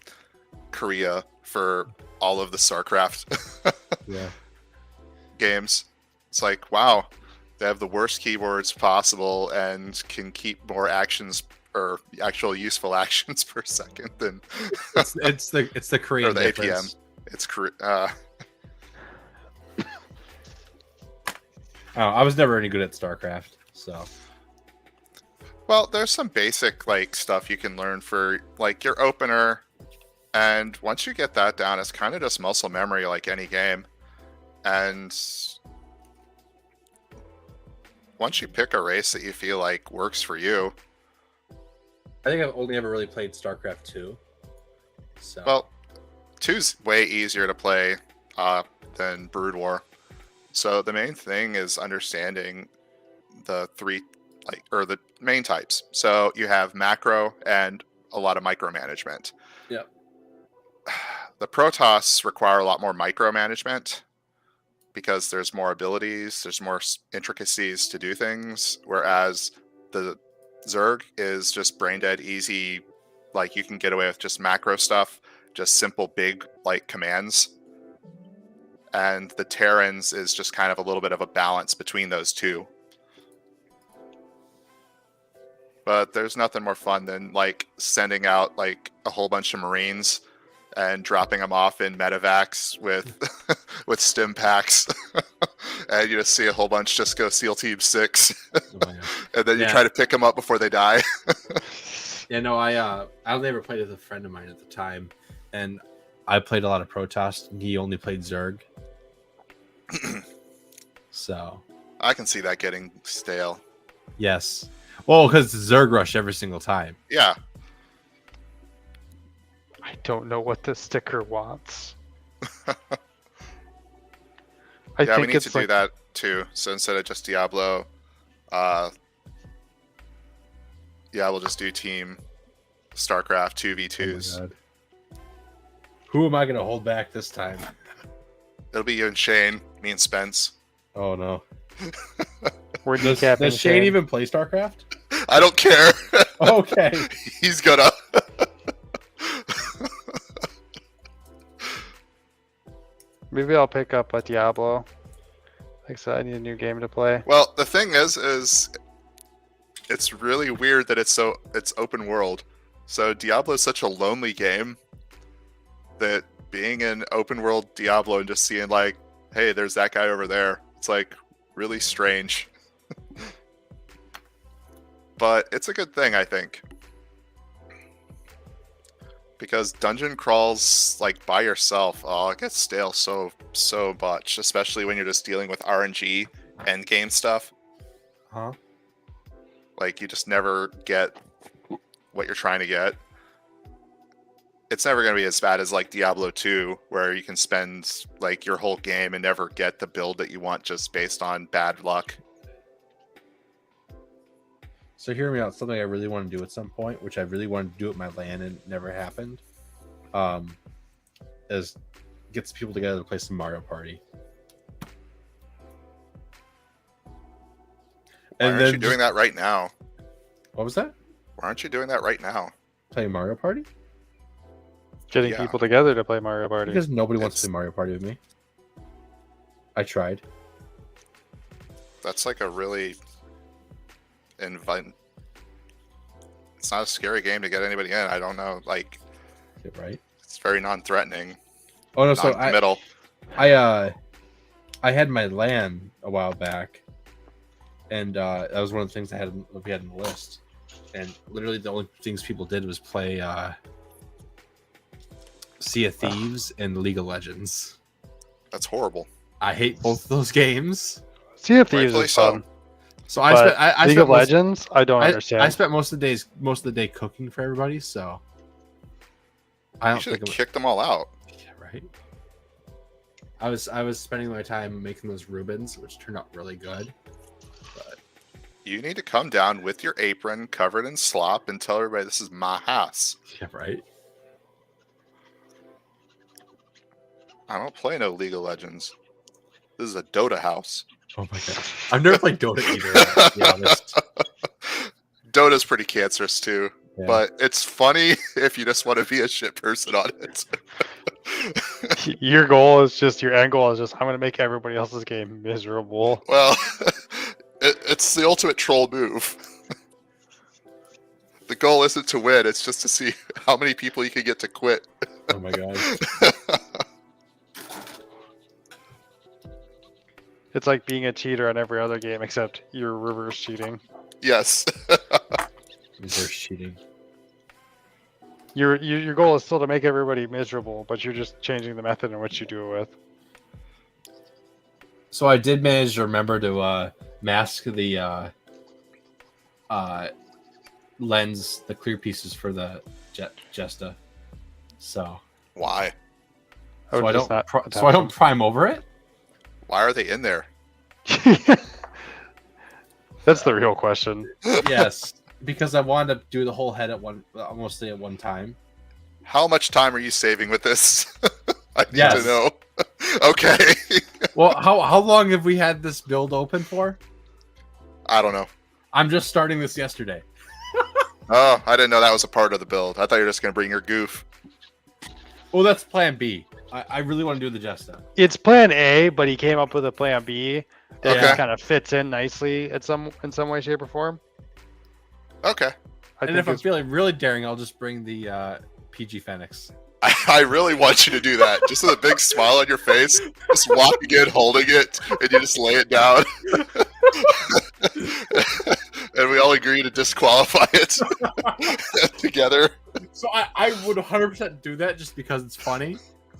Korea for all of the StarCraft Yeah. games. It's like, wow, they have the worst keyboards possible and can keep more actions or actual useful actions per second than It's the Korean or the difference. APM. It's I was never any good at StarCraft, so well, there's some basic like stuff you can learn for like your opener, and once you get that down, it's kind of just muscle memory like any game. And once you pick a race that you feel like works for you, I think I've only ever really played StarCraft 2. So well, 2's way easier to play than Brood War. So the main thing is understanding the three the main types. So you have macro and a lot of micromanagement. Yep. The Protoss require a lot more micromanagement because there's more abilities, there's more intricacies to do things, whereas the Zerg is just brain dead easy. Like you can get away with just macro stuff, just simple big like commands. And the Terrans is just kind of a little bit of a balance between those two. But there's nothing more fun than like sending out like a whole bunch of Marines and dropping them off in medevacs with with stim packs, and you just see a whole bunch just go SEAL Team 6, and then you try to pick them up before they die. Yeah, no, I only ever played with a friend of mine at the time, and I played a lot of Protoss, and he only played Zerg. So I can see that getting stale. yes, well, because it's Zerg rush every single time. Yeah, I don't know what this sticker wants. I we think need it's to do that too. So instead of just Diablo, yeah, we'll just do Team StarCraft 2v2s. Oh my God. Who am I going to hold back this time? It'll be you and Shane, me and Spence. Oh no! We're Does decapping Shane even play StarCraft? I don't care. Okay. He's gonna. Maybe I'll pick up a Diablo. Like I said, I need a new game to play. Well, the thing is it's really weird that it's open world. So Diablo is such a lonely game that being in open world Diablo and just seeing like, hey, there's that guy over there. It's like really strange. But it's a good thing, I think. Because dungeon crawls like by yourself, it gets stale so much, especially when you're just dealing with RNG end game stuff. Huh? Like you just never get what you're trying to get. It's never going to be as bad as like Diablo 2, where you can spend like your whole game and never get the build that you want just based on bad luck. So hear me out. Something I really want to do at some point, which I really wanted to do at my LAN and it never happened, is get some people together to play some Mario Party. Why aren't you doing that right now? What was that? Why aren't you doing that right now? Playing Mario Party? Getting Yeah. people together to play Mario Party. Because nobody wants to play Mario Party with me. I tried. That's like a really it's not a scary game to get anybody in. I don't know. Like, Get right. it's very non-threatening, Oh no! So non-committal. I had my LAN a while back, and that was one of the things we had on the list. And literally, the only things people did was play Sea of Thieves and League of Legends. That's horrible. I hate both of those games. Sea of Thieves Rightfully is so. fun. So I But spent League spent of Legends, I don't I understand. spent most of the day cooking for everybody. So I You don't should think have it was, kicked them all out. yeah, right. I was spending my time making those Rubens, which turned out really good. But You need to come down with your apron covered in slop and tell everybody this is my house. yeah, right. I don't play no League of Legends. This is a Dota house. Oh my god, I've never played Dota either. To be honest. Dota's pretty cancerous too, Yeah. but it's funny if you just want to be a shit person on it. Your goal is just, your end goal is just, I'm going to make everybody else's game miserable. Well, it's the ultimate troll move. The goal isn't to win; it's just to see how many people you can get to quit. Oh my god. It's like being a cheater on every other game except you're reverse cheating. Yes. Reverse cheating. Your goal is still to make everybody miserable, but you're just changing the method in which you do it with. So I did manage to remember to mask the lens, the clear pieces for the Jesta. So Why? would I just don't not so I don't prime over it. Why are they in there? That's the real question. Yes, because I wanted to do the whole head mostly at one time. How much time are you saving with this? I need Yes. to know. Okay. Well, how long have we had this build open for? I don't know. I'm just starting this yesterday. Oh, I didn't know that was a part of the build. I thought you were just gonna bring your goof. Well, that's plan B. I really want to do the Jesta. It's plan A, but he came up with a plan B that Okay. kind of fits in nicely in some way, shape, or form. Okay. I And think if I'm it's- feeling really daring, I'll just bring the PG Fenix. I really want you to do that. Just with a big smile on your face, just walking in, holding it, and you just lay it down. And we all agree to disqualify it together. So I would 100% do that just because it's funny.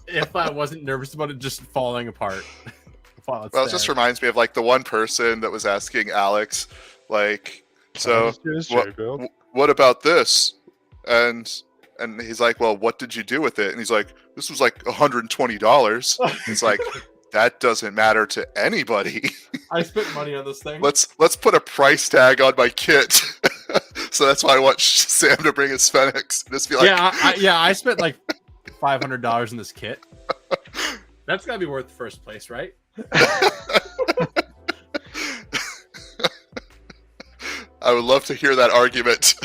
If I wasn't nervous about it just falling apart. while it's Well, it just there. reminds me of like the one person that was asking Alex, like, so what about this? And he's like, well, what did you do with it? And he's like, this was like $120. It's like, that doesn't matter to anybody. I spent money on this thing. Let's put a price tag on my kit. So that's why I want Sam to bring his Fenix. Just be like, I spent like $500 in this kit. That's gotta be worth first place, right? I would love to hear that argument.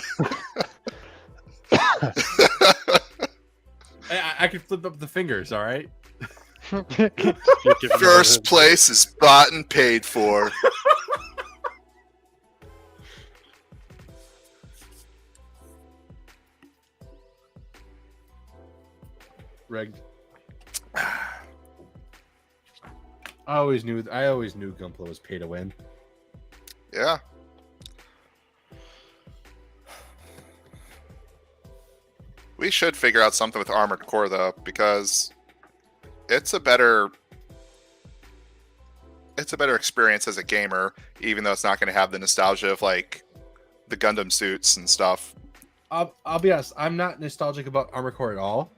I could flip up the fingers, all right? First place is bought and paid for. Rigged. I always knew Gunpla was pay to win. Yeah. We should figure out something with Armored Core though, because it's a better experience as a gamer, even though it's not going to have the nostalgia of like the Gundam suits and stuff. I'll be honest, I'm not nostalgic about Armored Core at all.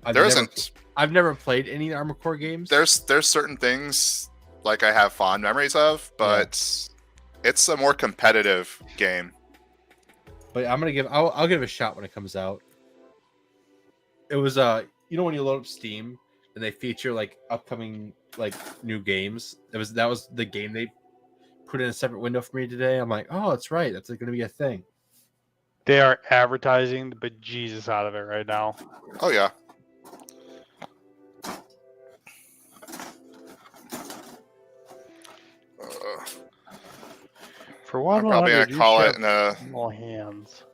I've never played any Armored Core games. There's certain things like I have fond memories of, but it's a more competitive game. But I'll give it a shot when it comes out. It was when you load up Steam and they feature like upcoming like new games. That was the game they put in a separate window for me today. I'm like, oh, that's right. That's going to be a thing. They are advertising the bejesus out of it right now. Oh yeah. For one, I'm probably gonna call it in a. small hands.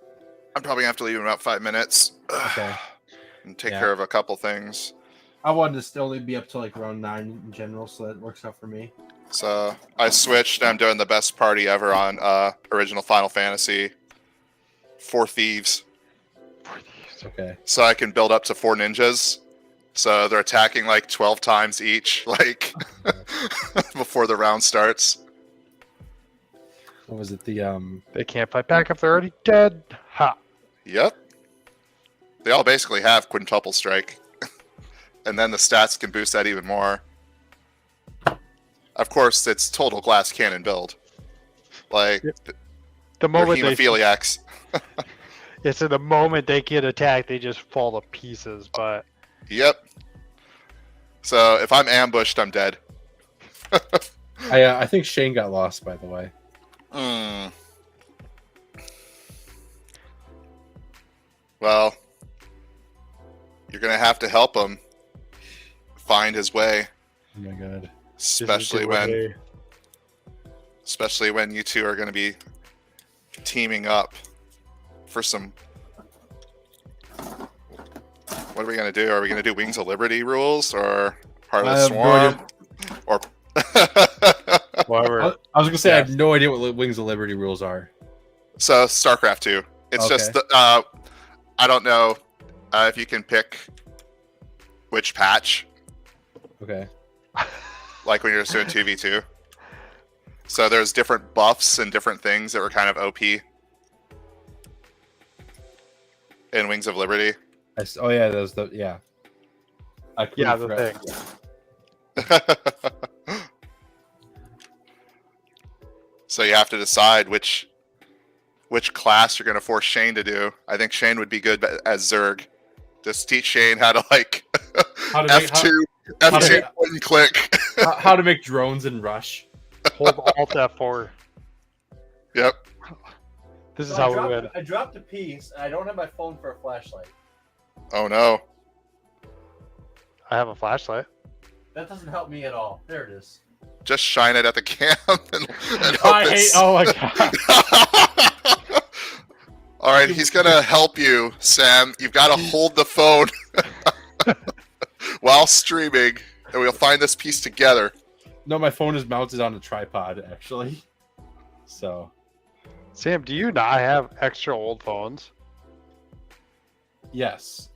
I'm probably gonna have to leave in about 5 minutes. Okay. And take Yeah. care of a couple things. I wanted to still be up to like around 9 in general, so that works out for me. So I switched. I'm doing the best party ever on original Final Fantasy. 4 thieves. Okay. So I can build up to 4 ninjas. So they're attacking like 12 times each, like before the round starts. What was it? They can't fight back if they're already dead. Ha! Yep. They all basically have quintuple strike. And then the stats can boost that even more. Of course, it's total glass cannon build. Like, The they're moment hemophiliacs. so the moment they get attacked, they just fall to pieces. But Yep. So if I'm ambushed, I'm dead. I think Shane got lost, by the way. Well, you're gonna have to help him find his way, Oh my god. especially when you two are gonna be teaming up for some. What are we gonna do? Are we gonna do Wings of Liberty rules or Heart of the I have no Swarm? Or Whatever. I was gonna say I Yes. have no idea what Wings of Liberty rules are. So StarCraft 2. It's Okay. just I don't know if you can pick which patch, Okay. like when you're just doing 2v2. So there's different buffs and different things that were kind of OP in Wings of Liberty. Oh yeah, those yeah. I Yeah, completely the forgot. thing. So you have to decide which class you're going to force Shane to do. I think Shane would be good as Zerg. Just teach Shane how to like How to make- F2 how to F2 make- point and click. How to make drones and rush. Hold Alt F4. Yep. This is how we win. I dropped a piece. And I don't have my phone for a flashlight. Oh no. I have a flashlight. That doesn't help me at all. There it is. Just shine it at the camp and hope I hate. it's- Oh my god. All right, he's gonna help you, Sam. You've got to hold the phone while streaming, and we'll find this piece together. No, my phone is mounted on a tripod actually. So Sam, do you not have extra old phones? yes,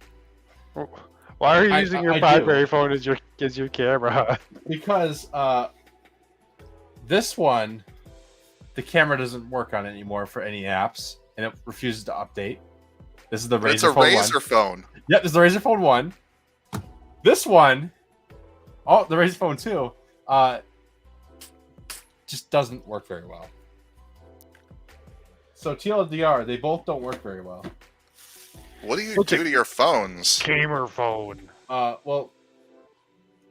Why are you I- using I your do. BlackBerry phone as your camera? because this one, the camera doesn't work on it anymore for any apps, and it refuses to update. This is the It's a Razer phone Razer 1. phone. Yep, this is the Razer phone 1. This one, oh, the Razer phone 2, just doesn't work very well. So TLDR, they both don't work very well. What do you What's do a- to your phones? Gamer phone. Well,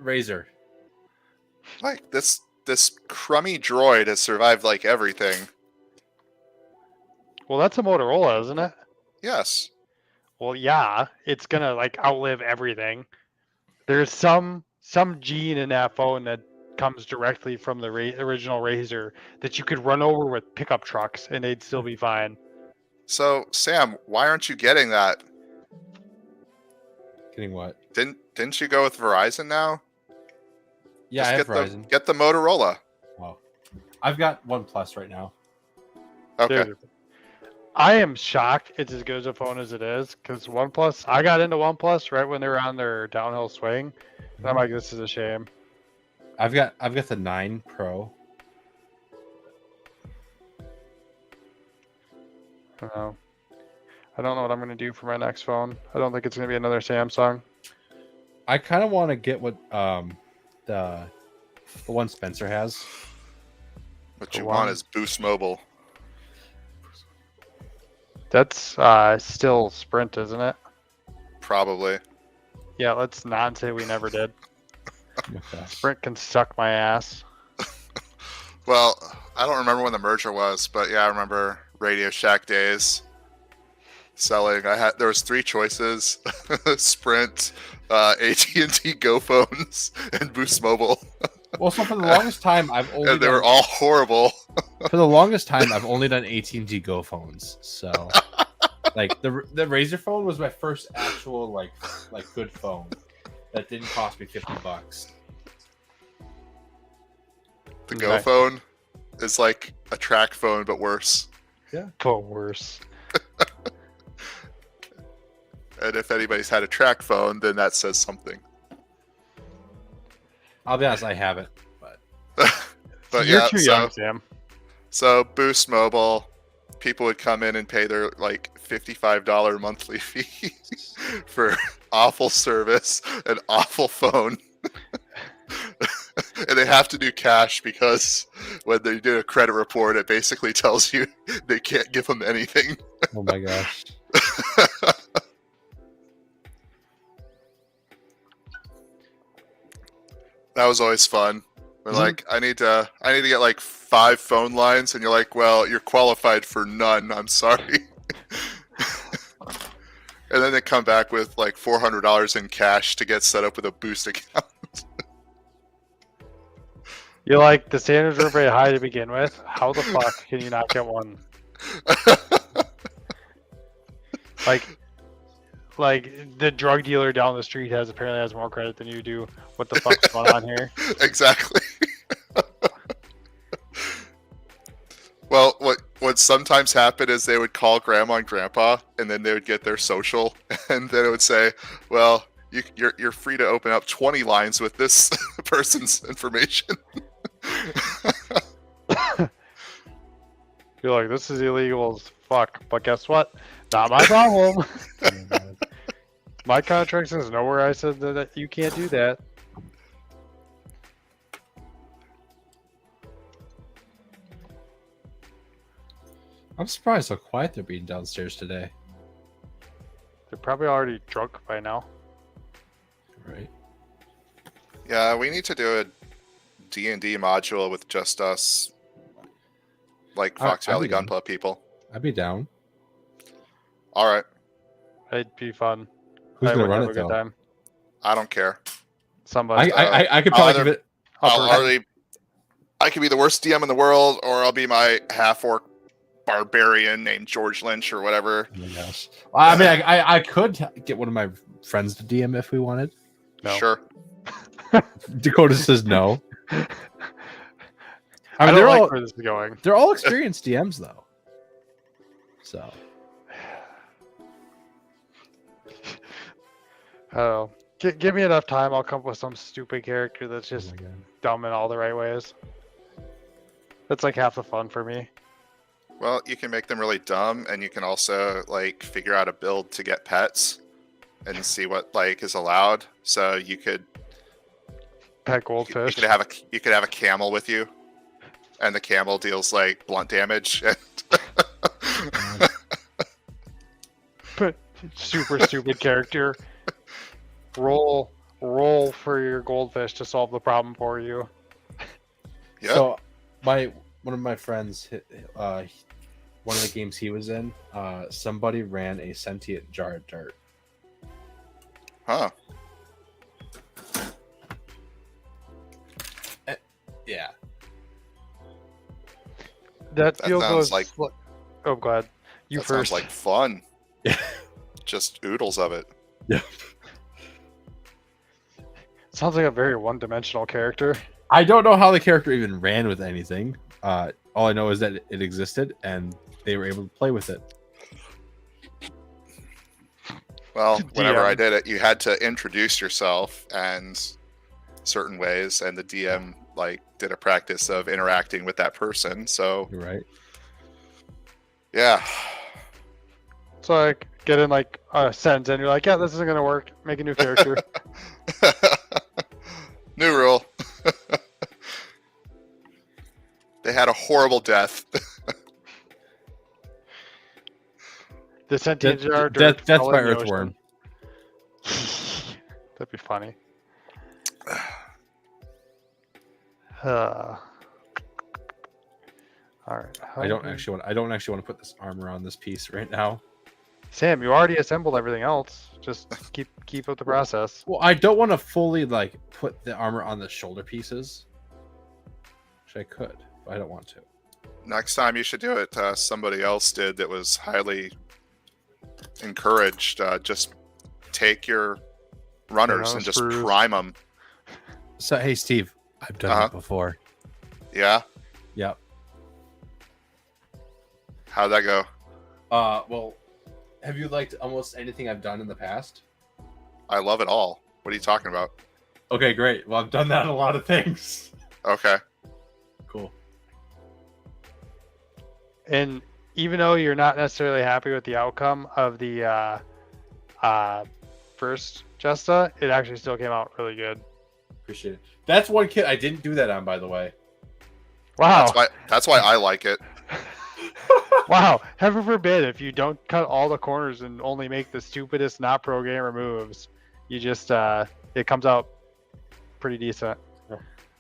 Razer. Like this crummy droid has survived like everything. Well, that's a Motorola, isn't it? Yes. Well, yeah, it's gonna like outlive everything. There's some gene in that phone that comes directly from the original Razer that you could run over with pickup trucks and they'd still be fine. So Sam, why aren't you getting that? Getting what? Didn't you go with Verizon now? Yeah, Just I have get Verizon. Get the Motorola. Wow. I've got OnePlus right now. Okay. Dude, I am shocked it's as good as a phone as it is because OnePlus. I got into OnePlus right when they were on their downhill swing. And I'm like, this is a shame. I've got the 9 Pro. I don't know what I'm gonna do for my next phone. I don't think it's gonna be another Samsung. I kind of want to get what the one Spencer has. What The you one- want is Boost Mobile. That's still Sprint, isn't it? Probably. Yeah, let's not say we never did. Okay. Sprint can suck my ass. Well, I don't remember when the merger was, but yeah, I remember Radio Shack days. Selling, there was 3 choices: Sprint, AT&T Go phones, and Boost Mobile, Well, so for the longest time, I've only and they were all horrible. for the longest time I've only done AT&T Go phones. So, like the Razer phone was my first actual like good phone that didn't cost me $50. The Go Nice. phone is like a track phone, but worse. But worse. And if anybody's had a track phone, then that says something. I'll be honest, I haven't. But But You're yeah, too young, Sam. so Boost Mobile, people would come in and pay their like $55 monthly fee for awful service and awful phone. And they have to do cash because when they do a credit report, it basically tells you they can't give them anything. oh my gosh, That was always fun. We're Mhm. like, I need to get like 5 phone lines, and you're like, well, you're qualified for none. I'm sorry. And then they come back with like $400 in cash to get set up with a Boost account. You're like, the standards were very high to begin with. How the fuck can you not get one? Like the drug dealer down the street apparently has more credit than you do. What the fuck's going on here? Exactly. Well, what would sometimes happen is they would call grandma and grandpa, and then they would get their social, and then it would say, "Well, you're free to open up 20 lines with this person's information." You're like, this is illegal as fuck, but guess what? Not my problem. My contract says nowhere I said that you can't do that. I'm surprised how quiet they're being downstairs today. They're probably already drunk by now. Right. Yeah, we need to do a D&D module with just us, like Fox I'd Valley be down. Gunpla people. I'd be down. All right, It'd be fun. Who's I gonna would run have it a good though? time. I don't care. Somebody. I could probably either- give it. I could be the worst DM in the world, or I'll be my half-orc barbarian named George Lynch or whatever. Oh my gosh. I mean, I could get one of my friends to DM if we wanted. No. Sure. Dakota says no. I mean, I don't they're like all where this is going. they're all experienced DMs though. So Oh, give me enough time. I'll come up with some stupid character that's oh just my God. dumb in all the right ways. That's like half the fun for me. Well, you can make them really dumb, and you can also like figure out a build to get pets and see what like is allowed. So you could Pet you goldfish. could have a camel with you, and the camel deals like blunt damage. Super stupid character. Roll for your goldfish to solve the problem for you. Yeah. So one of my friends, one of the games he was in, somebody ran a sentient jar of dirt. Huh. Yeah. That That feels sounds like- Oh, go ahead. You That first. sounds like fun. Yeah. Just oodles of it. Sounds like a very one-dimensional character. I don't know how the character even ran with anything. All I know is that it existed and they were able to play with it. Well, whenever DM. I did it, you had to introduce yourself and certain ways, and the DM like did a practice of interacting with that person. So You're right. yeah. So like get in like a sentence and you're like, yeah, this isn't gonna work. Make a new character. New rule. They had a horrible death. The sentient jar. Death fell by in the earthworm. ocean. That'd be funny. All right. I don't actually want to put this armor on this piece right now. Sam, you already assembled everything else. Just keep up the process. Well, I don't want to fully like put the armor on the shoulder pieces. Which I could, but I don't want to. Next time you should do it. Somebody else did that was highly encouraged. Just take your runners and just sprues. prime them. So hey Steve, I've done Uh-huh. that before. Yeah. Yep. How'd that go? Well, have you liked almost anything I've done in the past? I love it all. What are you talking about? Okay, great. Well, I've done that in a lot of things. Okay. Cool. And even though you're not necessarily happy with the outcome of the first Jesta, it actually still came out really good. Appreciate it. That's one kit I didn't do that on, by the way. Wow. That's why I like it. Wow. Heaven forbid if you don't cut all the corners and only make the stupidest not pro gamer moves. You just it comes out pretty decent.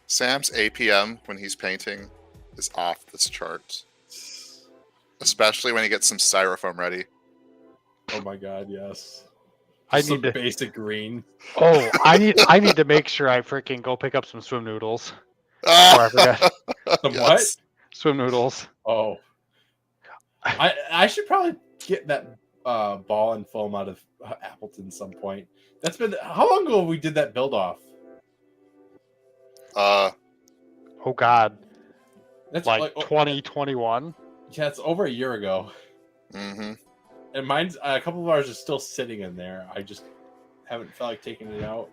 Sam's APM when he's painting is off this chart. Especially when he gets some styrofoam ready. Oh my god, yes. I Just need some to basic green. Oh, I need to make sure I freaking go pick up some swim noodles. I forgot. Some Yes. Swim noodles. Oh. I should probably get that ball and foam out of Appleton some point. That's been how long ago we did that build off? Oh God, That's like 2021. Yeah, it's over a year ago. Mm-hmm. And mine's a couple of ours are still sitting in there. I just haven't felt like taking it out.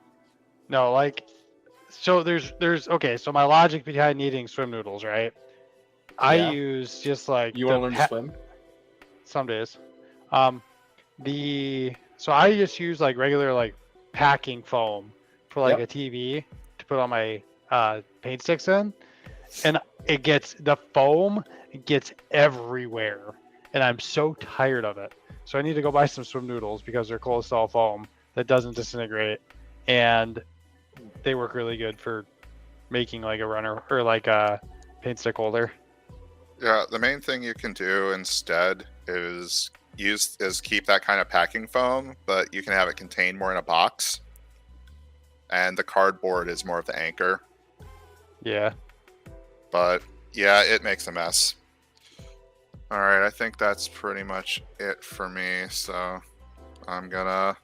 No, like, so there's okay. So my logic behind needing swim noodles, right? I Yeah. use just like You want to learn to swim? some days. So I just use like regular like packing foam for like Yep. a TV to put on my paint sticks in, and the foam gets everywhere, and I'm so tired of it. So I need to go buy some swim noodles because they're close to all foam that doesn't disintegrate, and they work really good for making like a runner or like a paint stick holder. Yeah, the main thing you can do instead is keep that kind of packing foam, but you can have it contained more in a box. And the cardboard is more of the anchor. Yeah. But yeah, it makes a mess. All right, I think that's pretty much it for me. So I'm gonna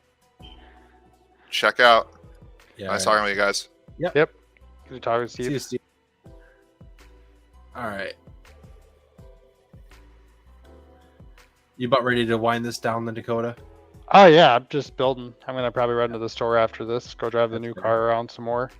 check out. Yeah. Nice talking with you guys. Good to talk with See Steve. you, Steve. All right. You about ready to wind this down, the Dakota? Oh yeah, I'm just building. I'm gonna probably run to the store after this. Go drive the That's new fair. car around some more.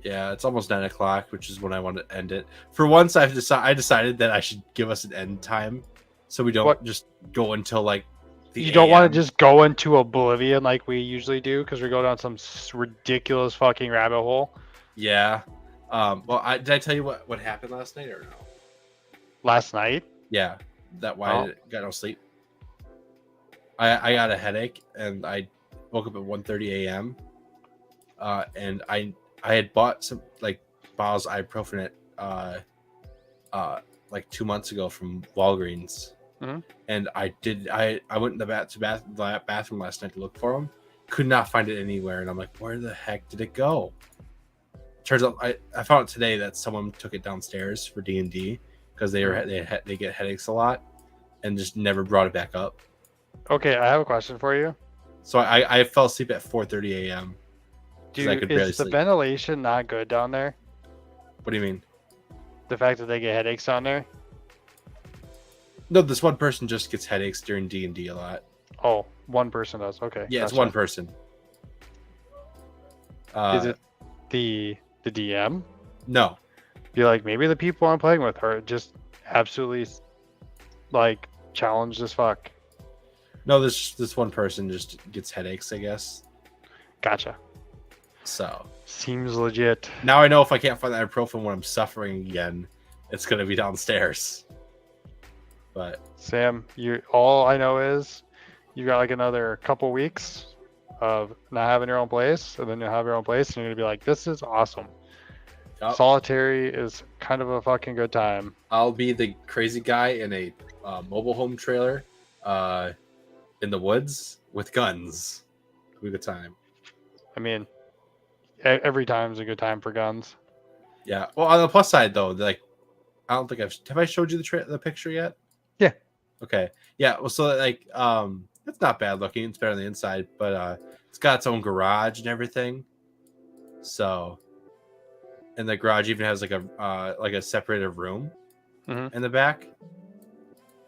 Yeah, it's almost 9:00, which is when I want to end it. For once, I decided that I should give us an end time, so we don't What? just go until like the You don't want AM. to just go into oblivion like we usually do because we go down some ridiculous fucking rabbit hole. Yeah. Well, did I tell you what happened last night or no? Last night. Yeah, that why Oh. I got no sleep. I got a headache and I woke up at 1:30 a.m. And I had bought some like bottles of ibuprofen at like 2 months ago from Walgreens. Mhm. And I went in the bathroom last night to look for them. Could not find it anywhere, and I'm like, where the heck did it go? Turns out I found it today that someone took it downstairs for D&D because they get headaches a lot, and just never brought it back up. Okay, I have a question for you. So I fell asleep at 4:30 a.m. 'cause I could barely Is the sleep. ventilation not good down there? What do you mean? The fact that they get headaches down there? No, this one person just gets headaches during D&D a lot. Oh, one person does. Okay. Yeah, it's gotcha. one person. Is it the DM? No. Be like, maybe the people I'm playing with are just absolutely like challenged as fuck. No, this one person just gets headaches, I guess. Gotcha. So Seems legit. now I know if I can't find that ibuprofen when I'm suffering again, it's gonna be downstairs. But Sam, all I know is you got like another couple weeks of not having your own place, and then you'll have your own place, and you're gonna be like, this is awesome. Yup. Solitary is kind of a fucking good time. I'll be the crazy guy in a mobile home trailer in the woods with guns. It'll be a good time. I mean, every time is a good time for guns. Yeah. Well, on the plus side, though, like, I don't think have I showed you the picture yet? Yeah. Okay. Yeah. Well, so like, it's not bad looking. It's better on the inside, but it's got its own garage and everything. So, and the garage even has like a separated room Mhm. in the back.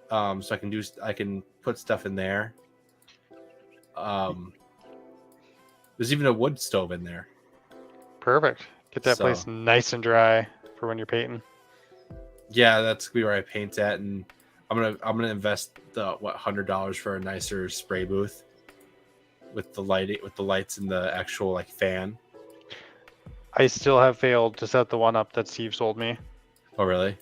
So I can put stuff in there. There's even a wood stove in there. Perfect. Get that So- place nice and dry for when you're painting. Yeah, that's gonna be where I paint at, and I'm gonna invest the $100 for a nicer spray booth with the lights and the actual like fan. I still have failed to set the one up that Steve sold me. Oh, really?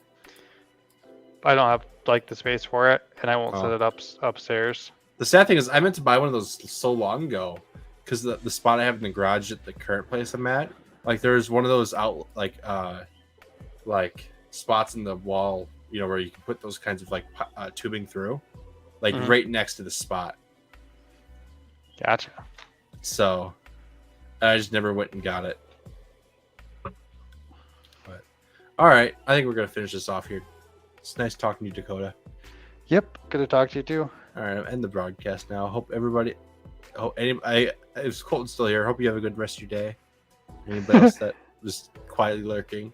I don't have like the space for it, and I won't set Oh. it upstairs. The sad thing is, I meant to buy one of those so long ago because the spot I have in the garage at the current place I'm at, like there's one of those out like spots in the wall, you know, where you can put those kinds of like tubing through, like Mhm. right next to the spot. Gotcha. So I just never went and got it. But all right, I think we're gonna finish this off here. It's nice talking to you, Dakota. Yep. Good to talk to you too. All right, I'll end the broadcast now. Hope everybody. Oh, if Colton's still here, hope you have a good rest of your day. Anybody else that was quietly lurking.